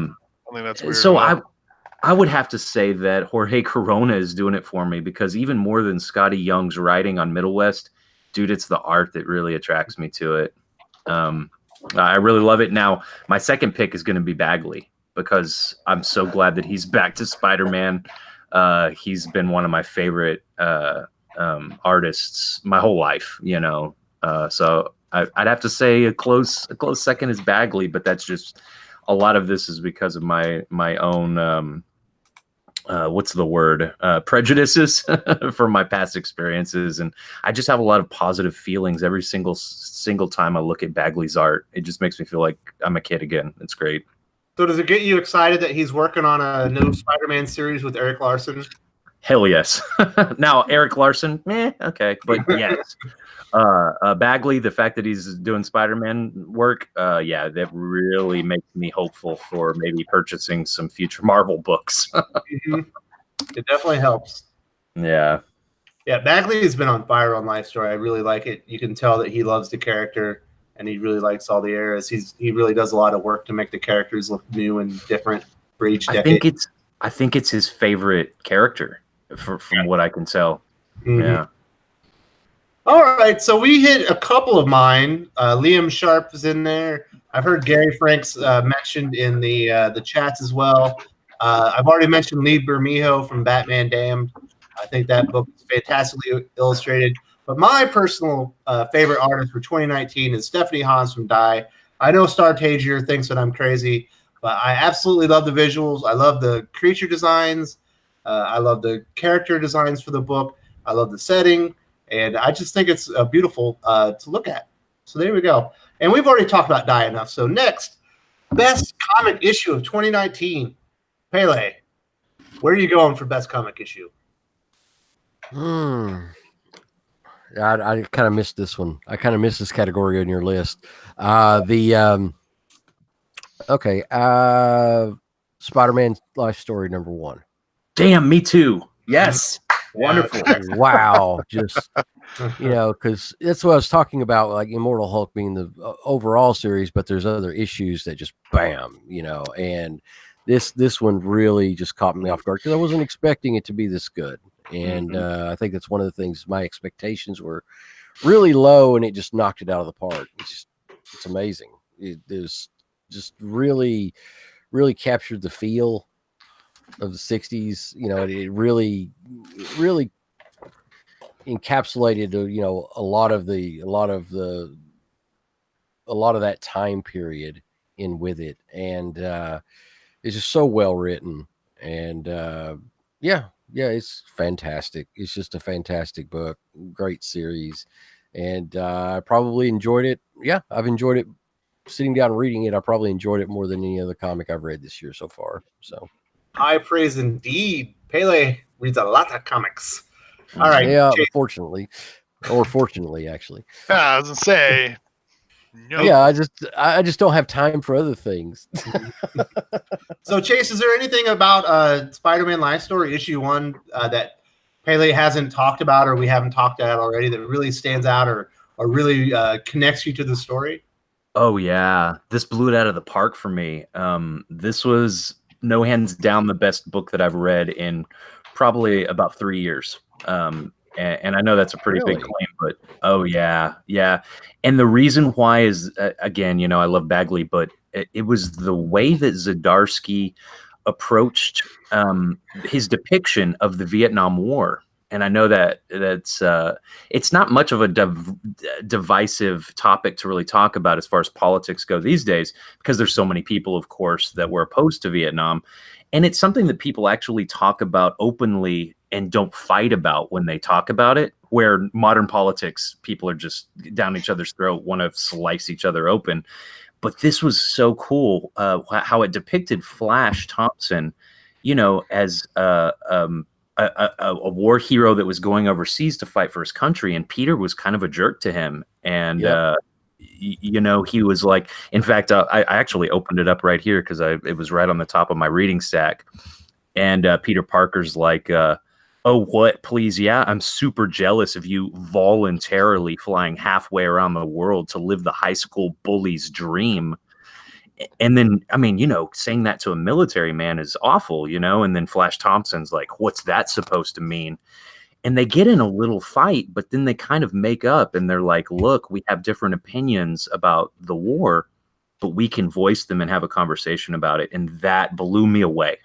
think that's weird.
So I would have to say that Jorge Corona is doing it for me, because even more than Scotty Young's writing on Middle West, dude, it's the art that really attracts me to it. I really love it. Now, my second pick is going to be Bagley, because I'm so glad that he's back to Spider-Man. He's been one of my favorite artists my whole life, you know. So I'd have to say a close second is Bagley, but that's just a lot of this is because of my own what's the word, prejudices from my past experiences, and I just have a lot of positive feelings every single time I look at Bagley's art. It just makes me feel like I'm a kid again. It's great.
So does it get you excited that he's working on a new Spider-Man series with Eric Larson?
Hell yes. Now Eric Larson, okay, but yes. Bagley, the fact that he's doing Spider-Man work, that really makes me hopeful for maybe purchasing some future Marvel books.
It definitely helps.
Yeah.
Yeah, Bagley has been on fire on Life Story. I really like it. You can tell that he loves the character and he really likes all the eras. He really does a lot of work to make the characters look new and different for each decade.
I think it's his favorite character from what I can tell. Mm-hmm. Yeah.
All right, so we hit a couple of mine. Liam Sharp is in there. I've heard Gary Franks mentioned in the chats as well. I've already mentioned Lee Bermejo from Batman Damned. I think that book is fantastically illustrated. But my personal favorite artist for 2019 is Stephanie Hans from Die. I know Startagier thinks that I'm crazy, but I absolutely love the visuals. I love the creature designs. I love the character designs for the book. I love the setting. And I just think it's beautiful to look at. So there we go. And we've already talked about Die enough. So next, best comic issue of 2019. Pele, where are you going for best comic issue?
I kind of missed this one. I kind of missed this category on your list. Spider-Man Life Story #1.
Damn, me too. Yes. Wonderful.
Wow. Just, because that's what I was talking about, like Immortal Hulk being the overall series, but there's other issues that just bam, and this one really just caught me off guard because I wasn't expecting it to be this good. And I think that's one of the things, my expectations were really low and it just knocked it out of the park. It's amazing. It is just really, really captured the feel of the 60s. It really encapsulated a lot of that time period in with it, and it's just so well written, and it's fantastic. It's just a fantastic book, great series, and I probably enjoyed it. I've enjoyed it sitting down and reading it. I probably enjoyed it more than any other comic I've read this year so far. So
high praise indeed. Pele reads a lot of comics. All right.
Yeah, fortunately, actually.
I was gonna say, No.
Yeah, I just don't have time for other things.
So, Chase, is there anything about Spider-Man Life Story issue 1 that Pele hasn't talked about, or we haven't talked about already, that really stands out or really connects you to the story?
Oh yeah, this blew it out of the park for me. This was no hands down the best book that I've read in probably about 3 years. And I know that's a pretty big
Really?
claim, but oh yeah. And the reason why is again, I love Bagley, but it was the way that Zdarsky approached his depiction of the Vietnam War. And I know that's it's not much of a divisive topic to really talk about as far as politics go these days, because there's so many people, of course, that were opposed to Vietnam. And it's something that people actually talk about openly and don't fight about when they talk about it, where modern politics, people are just down each other's throat, want to slice each other open. But this was so cool how it depicted Flash Thompson, as a war hero that was going overseas to fight for his country, and Peter was kind of a jerk to him. And he was like, in fact, I actually opened it up right here because it was right on the top of my reading stack. And Peter Parker's like, oh, what? Please, yeah, I'm super jealous of you voluntarily flying halfway around the world to live the high school bully's dream. And then, saying that to a military man is awful, and then Flash Thompson's like, what's that supposed to mean? And they get in a little fight, but then they kind of make up and they're like, look, we have different opinions about the war, but we can voice them and have a conversation about it. And that blew me away.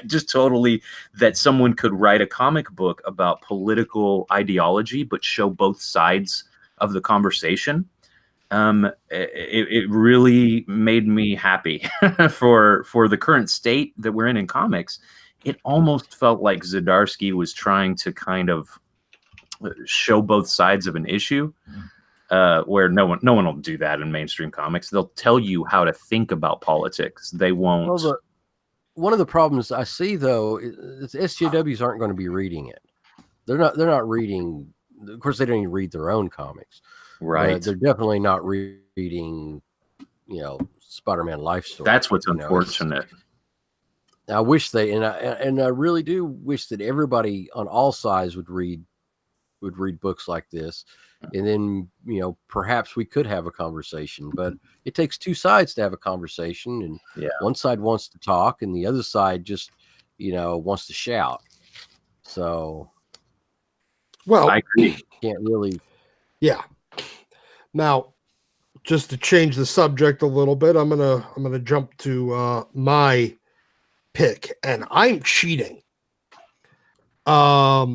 Just totally, that someone could write a comic book about political ideology, but show both sides of the conversation. It really made me happy for the current state that we're in comics. It almost felt like Zdarsky was trying to kind of show both sides of an issue, where no one will do that in mainstream comics. They'll tell you how to think about politics. They won't.
Well, one of the problems I see, though, is SJWs aren't going to be reading it. They're not reading. Of course, they don't even read their own comics.
Right.
They're definitely not reading, Spider-Man Life Story.
That's what's unfortunate.
I wish and I really do wish that everybody on all sides would read books like this, and then perhaps we could have a conversation. But it takes two sides to have a conversation, and one side wants to talk, and the other side just wants to shout. So,
well,
I agree.
Can't really.
Yeah. Now, just to change the subject a little bit, I'm gonna jump to my pick, and I'm cheating. I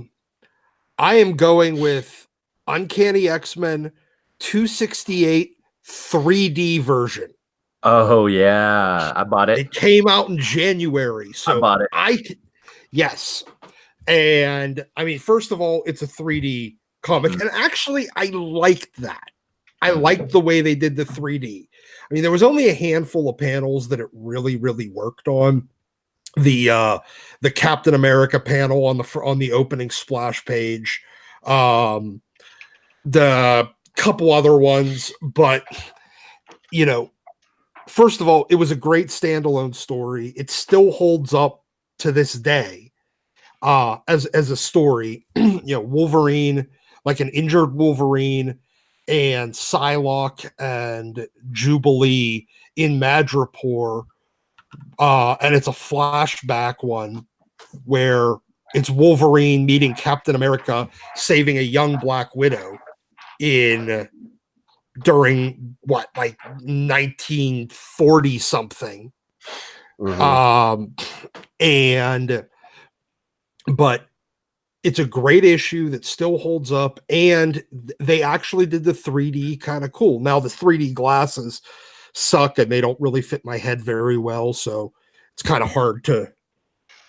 am going with Uncanny X-Men 268 3D version.
Oh yeah, I bought it.
It came out in January, so
I bought it.
Yes, and I mean, first of all, it's a 3D comic, and actually, I liked that. I liked the way they did the 3D. I mean, there was only a handful of panels that it really, really worked on. The Captain America panel on the opening splash page, the couple other ones, but first of all, it was a great standalone story. It still holds up to this day as a story. Wolverine, like an injured Wolverine, and Psylocke and Jubilee in Madripoor. And it's a flashback one where it's Wolverine meeting Captain America, saving a young Black Widow during 1940 something.
Mm-hmm.
But it's a great issue that still holds up, and they actually did the 3D kind of cool. Now the 3D glasses suck and they don't really fit my head very well, so it's kind of hard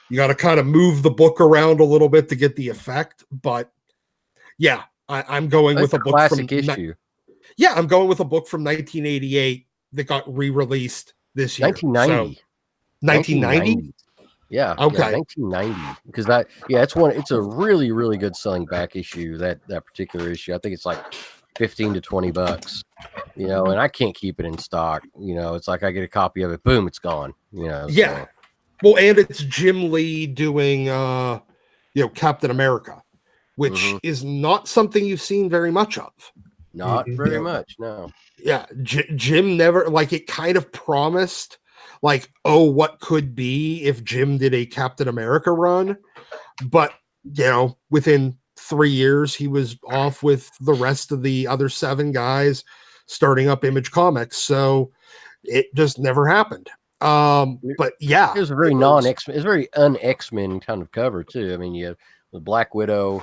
you got to kind of move the book around a little bit to get the effect. But yeah, I'm going with a book
classic issue.
I'm going with a book from 1988 that got re-released this year.
1990.
So, 1990.
Yeah.
Okay.
1990. Because it's a really, really good selling back issue. That particular issue, I think it's like $15 to $20. you know, and I can't keep it in stock. You know, it's like I get a copy of it, boom, it's gone. You know,
Yeah.
so.
Well, and it's Jim Lee doing, Captain America, which is not something you've seen very much of.
Not very much, no.
Yeah, Jim never, like, it kind of promised, like, oh, what could be if Jim did a Captain America run, but, you know, within 3 years, he was off with the rest of the other 7 guys starting up Image Comics, so it just never happened. But yeah,
it was a very non-X-Men, it's a very un-X-Men kind of cover too. I mean, you have the Black Widow,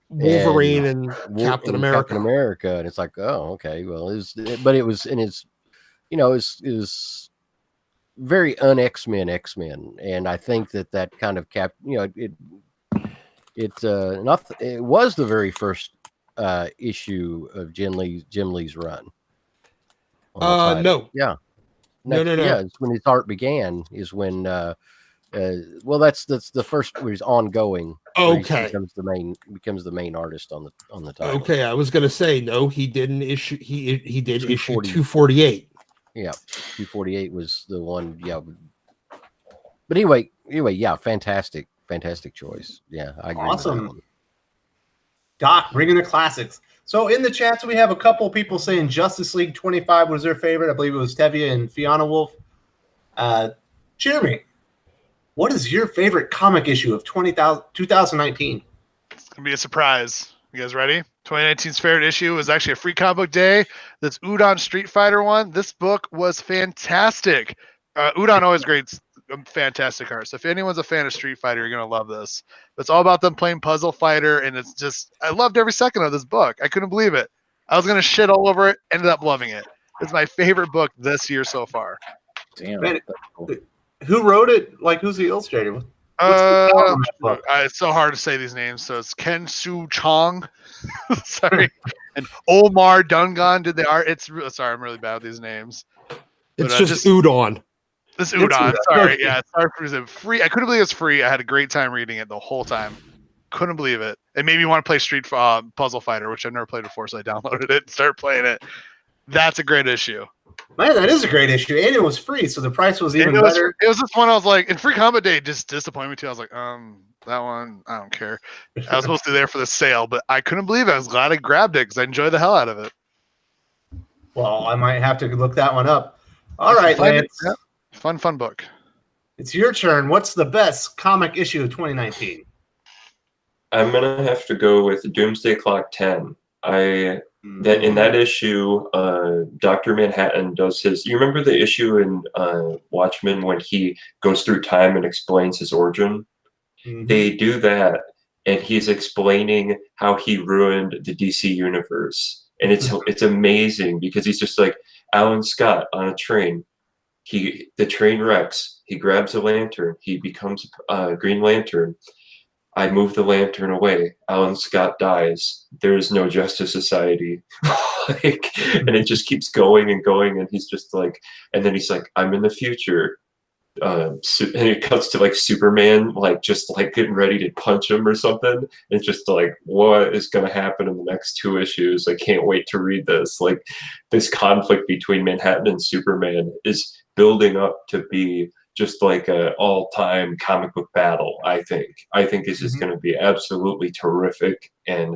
Wolverine, and Captain America.
And it's like, oh, okay, well, it was you know, is very un-X-Men X-Men, and I think that kind of it was the very first issue of Jim Lee's run.
No.
Yeah.
No.
Yeah, it's when his art began. Is when well, that's the first where he's ongoing.
Okay,
he becomes the main artist on the title.
Okay, I was gonna say no. He didn't issue. He did issue 248.
Yeah, 248 was the one. Yeah, but anyway, yeah, fantastic choice. Yeah, I agree.
Awesome.
With that one.
Doc, bringing the classics. So in the chats, we have a couple people saying Justice League 25 was their favorite. I believe it was Tevye and Fiona Wolf. Jeremy, what is your favorite comic issue of 2019?
It's going to be a surprise. You guys ready? 2019's favorite issue was actually a free comic book day. That's Udon Street Fighter one. This book was fantastic. Udon always grades fantastic art. So if anyone's a fan of Street Fighter, you're going to love this. It's all about them playing Puzzle Fighter, and it's just, I loved every second of this book. I couldn't believe it. I was going to shit all over it, ended up loving it. It's my favorite book this year so far.
Damn.
Man, who wrote it? Like, who's the illustrator?
It's so hard to say these names. So it's Ken Su Chong. Sorry. And Omar Dungan did the art. Sorry, I'm really bad with these names.
It's just Udon.
This Udon. Sorry. Yeah, sorry for it free. I couldn't believe it was free. I had a great time reading it the whole time. Couldn't believe it. It made me want to play Street Puzzle Fighter, which I've never played before, so I downloaded it and started playing it. That's a great issue.
Man, that is a great issue. And it was free, so the price was even better.
It was this one I was like, and Free Combat Day just disappointed me too. I was like, that one, I don't care. I was supposed to be there for the sale, but I couldn't believe it. I was glad I grabbed it because I enjoyed the hell out of it.
Well, I might have to look that one up. All right, Lance.
Fun book.
It's your turn. What's the best comic issue of 2019?
I'm gonna have to go with Doomsday Clock 10. In that issue, Dr. Manhattan does his. You remember the issue in Watchmen when he goes through time and explains his origin? Mm-hmm. They do that, and he's explaining how he ruined the DC universe, and it's amazing because he's just like Alan Scott on a train. The train wrecks. He grabs a lantern. He becomes Green Lantern. I move the lantern away. Alan Scott dies. There is no Justice Society. And it just keeps going and going. And he's just like, and then he's like, I'm in the future. And it cuts to like Superman, like just like getting ready to punch him or something. It's just like, what is going to happen in the next 2 issues? I can't wait to read this. Like this conflict between Manhattan and Superman is building up to be just like an all-time comic book battle. I think this is going to be absolutely terrific. And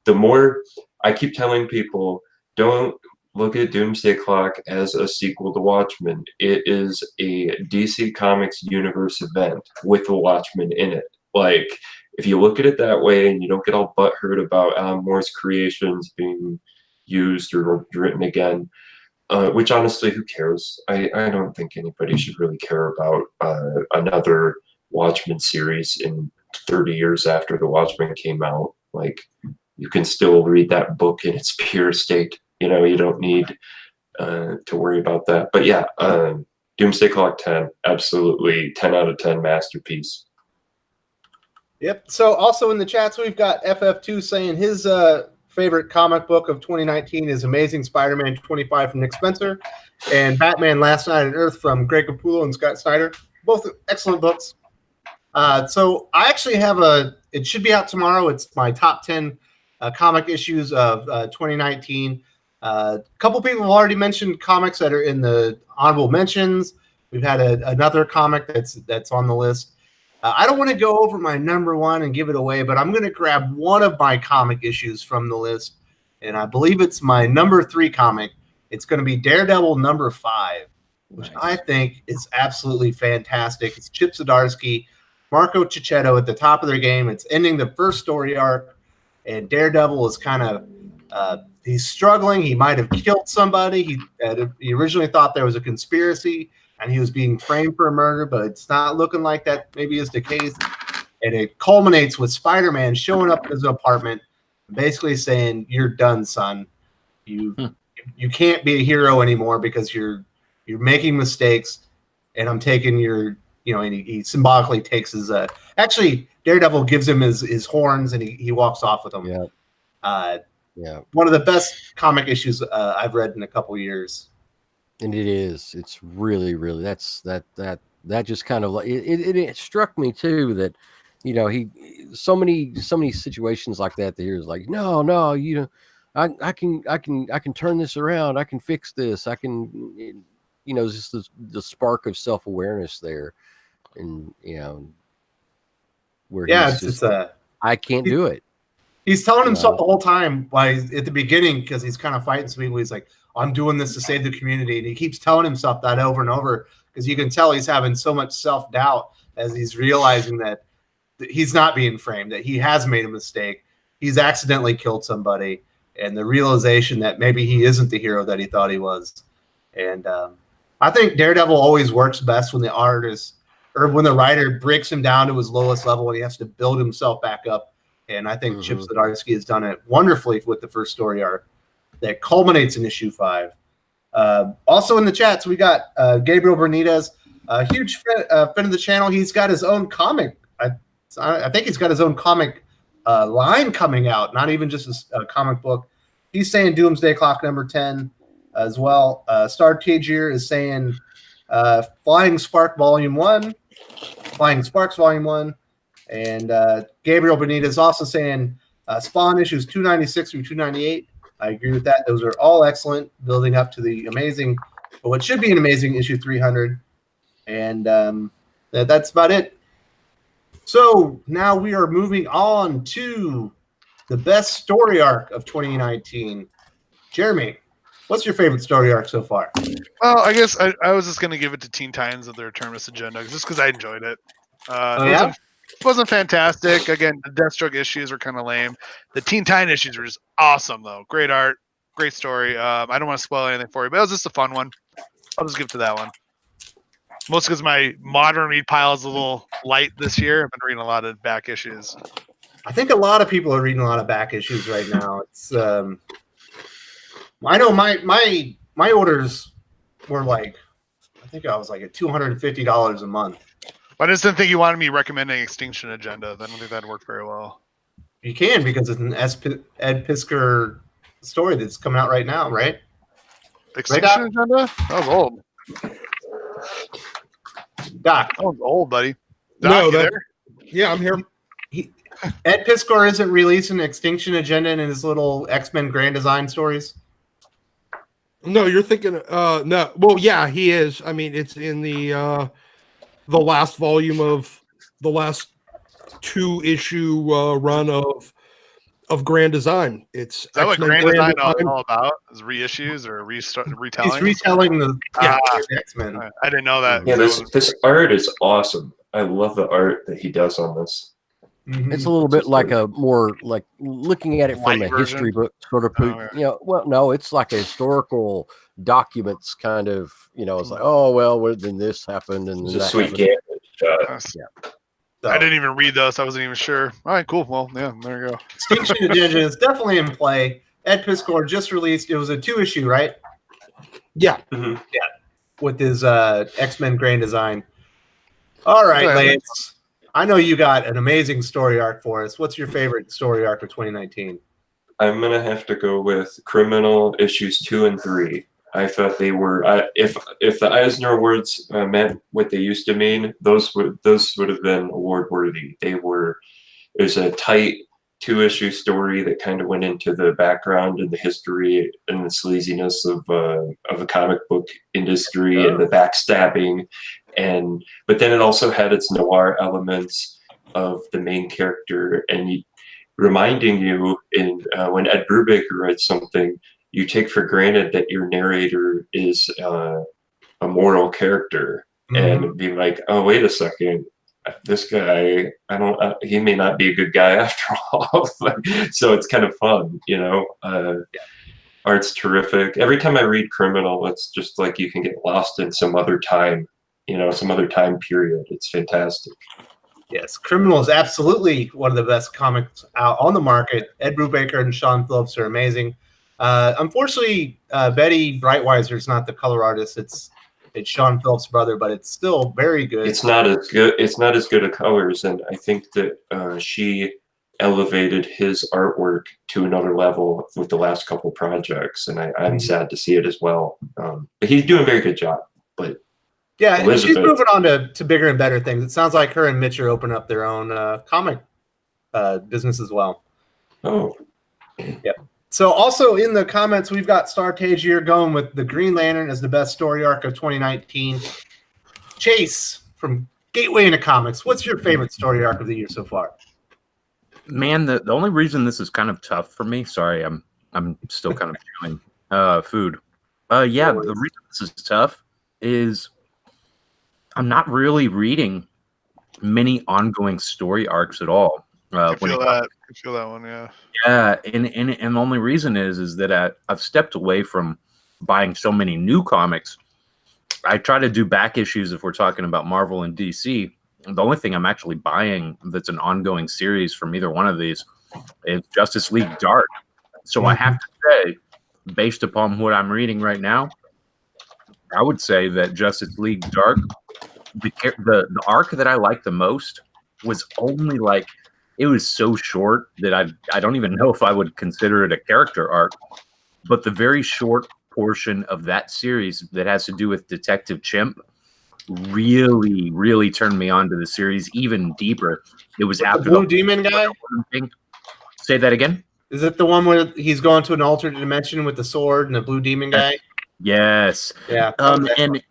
the more I keep telling people, don't look at Doomsday Clock as a sequel to Watchmen. It is a DC Comics universe event with the Watchmen in it. Like, if you look at it that way and you don't get all butthurt about Alan Moore's creations being used or written again, which honestly, who cares? I don't think anybody should really care about another Watchmen series in 30 years after the Watchmen came out. Like, you can still read that book in its pure state. You know, you don't need to worry about that. But yeah, Doomsday Clock 10, absolutely 10 out of 10 masterpiece.
Yep. So also in the chats, we've got FF2 saying his favorite comic book of 2019 is Amazing Spider-Man 25 from Nick Spencer and Batman Last Night on Earth from Greg Capullo and Scott Snyder. Both excellent books. So I actually have it should be out tomorrow. It's my top 10 comic issues of 2019. A couple people have already mentioned comics that are in the honorable mentions. We've had another comic that's on the list. I don't want to go over my number one and give it away, but I'm going to grab one of my comic issues from the list, and I believe it's my number 3 comic. It's going to be Daredevil number 5, which I think is absolutely fantastic. It's Chip Zdarsky, Marco Cicchetto at the top of their game. It's ending the first story arc, and Daredevil is kind of he's struggling. He might have killed somebody. He originally thought there was a conspiracy, and he was being framed for a murder, but it's not looking like that maybe is the case. And it culminates with Spider-Man showing up in his apartment, basically saying, "You're done, son. You can't be a hero anymore because you're making mistakes, and I'm taking your." And he symbolically takes his actually Daredevil gives him his horns, and he walks off with them.
Yeah.
One of the best comic issues I've read in a couple years.
And it is. It's really, really. That just kind of like it struck me too that, he so many situations like that. That he was like, no, I can turn this around. I can fix this. I can, just the spark of self-awareness there, and where I can't do it.
He's telling himself the whole time at the beginning, because he's kind of fighting some people. He's like, I'm doing this to save the community. And he keeps telling himself that over and over, because you can tell he's having so much self-doubt as he's realizing that he's not being framed, that he has made a mistake. He's accidentally killed somebody, and the realization that maybe he isn't the hero that he thought he was. And I think Daredevil always works best when the artist or when the writer breaks him down to his lowest level and he has to build himself back up. And I think Chip Zdarsky has done it wonderfully with the first story arc that culminates in issue 5. Also in the chats, we got Gabriel Benitez, a huge fan of the channel. He's got his own comic. I think he's got his own comic line coming out, not even just a comic book. He's saying Doomsday Clock number 10 as well. Star Tagier is saying Flying Sparks Volume 1. And Gabriel Benitez is also saying Spawn issues 296 through 298. I agree with that. Those are all excellent, building up to the amazing, but what should be an amazing issue 300. And that's about it. So now we are moving on to the best story arc of 2019. Jeremy, what's your favorite story arc so far?
Well, I guess I was just going to give it to Teen Titans of their Terminus Agenda, just because I enjoyed it. It wasn't fantastic. Again, the Deathstroke issues were kind of lame. The Teen Titan issues were just awesome, though. Great art, great story. I don't want to spoil anything for you, but it was just a fun one. I'll just give it to that one. Mostly because my modern read pile is a little light this year. I've been reading a lot of back issues.
I think a lot of people are reading a lot of back issues right now. It's I know my orders were like, I think I was like at $250 a month.
I just didn't think you wanted me recommending Extinction Agenda. I don't think that'd work very well.
You can, because it's an Ed Piskor story that's coming out right now, right?
Extinction Agenda? That was old.
Doc.
That was old, buddy. Doc,
No, yeah, I'm here.
Ed Piskor isn't releasing Extinction Agenda in his little X-Men Grand Design stories?
No, you're thinking no. Well, yeah, he is. I mean, it's in the last volume of the last 2-issue run of Grand Design. It's
is that what Grand Design is all about? Is reissues or retelling?
He's retelling the X-Men.
I didn't know that.
Yeah, this art is awesome. I love the art that he does on this.
Mm-hmm.
It's a little bit like a more like looking at it from a history book sort of, well, no, it's like a historical documents kind of, it's like, oh, well, then this happened. And
it's a sweet game.
I didn't even read those. I wasn't even sure. All right, cool. Well, yeah, there you go.
Extinction Agenda is definitely in play. Ed Piskor just released, it was a 2-issue, right?
Yeah.
Mm-hmm. Yeah. With his X-Men Grand Design. All right, Lance. I know you got an amazing story arc for us. What's your favorite story arc of 2019?
I'm going to have to go with Criminal issues 2 and 3. I thought they were, if the Eisner Awards meant what they used to mean, those would have been award worthy. It was a tight 2-issue story that kind of went into the background and the history and the sleaziness of a comic book industry and the backstabbing, but then it also had its noir elements of the main character, and reminding you when Ed Brubaker writes something, you take for granted that your narrator is a moral character, and be like, oh, wait a second, this guy, he may not be a good guy after all. So it's kind of fun, Art's terrific. Every time I read Criminal, it's just like you can get lost in some other time, some other time period. It's fantastic.
Yes, Criminal is absolutely one of the best comics out on the market. Ed Brubaker and Sean Phillips are amazing. Unfortunately, Betty Breitweiser is not the color artist. It's Sean Phillips' brother, but it's still very good.
It's not as good. It's not as good at colors, and I think that she elevated his artwork to another level with the last couple projects, and I'm sad to see it as well. But he's doing a very good job. But
yeah, she's moving on to bigger and better things. It sounds like her and Mitch are opening up their own comic business as well.
Oh,
yep. So also in the comments, we've got Startagier going with the Green Lantern as the best story arc of 2019. Chase from Gateway into Comics, what's your favorite story arc of the year so far?
Man, the only reason this is kind of tough for me, sorry, I'm still kind of chewing food. The reason this is tough is I'm not really reading many ongoing story arcs at all.
I feel that one, yeah.
Yeah, and the only reason is that I've stepped away from buying so many new comics. I try to do back issues if we're talking about Marvel and DC. The only thing I'm actually buying that's an ongoing series from either one of these is Justice League Dark. So I have to say, based upon what I'm reading right now, I would say that Justice League Dark, the arc that I like the most was only like, it was so short that I don't even know if I would consider it a character arc. But the very short portion of that series that has to do with Detective Chimp really, really turned me on to the series even deeper. It was after
the Blue Demon guy.
Say that again.
Is it the one where he's going to an alternate dimension with the sword and the Blue Demon guy?
Yes.
Yeah.
And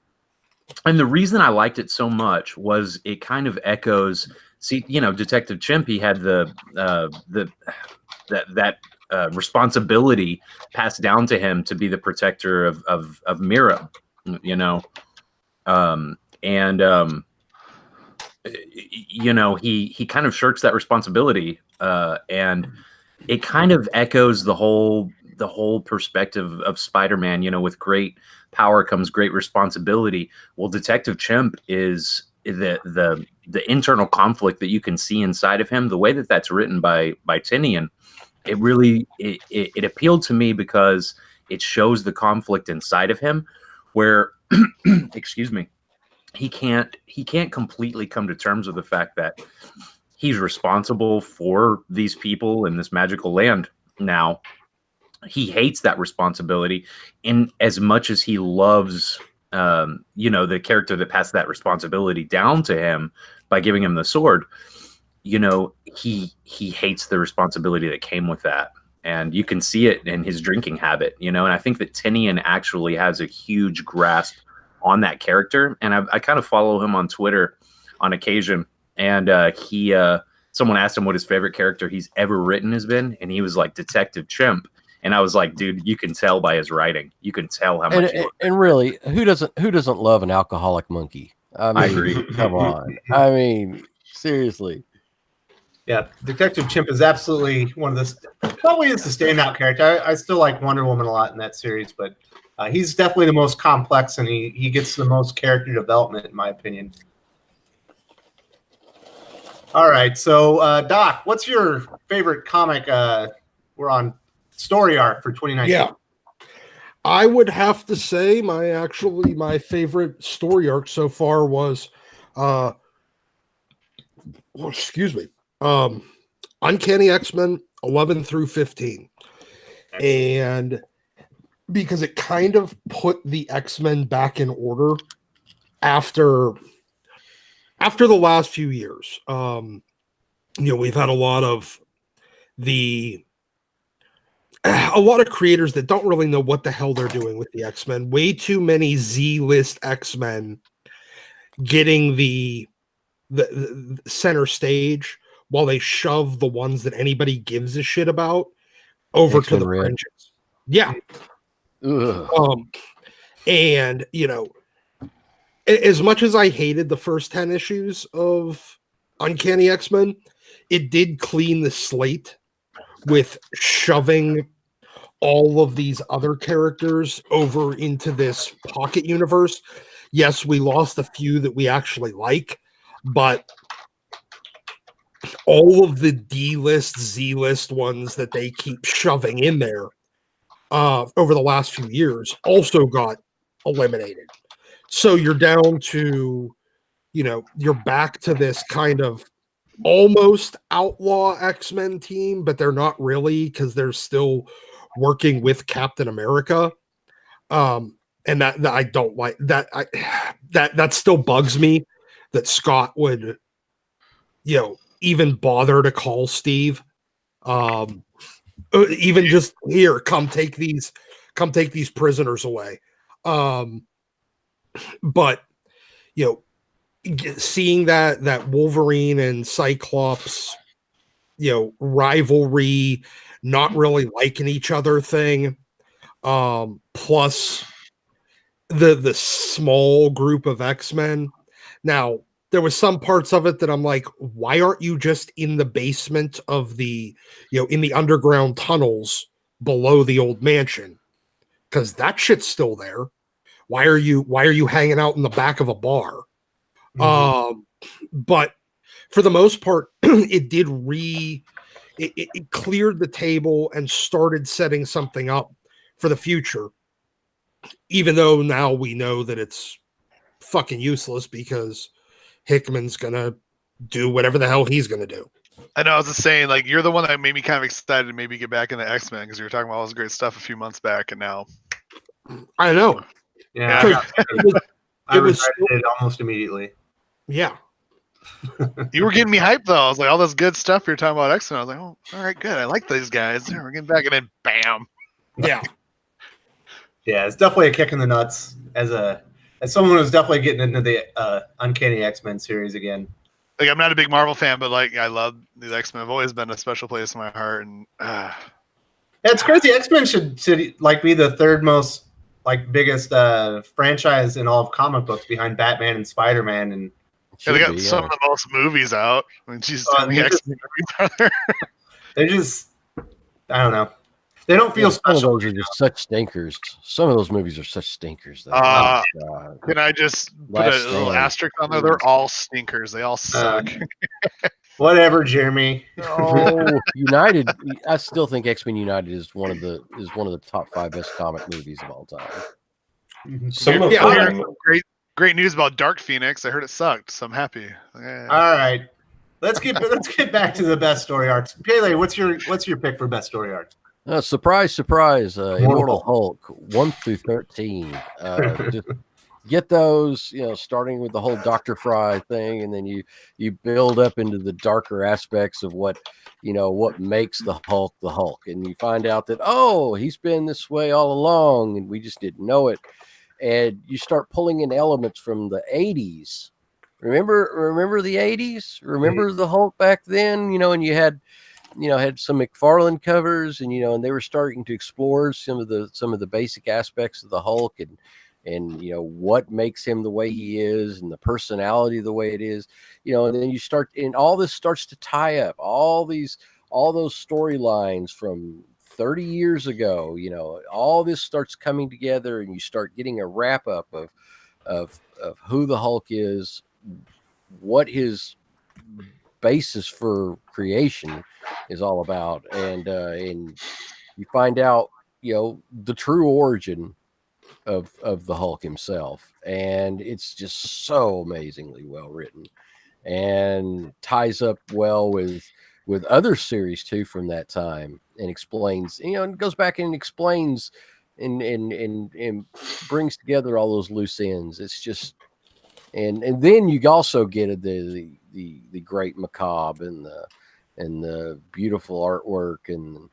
the reason I liked it so much was it kind of echoes. See, Detective Chimp, he had that responsibility passed down to him to be the protector of Mira, he kind of shirks that responsibility, and it kind of echoes the whole perspective of Spider-Man. With great power comes great responsibility. Well, Detective Chimp is the internal conflict that you can see inside of him. The way that that's written by Tinian, it really it appealed to me because it shows the conflict inside of him, where excuse me, he can't completely come to terms with the fact that he's responsible for these people in this magical land. Now he hates that responsibility, in as much as he loves the character that passed that responsibility down to him by giving him the sword. He hates the responsibility that came with that, and you can see it in his drinking habit. And I think that Tinian actually has a huge grasp on that character, and I kind of follow him on Twitter on occasion, and someone asked him what his favorite character he's ever written has been, and he was like Detective Chimp. And I was like, dude, you can tell by his writing. You can tell how much.
And really, who doesn't love an alcoholic monkey? I
agree.
Come on. I mean, seriously.
Yeah, Detective Chimp is absolutely one of the probably is the standout character. I still like Wonder Woman a lot in that series, but he's definitely the most complex, and he gets the most character development, in my opinion. All right, so Doc, what's your favorite comic? We're on story arc for 2019.
Yeah, I would have to say my favorite story arc so far was Uncanny X-Men 11 through 15. And because it kind of put the X-Men back in order after the last few years. We've had a lot of a lot of creators that don't really know what the hell they're doing with the X-Men. Way too many Z-list X-Men getting the center stage while they shove the ones that anybody gives a shit about over
X-Men
to the
Red.
fringes. Yeah.
Ugh.
And as much as I hated the first 10 issues of Uncanny X-Men, it did clean the slate with shoving all of these other characters over into this pocket universe. Yes, we lost a few that we actually like, but all of the D-list, Z-list ones that they keep shoving in there over the last few years also got eliminated. So you're down to, you're back to this kind of almost outlaw X-Men team, but they're not really, because they're still working with Captain America. And that I don't like that. That still bugs me that Scott would, even bother to call Steve. Even just here, come take these prisoners away. But seeing that Wolverine and Cyclops, rivalry, not really liking each other thing, plus the small group of X-Men. Now, there was some parts of it that I'm like, why aren't you just in the basement of the, in the underground tunnels below the old mansion? Because that shit's still there. Why are you hanging out in the back of a bar? Mm-hmm. But for the most part, it did it cleared the table and started setting something up for the future. Even though now we know that it's fucking useless because Hickman's gonna do whatever the hell he's gonna do.
I know. I was just saying, like, you're the one that made me kind of excited to maybe get back into X-Men because you were talking about all this great stuff a few months back, and now
I know.
Yeah, I regretted it almost immediately.
Yeah.
You were getting me hyped though. I was like, all this good stuff you're talking about X-Men. I was like, oh, all right, good. I like these guys. We're getting back, and then bam.
Yeah.
Yeah, it's definitely a kick in the nuts as someone who's definitely getting into the Uncanny X-Men series again.
Like, I'm not a big Marvel fan, but like, I love the X-Men. I've always been a special place in my heart, and
yeah, it's crazy. X-Men should like be the third most biggest franchise in all of comic books behind Batman and Spider-Man, and
they got some of the most movies out. I mean, Jesus, how many X-Men movies are there?
They just, I don't know. They don't feel special.
Some of those are just such stinkers. Some of those movies are such stinkers. Though.
Can I just put a little asterisk on there? They're all stinkers. They all suck.
Whatever, Jeremy.
Oh, United. I still think X-Men United is one of the top 5 best comic movies of all time.
Some of them.
Great news about Dark Phoenix. I heard it sucked, so I'm happy. Yeah.
All right, let's get back to the best story arcs. Pele, what's your pick for best story arcs?
Surprise, surprise! Immortal Hulk 1 through 13. Just get those, starting with the whole Dr. Fry thing, and then you build up into the darker aspects of what makes the Hulk, and you find out that he's been this way all along, and we just didn't know it. And you start pulling in elements from the 80s. Remember the 80s? Remember the Hulk back then? And you had some McFarlane covers, and they were starting to explore some of the basic aspects of the Hulk and what makes him the way he is and the personality the way it is, and then you start, and all this starts to tie up all those storylines from 30 years ago. All this starts coming together, and you start getting a wrap up of who the Hulk is, what his basis for creation is all about, and you find out the true origin of the Hulk himself, and it's just so amazingly well written and ties up well with other series too from that time, and explains, and goes back and explains and brings together all those loose ends. It's just, and then you also get the great macabre and the beautiful artwork, and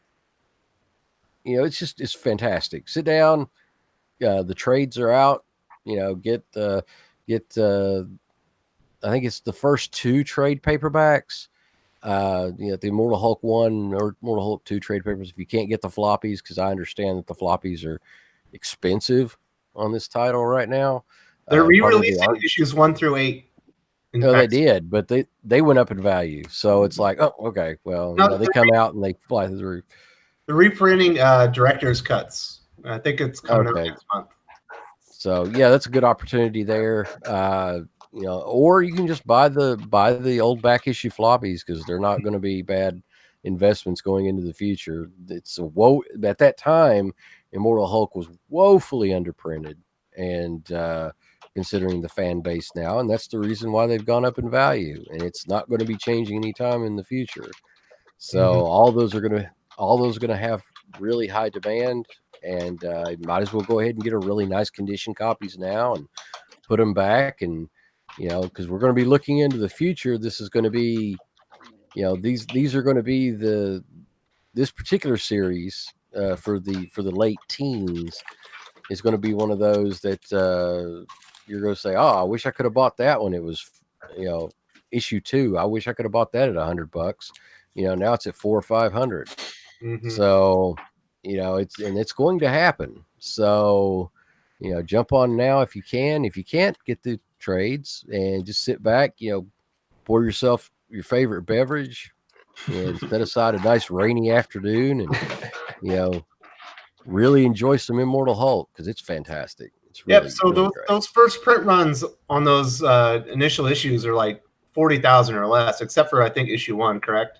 it's fantastic. Sit down. The trades are out. Get I think it's the first 2 trade paperbacks. The Immortal Hulk 1 or Immortal Hulk 2 trade papers. If you can't get the floppies, because I understand that the floppies are expensive on this title right now.
They're re-releasing issues 1 through 8.
No, they did, but they went up in value. So it's like, oh, okay, well, they come out and they fly through the roof.
They're reprinting director's cuts. I think it's coming out next month.
So yeah, that's a good opportunity there. Or you can just buy the old back issue floppies, because they're not going to be bad investments going into the future. It's at that time, Immortal Hulk was woefully underprinted, and considering the fan base now, and that's the reason why they've gone up in value, and it's not going to be changing anytime in the future. So all those are going to have really high demand, and might as well go ahead and get a really nice condition copies now and put them back. And because we're going to be looking into the future, this is going to be these are going to be this particular series for the late teens is going to be one of those that you're going to say, oh, I wish I could have bought that when it was issue 2. I wish I could have bought that at $100. Now it's at $400 or $500. So it's going to happen. So jump on now if you can. If you can't, get the trades and just sit back, pour yourself your favorite beverage and set aside a nice rainy afternoon, and really enjoy some Immortal Hulk, because it's fantastic. It's really,
so
really
those first print runs on those initial issues are like 40,000 or less, except for I think issue 1, correct?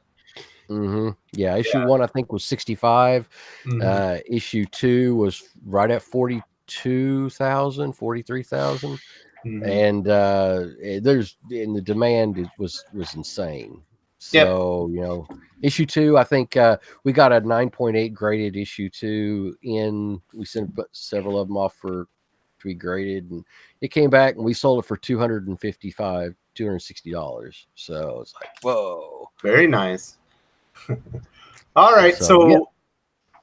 Yeah, issue 1 I think was 65. Issue 2 was right at 42,000, 43,000. And the demand was insane. So issue 2, I think we got a 9.8 graded issue 2 in. We sent several of them off to be graded, and it came back, and we sold it for $260. So it's like, whoa,
very nice. All right, so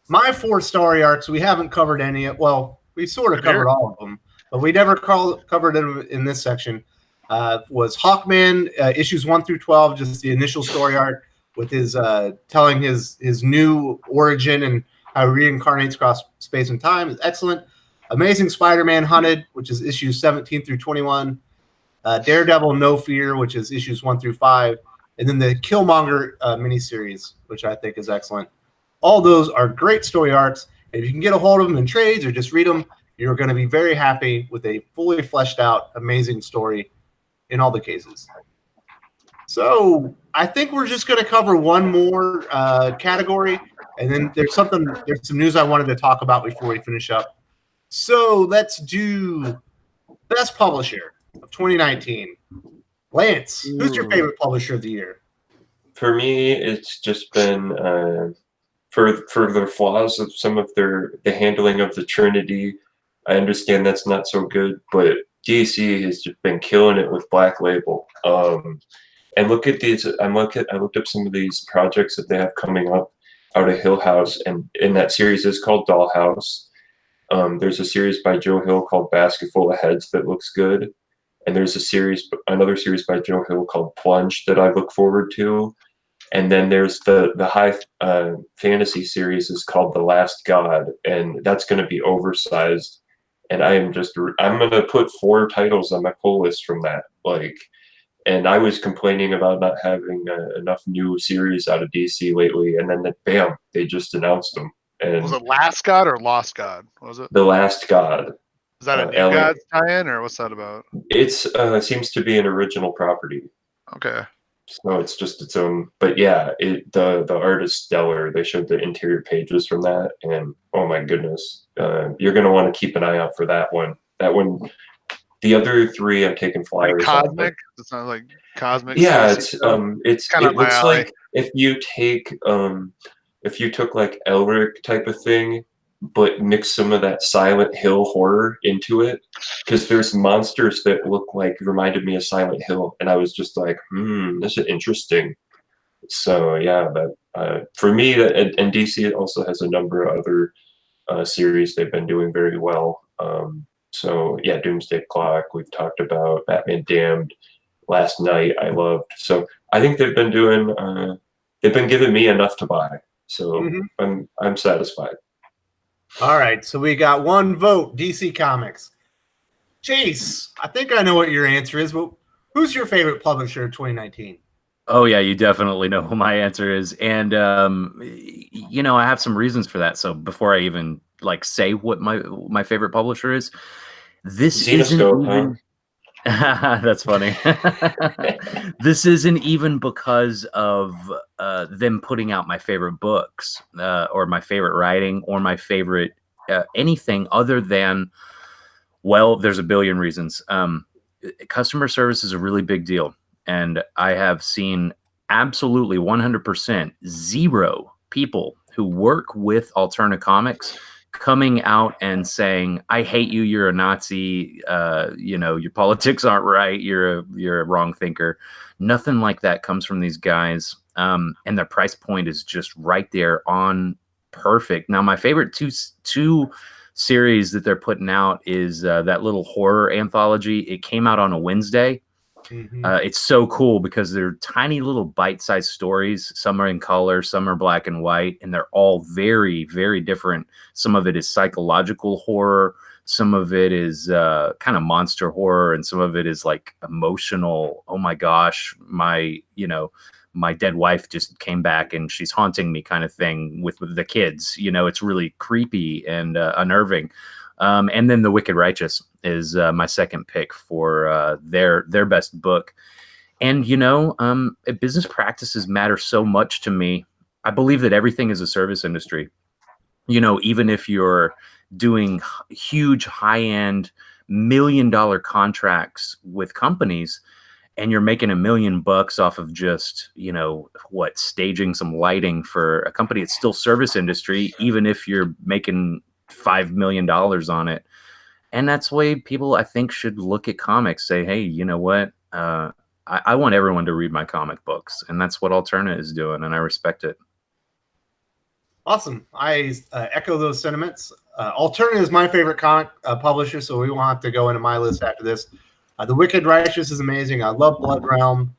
my 4 story arcs, we haven't covered any. Well, we sort of covered all of them, but we never covered it in this section. Was Hawkman issues 1 through 12, just the initial story arc with his telling his new origin and how he reincarnates across space and time is excellent. Amazing Spider-Man Hunted, which is issues 17 through 21. Daredevil No Fear, which is issues 1 through 5. And then the Killmonger miniseries, which I think is excellent. All those are great story arcs. And if you can get a hold of them in trades or just read them, you're going to be very happy with a fully fleshed out, amazing story in all the cases. So I think we're just going to cover one more category. And then there's some news I wanted to talk about before we finish up. So let's do Best Publisher of 2019. Lance, who's your favorite publisher of the year?
For me, it's just been for the flaws of some of the handling of the Trinity. I understand that's not so good, but DC has just been killing it with Black Label. And look at these. I looked up some of these projects that they have coming up out of Hill House, and in that series is called Dollhouse. There's a series by Joe Hill called Basket Full of Heads that looks good. And there's another series by Joe Hill called Plunge that I look forward to. And then there's the high fantasy series is called The Last God, and that's going to be oversized. And I'm going to put 4 titles on my pull list from that. And I was complaining about not having enough new series out of DC lately, and then bam, they just announced them. And
was it Last God or Lost God? Was it
The Last God?
Is that a New Gods tie-in, or what's that about?
It's seems to be an original property.
Okay.
So it's just its own, but yeah, the art is stellar. They showed the interior pages from that, and oh my goodness, you're gonna want to keep an eye out for that one. That one, the other 3 I'm taking flyers.
Like cosmic. It sounds like cosmic.
Yeah, it looks like if you took like Elric type of thing, but mix some of that Silent Hill horror into it, because there's monsters that reminded me of Silent Hill, and I was just like, this is interesting. So yeah, that for me, and DC also has a number of other series they've been doing very well. So yeah, Doomsday Clock we've talked about, Batman Damned, Last Night I loved. So I think they've been doing they've been giving me enough to buy. So I'm satisfied.
All right, so we got one vote, DC Comics. Chase, I think I know what your answer is, but who's your favorite publisher of 2019?
Oh yeah, you definitely know who my answer is, and you know, I have some reasons for that. So before I even like say what my favorite publisher is, this isn't even. That's funny. This isn't even because of them putting out my favorite books or my favorite writing or my favorite anything other than, well, there's a billion reasons. Customer service is a really big deal. And I have seen absolutely 100% zero people who work with Alterna Comics coming out and saying, I hate you, you're a Nazi, you know, your politics aren't right, you're a wrong thinker. Nothing like that comes from these guys. And their price point is just right there on perfect. Now, my favorite two series that they're putting out is that little horror anthology. It came out on a Wednesday. It's so cool because they're tiny little bite-sized stories. Some are in color, some are black and white, and they're all very, very different. Some of it is psychological horror, some of it is kind of monster horror, and some of it is like emotional. Oh my gosh, my dead wife just came back and she's haunting me kind of thing with the kids. You know, it's really creepy and unnerving. And then The Wicked Righteous is my second pick for their best book. And, you know, business practices matter so much to me. I believe that everything is a service industry. You know, even if you're doing huge high-end $1 million contracts with companies and you're making $1 million off of just, you know, staging some lighting for a company, it's still service industry, even if you're making $5 million on it. And that's the way people, I think, should look at comics. Say, hey, you know what? I want everyone to read my comic books, and that's what Alterna is doing, and I respect it.
Awesome. I echo those sentiments. Alterna is my favorite comic publisher, so we won't have to go into my list after this. The Wicked Righteous is amazing. I love Blood Realm.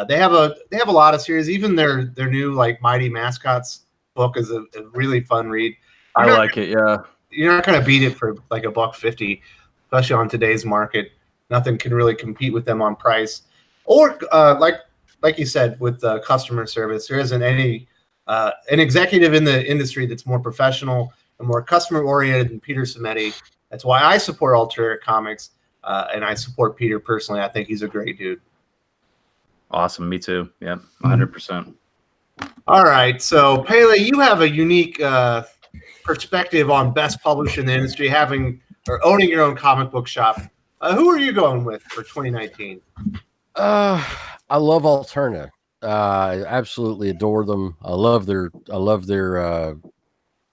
They have a lot of series. Even their new like Mighty Mascots book is a really fun read.
I like it. Yeah,
you're not going to beat it for like $1.50, especially on today's market. Nothing can really compete with them on price. Or like you said, with customer service, there isn't any an executive in the industry that's more professional and more customer oriented than Peter Simeti. That's why I support Alterna Comics, and I support Peter personally. I think he's a great dude.
Awesome. Me too. Yeah, 100%.
All right. So, Pele, you have a unique perspective on best publisher in the industry, having or owning your own comic book shop. Who are you going with for 2019?
I love Alterna. I absolutely adore them. I love their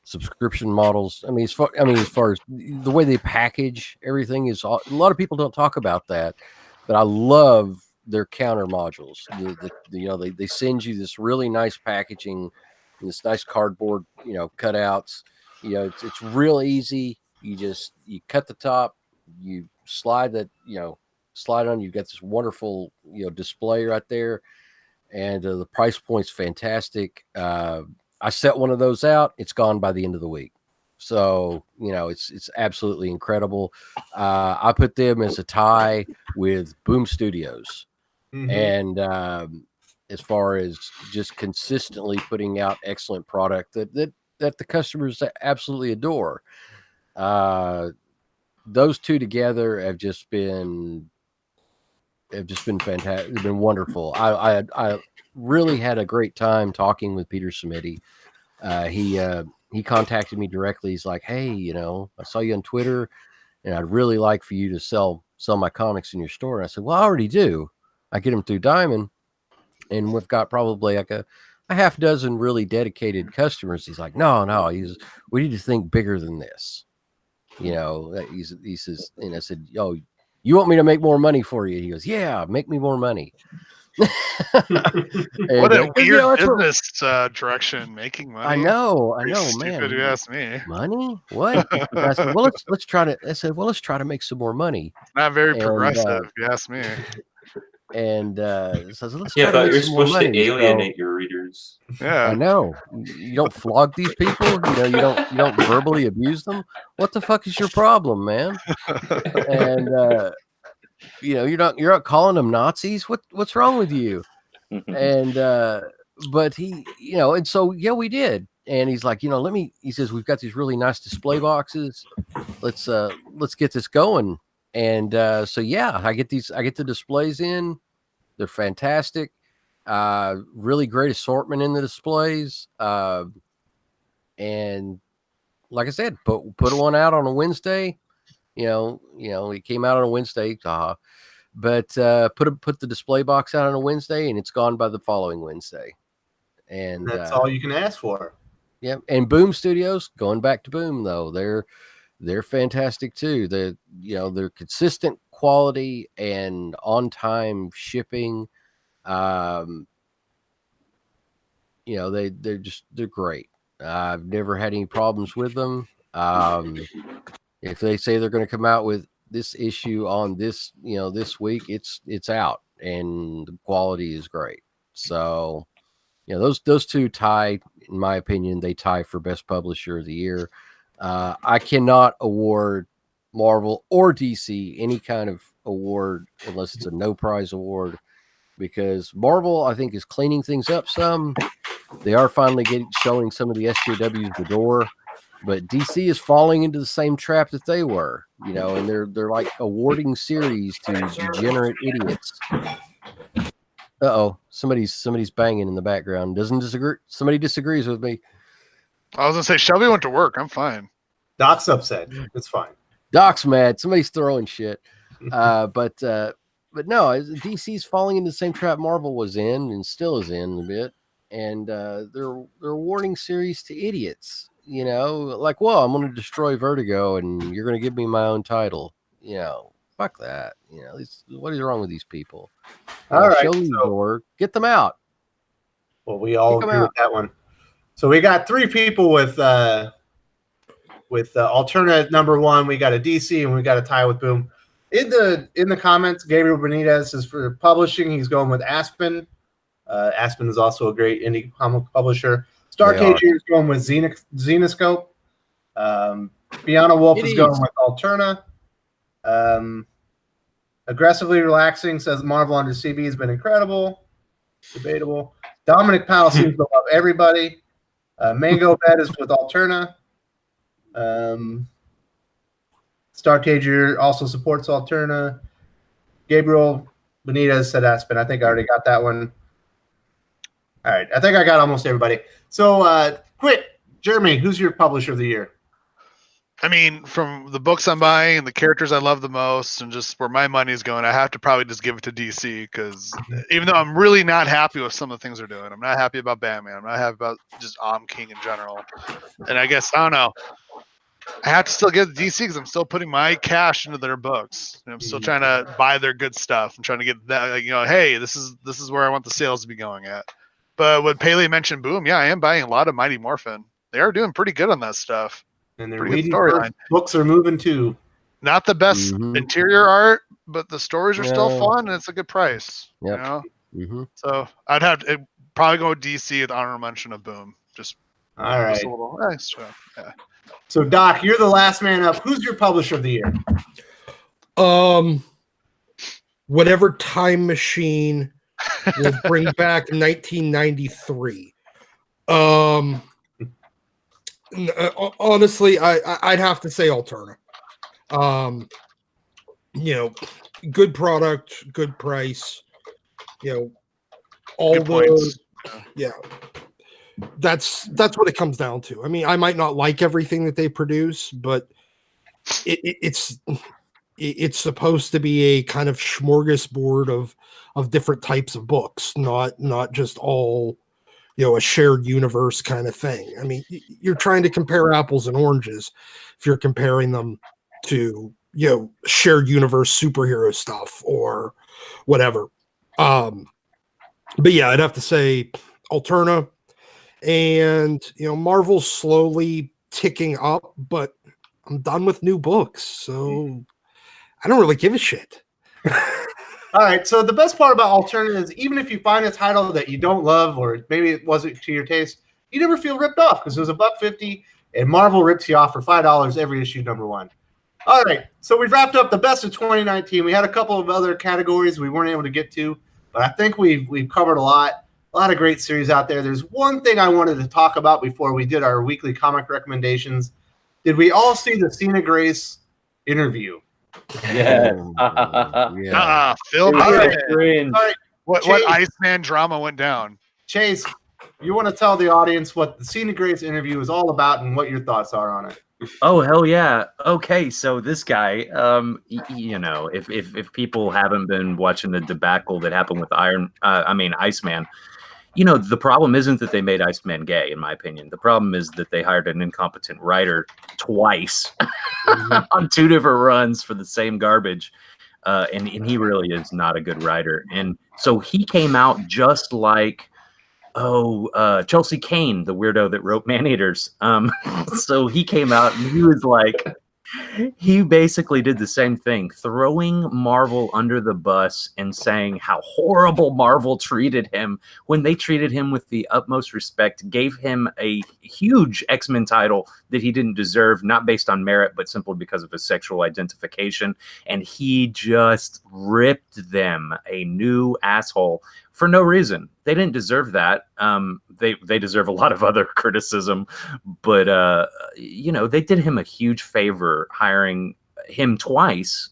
subscription models. I mean, as far as the way they package everything is, a lot of people don't talk about that, but I love their counter modules. They send you this really nice packaging, and this nice cardboard, cutouts. It's real easy. You cut the top, you slide that, slide on. You've got this wonderful, display right there, and the price point's fantastic. I set one of those out. It's gone by the end of the week. So, it's absolutely incredible. I put them as a tie with Boom Studios. And as far as just consistently putting out excellent product that the customers absolutely adore. Those two together have just been fantastic. They've been wonderful. I really had a great time talking with Peter Simeti. He contacted me directly. He's like, hey, I saw you on Twitter and I'd really like for you to sell my comics in your store. And I said, well, I already do. I get them through Diamond, and we've got probably like a half dozen really dedicated customers. He's like, no, we need to think bigger than this. He says, and I said, oh, you want me to make more money for you? He goes, yeah, make me more money.
What a weird business direction, making money.
I know,
Stupid,
man.
you ask me.
Money? What? I said, well, let's try to. I said, well, let's try to make some more money.
Not very progressive, if you ask me.
And so let's
Yeah,
try
I thought
to make
you're
some more
supposed
money.
to alienate your readers.
Yeah,
I know. You don't flog these people. You don't verbally abuse them. What the fuck is your problem, man? And you're not calling them Nazis. What's wrong with you? And but he, and so we did. And he's like, he says, we've got these really nice display boxes. Let's get this going. And so I get the displays in. They're fantastic. Really great assortment in the displays. And like I said, put one out on a Wednesday. It came out on a Wednesday. But put the display box out on a Wednesday, and it's gone by the following Wednesday. And
that's all you can ask for.
Yeah, and Boom Studios, going back to Boom though, they're fantastic too. They're consistent quality and on time shipping. They're great. I've never had any problems with them. If they say they're going to come out with this issue on this week, it's out, and the quality is great. So those two tie, in my opinion, they tie for best publisher of the year. I cannot award Marvel or DC any kind of award unless it's a no prize award, because Marvel, I think, is cleaning things up some. They are finally showing some of the SJWs the door, but DC is falling into the same trap that they were, and they're like awarding series to degenerate idiots. Somebody's banging in the background. Doesn't disagree. Somebody disagrees with me.
I was gonna say Shelby went to work. I'm fine.
Doc's upset. It's fine.
Doc's mad. Somebody's throwing shit. But no, DC's falling into the same trap Marvel was in and still is in a bit. And they're awarding series to idiots. Like, well, I'm going to destroy Vertigo, and you're going to give me my own title. Fuck that. What is wrong with these people?
All right,
show me the door. Get them out.
Well, we all agree with that one. So we got three people with alternate number one. We got a DC and we got a tie with Boom. In the comments, Gabriel Benitez is for publishing. He's going with Aspen. Aspen is also a great indie comic publisher. Starcade is going with Xenoscope. Fiona Wolf is going with Alterna. Aggressively Relaxing says Marvel under CB has been incredible. Debatable. Dominic Powell seems to love everybody. Mango Bed is with Alterna. Starcager also supports Alterna. Gabriel Benitez said Aspen. I think I already got that one. All right. I think I got almost everybody. So, quick, Jeremy, who's your publisher of the year?
I mean, from the books I'm buying and the characters I love the most and just where my money is going, I have to probably just give it to DC, because even though I'm really not happy with some of the things they're doing, I'm not happy about Batman, I'm not happy about just King in general. And I guess, I don't know, I have to still get DC because I'm still putting my cash into their books. And I'm still trying to buy their good stuff. I'm trying to get that, hey, this is where I want the sales to be going at. But what Paley mentioned, Boom, yeah, I am buying a lot of Mighty Morphin. They are doing pretty good on that stuff.
And their books are moving too.
Not the best interior art, but the stories are still fun, and it's a good price.
Yep.
So I'd have to probably go with DC with honorable mention of Boom. Just
all right.
Just a little extra. Yeah.
So Doc, you're the last man up. Who's your publisher of the year?
Whatever time machine will bring back 1993. Honestly, I'd have to say Alterna. Good product, good price. All
good
the
points.
That's what it comes down to. I mean, I might not like everything that they produce, but it's supposed to be a kind of smorgasbord of different types of books, not just all a shared universe kind of thing. I mean, you're trying to compare apples and oranges if you're comparing them to shared universe superhero stuff or whatever. But yeah, I'd have to say Alterna, and Marvel's slowly ticking up, but I'm done with new books, so I don't really give a shit.
All right, so the best part about Alterna is even if you find a title that you don't love or maybe it wasn't to your taste, you never feel ripped off because it was $1.50 and Marvel rips you off for $5 every issue #1. All right, so we've wrapped up the best of 2019. We had a couple of other categories we weren't able to get to, but I think we've covered a lot of great series out there. There's one thing I wanted to talk about before we did our weekly comic recommendations. Did we all see the Cena Grace interview?
Yes.
Yeah.
Phil,
All right.
Cringe.
All right,
what Iceman drama went down?
Chase, you want to tell the audience what the Cena Grace interview is all about and what your thoughts are on it?
Oh, hell yeah. Okay, so this guy, if people haven't been watching the debacle that happened with Iceman, the problem isn't that they made Iceman gay, in my opinion. The problem is that they hired an incompetent writer twice on 2 different runs for the same garbage. And he really is not a good writer. And so he came out just like Chelsea Kane, the weirdo that wrote Maneaters. So he came out and he was like, he basically did the same thing, throwing Marvel under the bus and saying how horrible Marvel treated him when they treated him with the utmost respect, gave him a huge X-Men title that he didn't deserve, not based on merit, but simply because of his sexual identification. And he just ripped them a new asshole for no reason. They didn't deserve that. They deserve a lot of other criticism, but they did him a huge favor hiring him twice,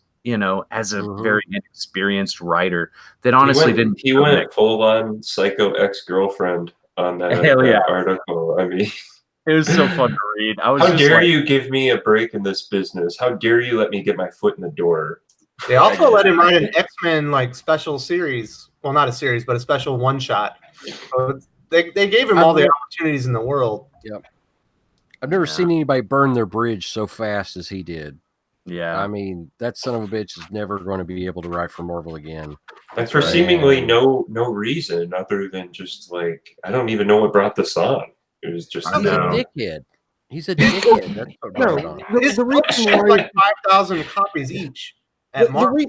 as a very inexperienced writer that honestly
he went full on psycho ex-girlfriend on that article. I mean,
it was so fun to read.
How dare you give me a break in this business? How dare you let me get my foot in the door?
They also let him write an X-Men special series. Well, not a series, but a special one-shot. So they gave him all the opportunities in the world.
Yep. I've never seen anybody burn their bridge so fast as he did.
Yeah.
I mean, that son of a bitch is never going to be able to write for Marvel again.
And for seemingly no reason other than just I don't even know what brought this on. It was just
He's a dickhead. He's a dickhead. That's what brought it on.
His books sold 5,000 copies each at Marvel.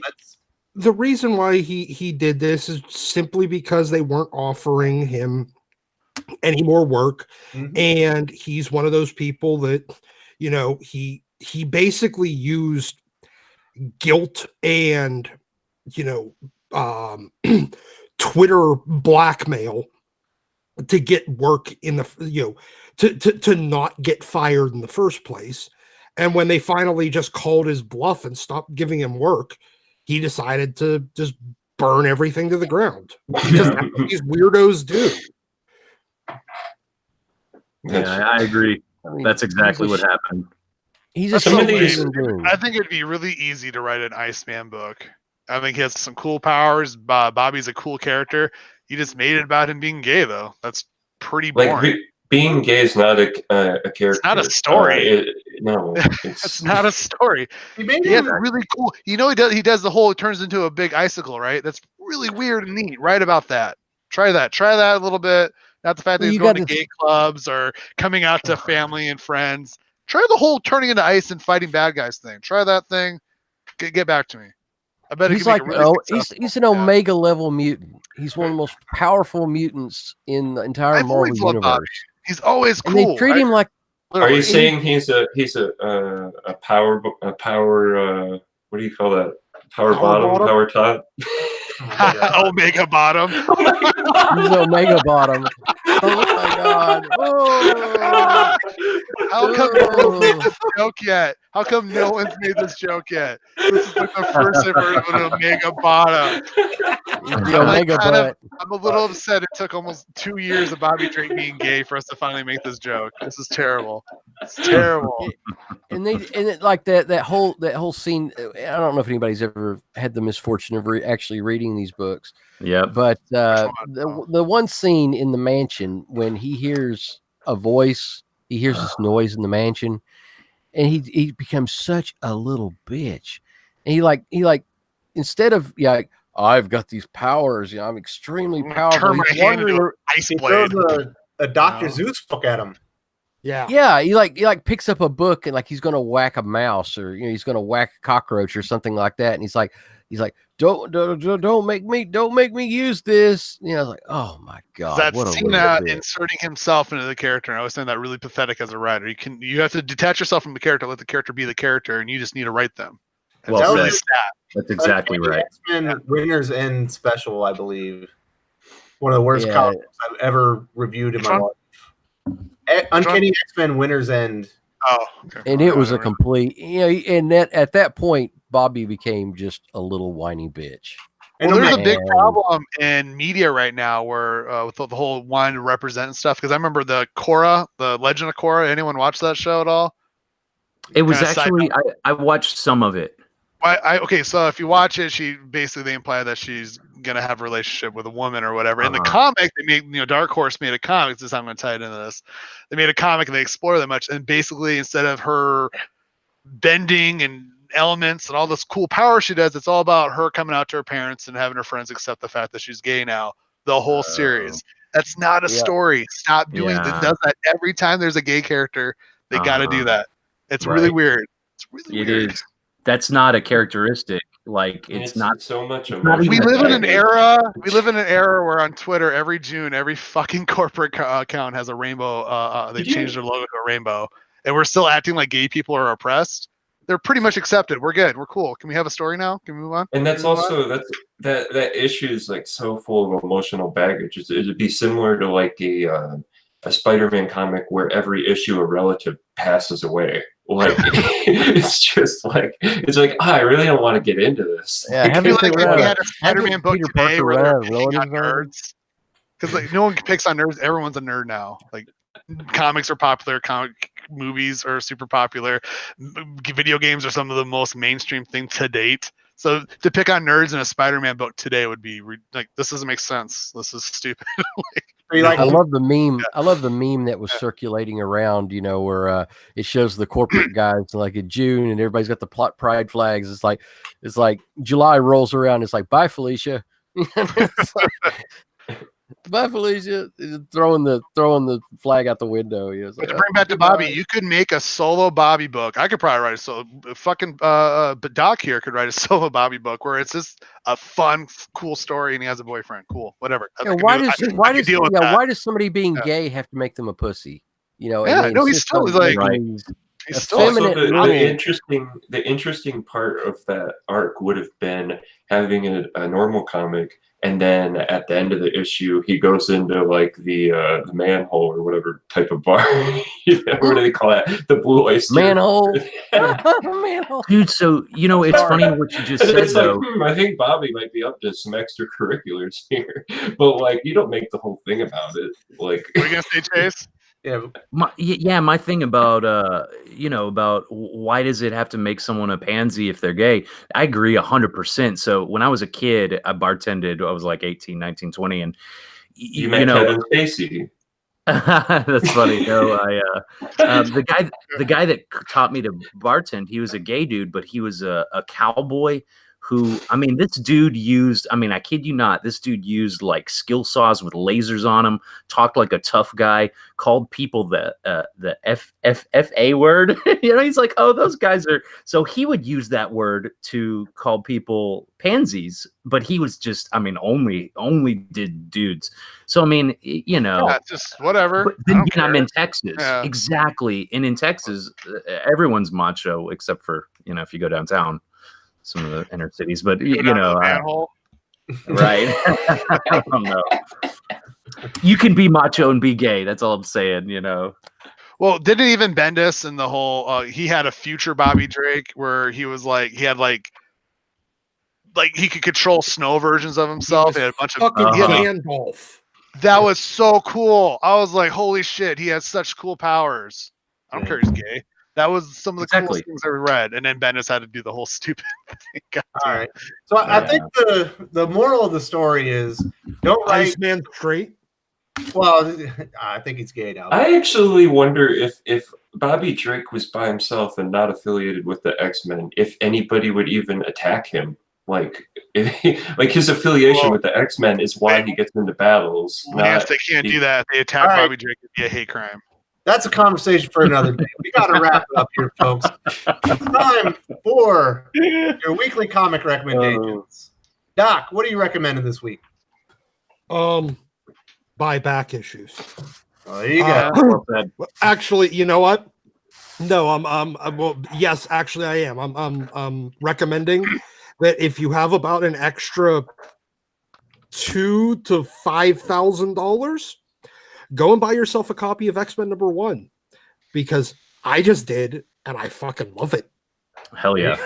The reason why he did this is simply because they weren't offering him any more work. Mm-hmm. And he's one of those people that, he basically used guilt and, Twitter blackmail to get work in the, to not get fired in the first place. And when they finally just called his bluff and stopped giving him work, he decided to just burn everything to the ground because that's what these weirdos do.
Yeah, I agree. I mean, that's exactly what happened.
I think it'd be really easy to write an Iceman book. I think he has some cool powers. Bobby's a cool character. You just made it about him being gay, though. That's pretty boring.
Being gay is not a character.
It's not a story.
No,
it's not a story. He really cool. He does the whole. It turns into a big icicle, right? That's really weird and neat. Write about that. Try that a little bit. Not the fact that he's going to gay clubs or coming out to family and friends. Try the whole turning into ice and fighting bad guys thing. Try that thing. Get back to me. I bet he's
he's an Omega level mutant. He's one of the most powerful mutants in the entire Marvel universe.
He's always cool.
And they treat him like.
Are you saying he's a power? What do you call that? Power bottom? Power top?
Omega bottom.
He's Omega bottom. Oh my god! Oh.
How come no one's made this joke yet? How come no one's made this joke yet? This is the first I've heard of an Omega bottom. I'm a little upset. It took almost 2 years of Bobby Drake being gay for us to finally make this joke. This is terrible. It's terrible.
And that whole scene. I don't know if anybody's ever had the misfortune of actually reading these books.
Yeah.
But the one scene in the mansion when he hears a voice, he hears this noise in the mansion, and he becomes such a little bitch. And he instead of I've got these powers. I'm extremely powerful.
Turn my
He's
hand into
wondering
an ice
He
blade.
throws a Dr. Zeus book at him.
Yeah.
Yeah, he like picks up a book and like he's gonna whack a mouse or he's gonna whack a cockroach or something like that, and he's like don't make me use this. I was like, oh my god,
That's
what a
Cena
weird bit.
inserting himself into the character. And I always find that really pathetic as a writer. You have to detach yourself from the character, let the character be the character, and you just need to write them.
Well
That's
said.
really sad.
That's exactly right.
X-Men Winners End special, I believe. One of the worst
Yeah.
comics I've ever reviewed in my life. Uncanny X-Men Winners End.
Oh, okay.
And it was a complete, and at that point, Bobby became just a little whiny bitch.
Well, there's a big
And-
problem in media right now where with the whole wanting to represent and stuff. Because I remember the Legend of Korra. Anyone watch that show at all?
It was
Kinda side
actually I watched some of it.
Okay, so if you watch it, they imply that she's gonna have a relationship with a woman or whatever. In the comic, they made Dark Horse made a comic. This is how I'm gonna tie it into this. They made a comic and they explore that much. And basically, instead of her bending and elements and all this cool power she does, it's all about her coming out to her parents and having her friends accept the fact that she's gay now. The whole series. That's not a story. Stop doing that. Does that every time there's a gay character. They got to do that. It's really weird. It's really weird.
It is. That's not a characteristic. Like it's not
so much.
We live in an era. We live in an era where on Twitter every June, every fucking corporate account has a rainbow. They changed their logo to a rainbow, and we're still acting like gay people are oppressed. They're pretty much accepted. We're good. We're cool. Can we have a story now? Can we move on?
And that's also that issue is like so full of emotional baggage. It'd be similar to like a Spider-Man comic where every issue a relative passes away. Like it's just like I really don't want to get into this.
Yeah,
I feel like if we had a Spider-Man book today where they're picking on nerds, because like no one picks on nerds. Everyone's a nerd now. Like comics are popular, comic movies are super popular, video games are some of the most mainstream thing to date. So to pick on nerds in a Spider-Man book today would be like, this doesn't make sense. This is stupid.
I love the meme. Yeah. I love the meme that was circulating around, where it shows the corporate guys like in June and everybody's got the pride flags. It's like July rolls around. It's like, bye, Felicia. Bye, Felicia. Throwing the flag out the window.
But to bring back to Bobby, you could make a solo Bobby book. I could probably write a solo. Fucking Doc here could write a solo Bobby book where it's just a fun, cool story, and he has a boyfriend. Cool, whatever.
Yeah, why does somebody being gay have to make them a pussy?
No, he's still like.
Right.
He's still
the interesting part of that arc would have been having a normal comic, and then at the end of the issue, he goes into like the manhole or whatever type of bar. What do they call that? The Blue Oyster
manhole.
Manhole. Dude, so it's funny what you just said.
It's
though.
Like, I think Bobby might be up to some extracurriculars here, but like you don't make the whole thing about it. Like,
what are you gonna say, Chase?
My thing about about why does it have to make someone a pansy if they're gay? I agree 100%. So when I was a kid, I bartended. I was like 18, 19, 20, and
you met Kevin Spacey.
That's funny. No, the guy that taught me to bartend, he was a gay dude, but he was a cowboy. Who, this dude used, I kid you not, this dude used like skill saws with lasers on him, talked like a tough guy, called people the FA word. He's like, oh, those guys are, so he would use that word to call people pansies, but he was just, only did dudes. So,
just whatever.
But then I'm in Texas. Yeah. Exactly. And in Texas, everyone's macho except for, if you go downtown. Some of the inner cities, but right? I don't know. You can be macho and be gay. That's all I'm saying.
Well, didn't even Bendis and the whole? He had a future Bobby Drake where he was like, he had like he could control snow versions of himself. He had a bunch of
Gandalf.
That was so cool. I was like, holy shit, he has such cool powers. I don't care he's gay. That was some of the coolest things I read, and then Bendis had to do the whole stupid thing.
All right, so I think the moral of the story is don't write
Iceman straight.
Well, I think he's gay now.
I actually wonder if Bobby Drake was by himself and not affiliated with the X-Men, if anybody would even attack him. like his affiliation with the X-Men is why he gets into battles.
Lance, they can't do that. They attack
All right.
Bobby Drake. It'd be a hate crime.
That's a conversation for another day. We got to wrap it up here, folks. It's time for your weekly comic recommendations. Doc, what are you recommending this week?
Buy back issues.
Oh, there you go.
Actually, you know what? No, well, yes, actually, I am. I'm recommending that if you have about an extra $2,000 to $5,000, go and buy yourself a copy of X-Men #1, because I just did, and I fucking love it.
Hell yeah.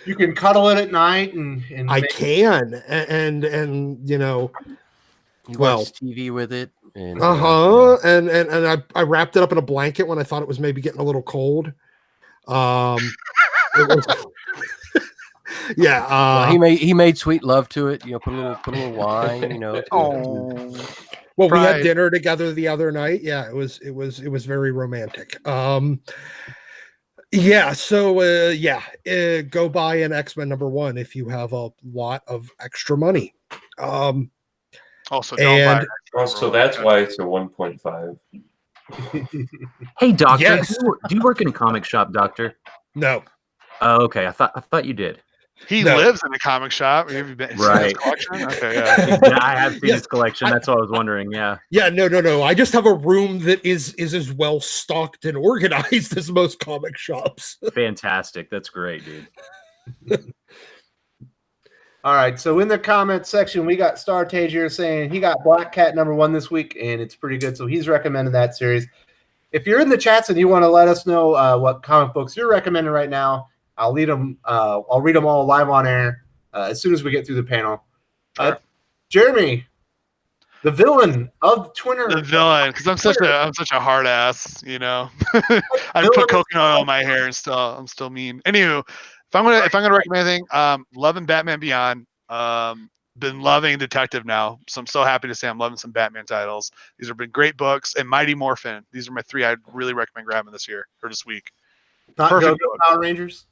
You can cuddle it at night, and
I can, and you know,
You
well,
watch TV with it. And,
and I wrapped it up in a blanket when I thought it was maybe getting a little cold. It was, yeah.
Well, he made sweet love to it. You know, put a little wine. You know.
Well, we had
Pride.
dinner together the other night. Yeah, it was very romantic. Yeah, so go buy an X-Men #1 if you have a lot of extra money.
Also, don't buy.
Also, that's why it's a 1.5.
Hey, doctor,
Yes.
do you work in a comic shop, doctor?
No.
Oh, okay. I thought you did.
He
No.
lives in a comic shop. Have you been seen his
Right.
collection? Okay, yeah.
Yeah, I have seen
Yes.
his collection. That's what I was wondering. Yeah.
Yeah, no. I just have a room that is as well stocked and organized as most comic shops.
Fantastic. That's great, dude.
all right. So in the comment section, we got Startage here saying he got Black Cat #1 this week, and it's pretty good. So he's recommending that series. If you're in the chats and you want to let us know what comic books you're recommending right now, I'll read them. I'll read them all live on air as soon as we get through the panel.
Sure.
Jeremy, the villain of Twitter.
The villain, because I'm such a hard ass, you know. I put coconut oil in my hair and I'm still mean. Anywho, if I'm gonna recommend anything, loving Batman Beyond. Been loving Detective now, so I'm so happy to say I'm loving some Batman titles. These have been great books, and Mighty Morphin. These are my 3 I'd really recommend grabbing this year or this week.
Not
Perfect
Go-Go
book.
Power Rangers.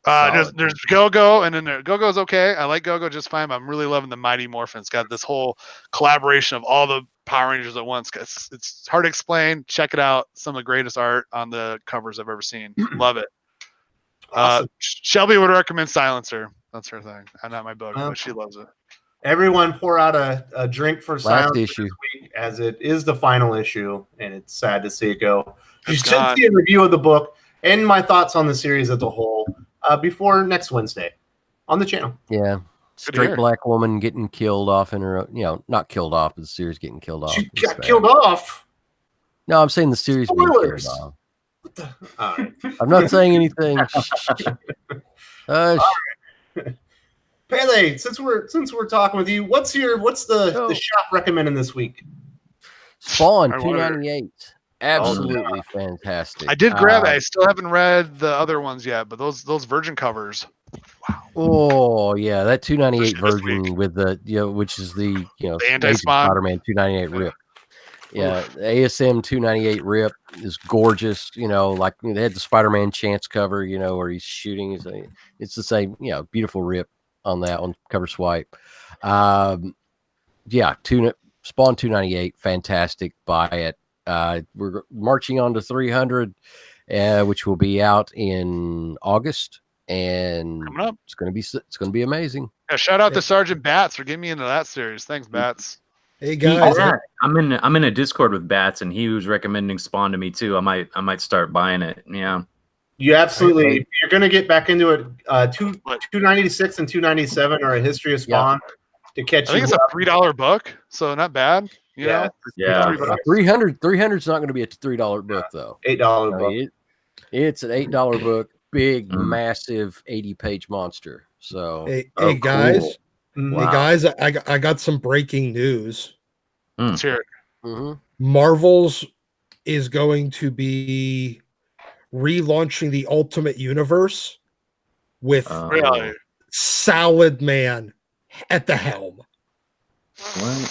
There's Go-Go, and then Go-Go's okay. I like Go-Go just fine, but I'm really loving the Mighty Morphin. It's got this whole collaboration of all the Power Rangers at once. It's hard to explain. Check it out. Some of the greatest art on the covers I've ever seen. Love it.
Awesome.
Shelby would recommend Silencer. That's her thing. Not my book, but she loves it.
Everyone pour out a drink for Silence
issue.
this week, as it is the final issue, and it's sad to see it go. You
It's
should
gone.
see a review of the book and my thoughts on the series as a whole before next Wednesday on the channel.
Yeah.
Good to
Straight
hear.
black woman getting killed off in her, not killed off, but the series getting killed off.
She
It's
got
bad.
killed off.
No, I'm saying the series being
Spoilers.
killed off.
What the? All right.
I'm not saying anything.
Pele, since we're talking with you, what's the shop recommending this week?
Spawn
I wonder.
$2.98. Absolutely fantastic.
I did grab it. I still haven't read the other ones yet, but those Virgin covers.
Oh yeah, that $2.98
This
version with the which is the
The
Amazing
anti-Spawn?
Spider-Man $2.98 rip. Yeah, the ASM $2.98 rip is gorgeous. They had the Spider-Man Chance cover, where he's shooting. It's the same, beautiful rip on that one, cover swipe. Spawn $2.98, fantastic. Buy it. We're marching on to 300, which will be out in August, and
Coming up.
it's going to be amazing.
Yeah, shout out to Sergeant Bats for getting me into that series. Thanks, Bats.
Hey guys,
I'm in a Discord with Bats, and he was recommending Spawn to me too. I might start buying it. Yeah.
You absolutely. If you're going to get back into it, 296 and 297 are a history of Spawn to catch
I think
you
it's
up.
a $3 book, so not bad. You know?
Yeah.
$3.
300 is not going to be a $3 book though.
$8
I
book.
mean, it's an $8 book, big, massive 80-page monster. So
hey
Oh,
guys,
cool.
hey guys, I got some breaking news.
Let's hear it.
mhm.
Marvel's is going to be relaunching the Ultimate Universe with
Really?
Salad Man at the helm.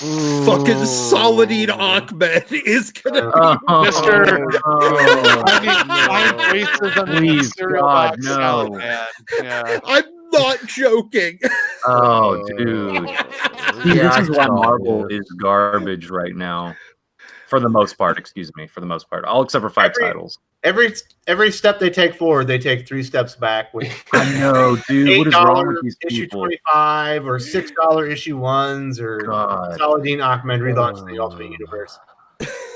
Ooh.
Fucking Saladin Ahmed is gonna
Mr.
Oh,
I need racism in
Please,
cereal
God,
box
no.
salad, man. Yeah.
I'm not joking.
Oh, dude. See,
Yeah,
this is
I
why
saw
Marvel
it.
is garbage right now. For the most part, excuse me. For the most part. All except for 5 titles.
Every step they take forward, they take 3 steps back. With
I know, dude. What is wrong with these
issue
people?
25 or $6 issue ones or
God.
Saladin Ahmed relaunch the Ultimate Universe.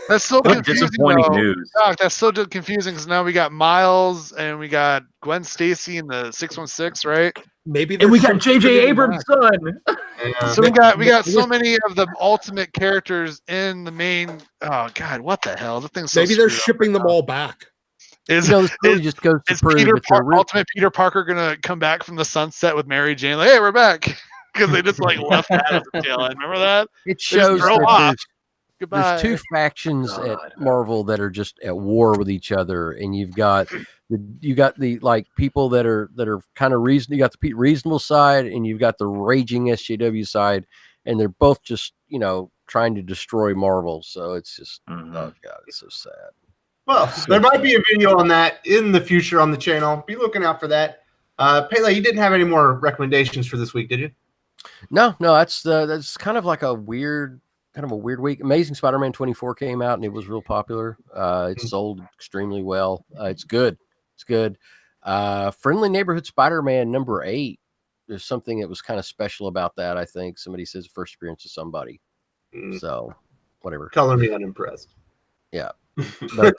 That's so
What
confusing,
disappointing
though.
news.
Doc, that's so confusing because now we got Miles and we got Gwen Stacy in the 616, right?
Maybe
And we got
shipping
J.J.
them
Abrams'
back.
son.
Yeah.
So we got
I
so
guess-
many of the ultimate characters in the main. Oh God, what the hell? The thing's so
Maybe they're
screwed up
shipping
right
them
now.
all back.
Is
This really just goes to
is
prove
Peter
that they're real.
Ultimate Peter Parker gonna come back from the sunset with Mary Jane? Like, hey, we're back because they just like left that as a tail end. Remember that?
It
They just
shows
drove
that
off. Goodbye.
there's 2 factions at
God.
Marvel that are just at war with each other, and you've got the like people that are kind of reason. You got the reasonable side, and you've got the raging SJW side, and they're both just trying to destroy Marvel. So it's just oh god, it's so sad.
Well, there might be a video on that in the future on the channel. Be looking out for that. Pele, you didn't have any more recommendations for this week, did you?
No, that's kind of like a weird week. Amazing Spider-Man 24 came out and it was real popular. It sold extremely well. It's good. It's good. Friendly Neighborhood Spider-Man number 8. There's something that was kind of special about that. I think somebody says first appearance of somebody. So whatever.
Color me unimpressed.
Yeah. But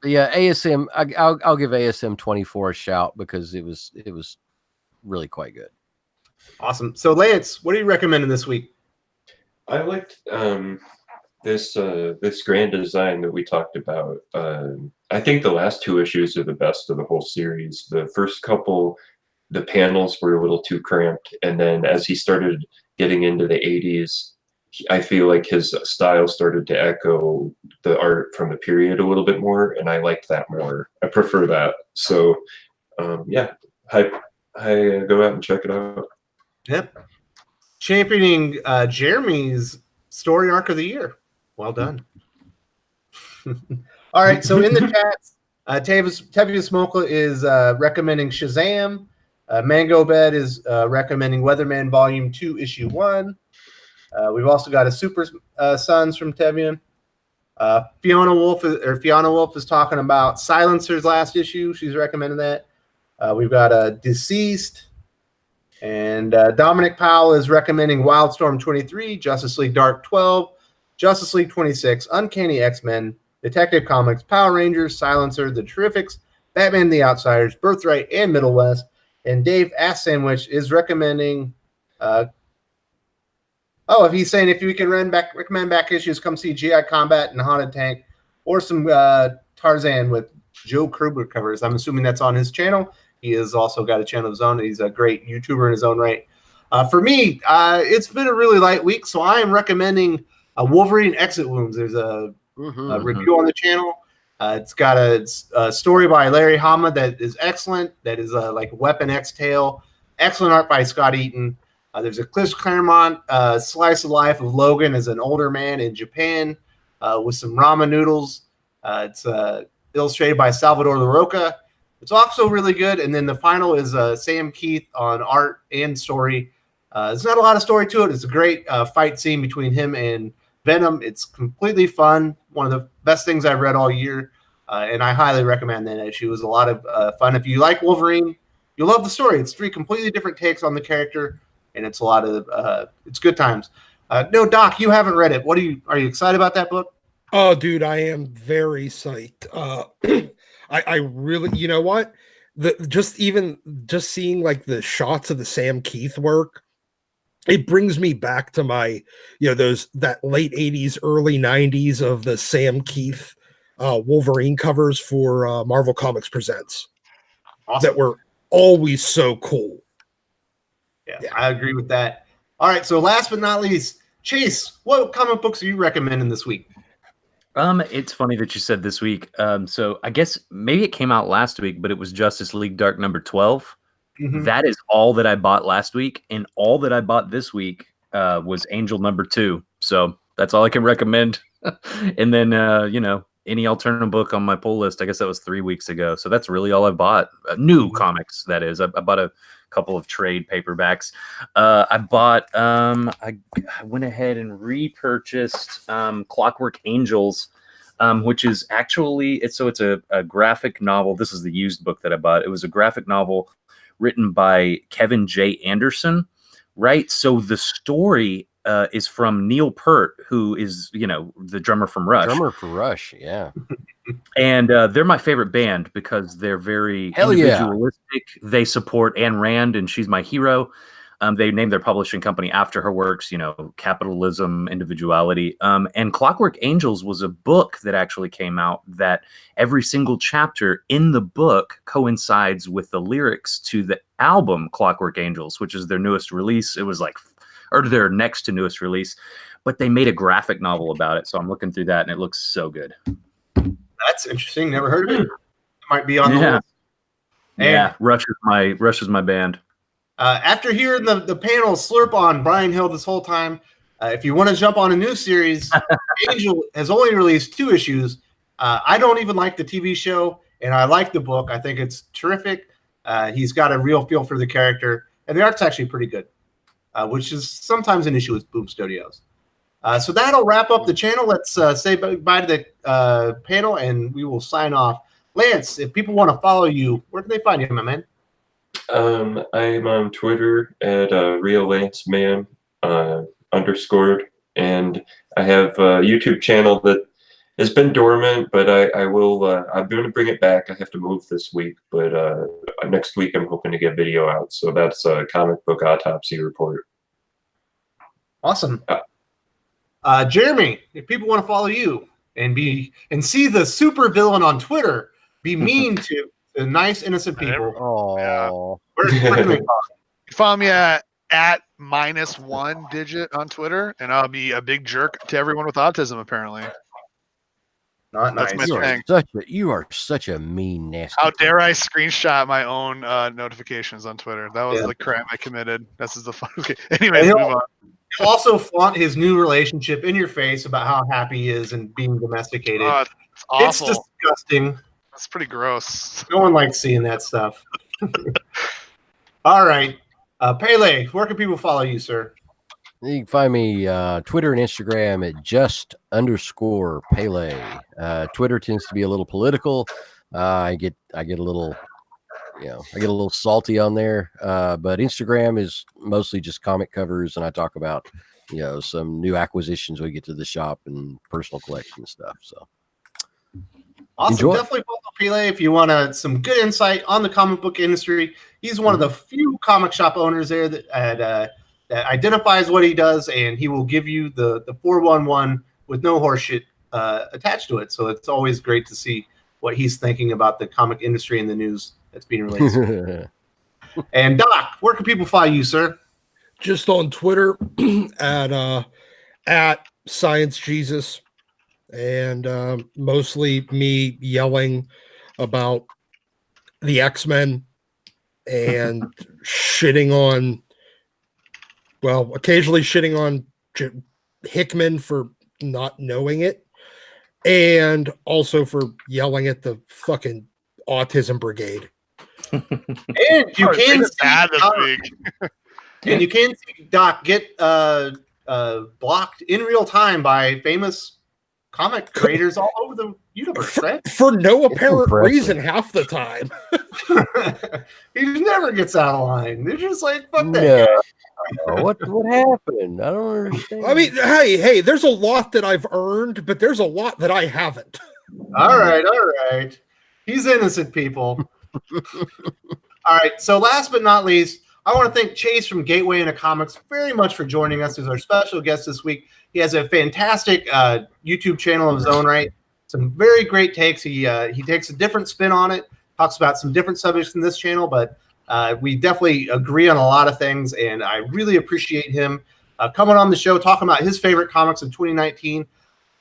yeah, ASM. I'll give ASM 24 a shout because it was really quite good.
Awesome. So Lance, what are you recommending this week?
I liked this grand design that we talked about. I think the last 2 issues are the best of the whole series. The first couple, the panels were a little too cramped, and then as he started getting into the 80s, I feel like his style started to echo the art from the period a little bit more, and I liked that more. I prefer that. So yeah, I go out and check it out.
Yep. Championing Jeremy's story arc of the year. Well done. All right. So in the chats, Tevye Smoka is recommending Shazam. Mango Bed is recommending Weatherman Volume 2, Issue 1. We've also got a Super Sons from Tevye. Fiona Wolf is talking about Silencer's last issue. She's recommending that. We've got a Deceased. And Dominic Powell is recommending Wildstorm 23, Justice League Dark 12, Justice League 26, Uncanny X-Men, Detective Comics, Power Rangers, Silencer, The Terrifics, Batman the Outsiders, Birthright, and Middle West. And Dave Ass Sandwich is recommending if he's saying if you can recommend back issues, come see GI Combat and Haunted Tank or some Tarzan with Joe Kruger covers. I'm assuming that's on his channel. He has also got a channel of his own. He's a great YouTuber in his own right. For me, it's been a really light week, so I am recommending Wolverine Exit Wounds. There's a review on the channel. It's got a story by Larry Hama that is excellent. That is like Weapon X tale. Excellent art by Scott Eaton. There's a Chris Claremont slice of life of Logan as an older man in Japan with some ramen noodles. It's illustrated by Salvador LaRocca. It's also really good. And then the final is Sam Keith on art and story. There's not a lot of story to it. It's a great fight scene between him and Venom. It's completely fun. One of the best things I've read all year. And I highly recommend that issue. It was a lot of fun. If you like Wolverine, you'll love the story. It's 3 completely different takes on the character. And it's a lot of it's good times. No, Doc, you haven't read it. Are you excited about that book?
Oh, dude, I am very psyched. I really, you know what? Just seeing like the shots of the Sam Keith work, it brings me back to my, that late 80s, early 90s of the Sam Keith Wolverine covers for Marvel Comics Presents.
Awesome.
That were always so cool.
Yeah, I agree with that. All right, so last but not least, Chase, what comic books are you recommending this week?
It's funny that you said this week. So I guess maybe it came out last week, but it was Justice League Dark number 12. Mm-hmm. That is all that I bought last week, and all that I bought this week was Angel number 2. So that's all I can recommend. And then any alternative book on my pull list. I guess that was 3 weeks ago. So that's really all I bought. New comics, that is. I bought a couple of trade paperbacks. I went ahead and repurchased Clockwork Angels, which is actually it's a graphic novel. This is the used book that I bought. It was a graphic novel written by Kevin J. Anderson, right? So the story is from Neil Peart, who is, the drummer from Rush.
Drummer for Rush, yeah.
And they're my favorite band because they're very individualistic. They support Ayn Rand, and she's my hero. They named their publishing company after her works, capitalism, individuality. And Clockwork Angels was a book that actually came out that every single chapter in the book coincides with the lyrics to the album Clockwork Angels, which is their newest release. It was or their next to newest release, but they made a graphic novel about it. So I'm looking through that and it looks so good.
That's interesting. Never heard of it. It might be on the list.
And Rush is my band.
After hearing the panel slurp on Brian Hill this whole time, if you want to jump on a new series, Angel has only released 2 issues. I don't even like the TV show, and I like the book. I think it's terrific. He's got a real feel for the character, and the art's actually pretty good, which is sometimes an issue with Boom Studios. So that'll wrap up the channel. Let's say bye to the panel, and we will sign off. Lance, if people want to follow you, where can they find you, my man?
I'm on Twitter at RealLanceMan _, and I have a YouTube channel that has been dormant, but I will. I'm going to bring it back. I have to move this week, but next week I'm hoping to get video out. So that's a Comic Book Autopsy Report.
Awesome. Jeremy, if people want to follow you and see the super villain on Twitter be mean to the nice innocent people, where can they follow you?
Follow me at -1 digit on Twitter, and I'll be a big jerk to everyone with autism. Apparently,
not nice.
That's my thing.
You are such a mean, nasty.
How dare I screenshot my own notifications on Twitter? That was the crime I committed. This is the fun. Okay. Anyways, move on.
He'll also flaunt his new relationship in your face about how happy he is and being domesticated.
It's awful.
It's disgusting.
That's pretty gross.
No one likes seeing that stuff. All right. Pele, where can people follow you, sir?
You can find me Twitter and Instagram at @just_Pele. Twitter tends to be a little political. I get a little salty on there. But Instagram is mostly just comic covers, and I talk about some new acquisitions we get to the shop and personal collection stuff. So
awesome.
Enjoy.
Definitely follow Pele if you want some good insight on the comic book industry. He's one of the few comic shop owners there that identifies what he does, and he will give you the 411 with no horseshit attached to it. So it's always great to see what he's thinking about the comic industry and the news that's being released. And Doc, where can people follow you, sir?
Just on Twitter at Science Jesus, and mostly me yelling about the X-Men and occasionally shitting on Hickman for not knowing it, and also for yelling at the fucking Autism Brigade.
And you can see Doc get blocked in real time by famous comic creators all over the universe, right?
For no apparent reason half the time.
He never gets out of line. They're just like, fuck that.
What happened? I don't understand.
I mean, hey, there's a lot that I've earned, but there's a lot that I haven't.
All right. He's innocent, people. All right, so last but not least, I want to thank Chase from Gateway into Comics very much for joining us as our special guest this week. He has a fantastic YouTube channel of his own right. Some very great takes. He takes a different spin on it, talks about some different subjects in this channel, but we definitely agree on a lot of things, and I really appreciate him coming on the show, talking about his favorite comics of 2019.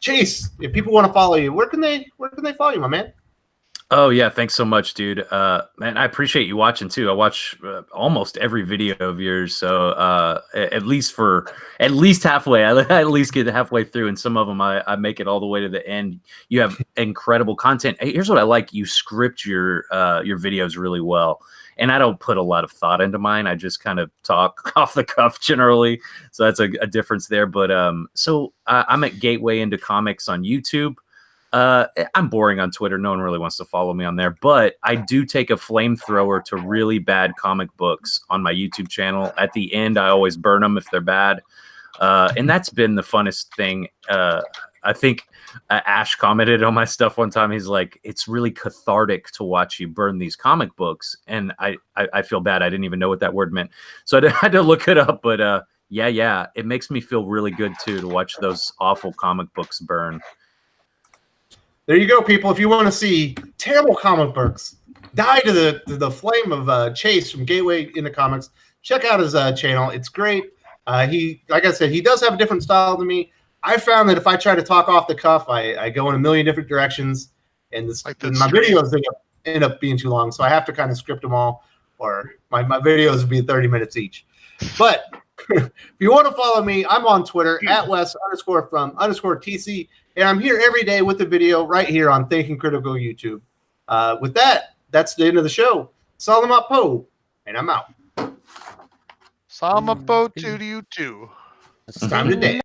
Chase, if people want to follow you, where can they follow you, my man?
Oh yeah, thanks so much, dude. Man, I appreciate you watching too. I watch almost every video of yours, so at least halfway. I at least get halfway through, and some of them I make it all the way to the end. You have incredible content. Hey, here's what I like: you script your videos really well, and I don't put a lot of thought into mine. I just kind of talk off the cuff generally, so that's a difference there. But so I'm at Gateway into Comics on YouTube. I'm boring on Twitter. No one really wants to follow me on there, but I do take a flamethrower to really bad comic books on my YouTube channel. At the end, I always burn them if they're bad. And that's been the funnest thing. I think Ash commented on my stuff one time. He's like, it's really cathartic to watch you burn these comic books. And I feel bad. I didn't even know what that word meant. So I had to look it up. But yeah, it makes me feel really good too to watch those awful comic books burn.
There you go, people. If you want to see terrible comic books die to the flame of Chase from Gateway into Comics, check out his channel. It's great. He, like I said, he does have a different style than me. I found that if I try to talk off the cuff, I go in a million different directions, and my videos end up being too long. So I have to kind of script them all, or my videos would be 30 minutes each. But if you want to follow me, I'm on Twitter at Wes_from_TC. And I'm here every day with the video right here on Thinking Critical YouTube. With that, that's the end of the show. Salamat po, and I'm out.
Salamat po to you too.
It's time to dance.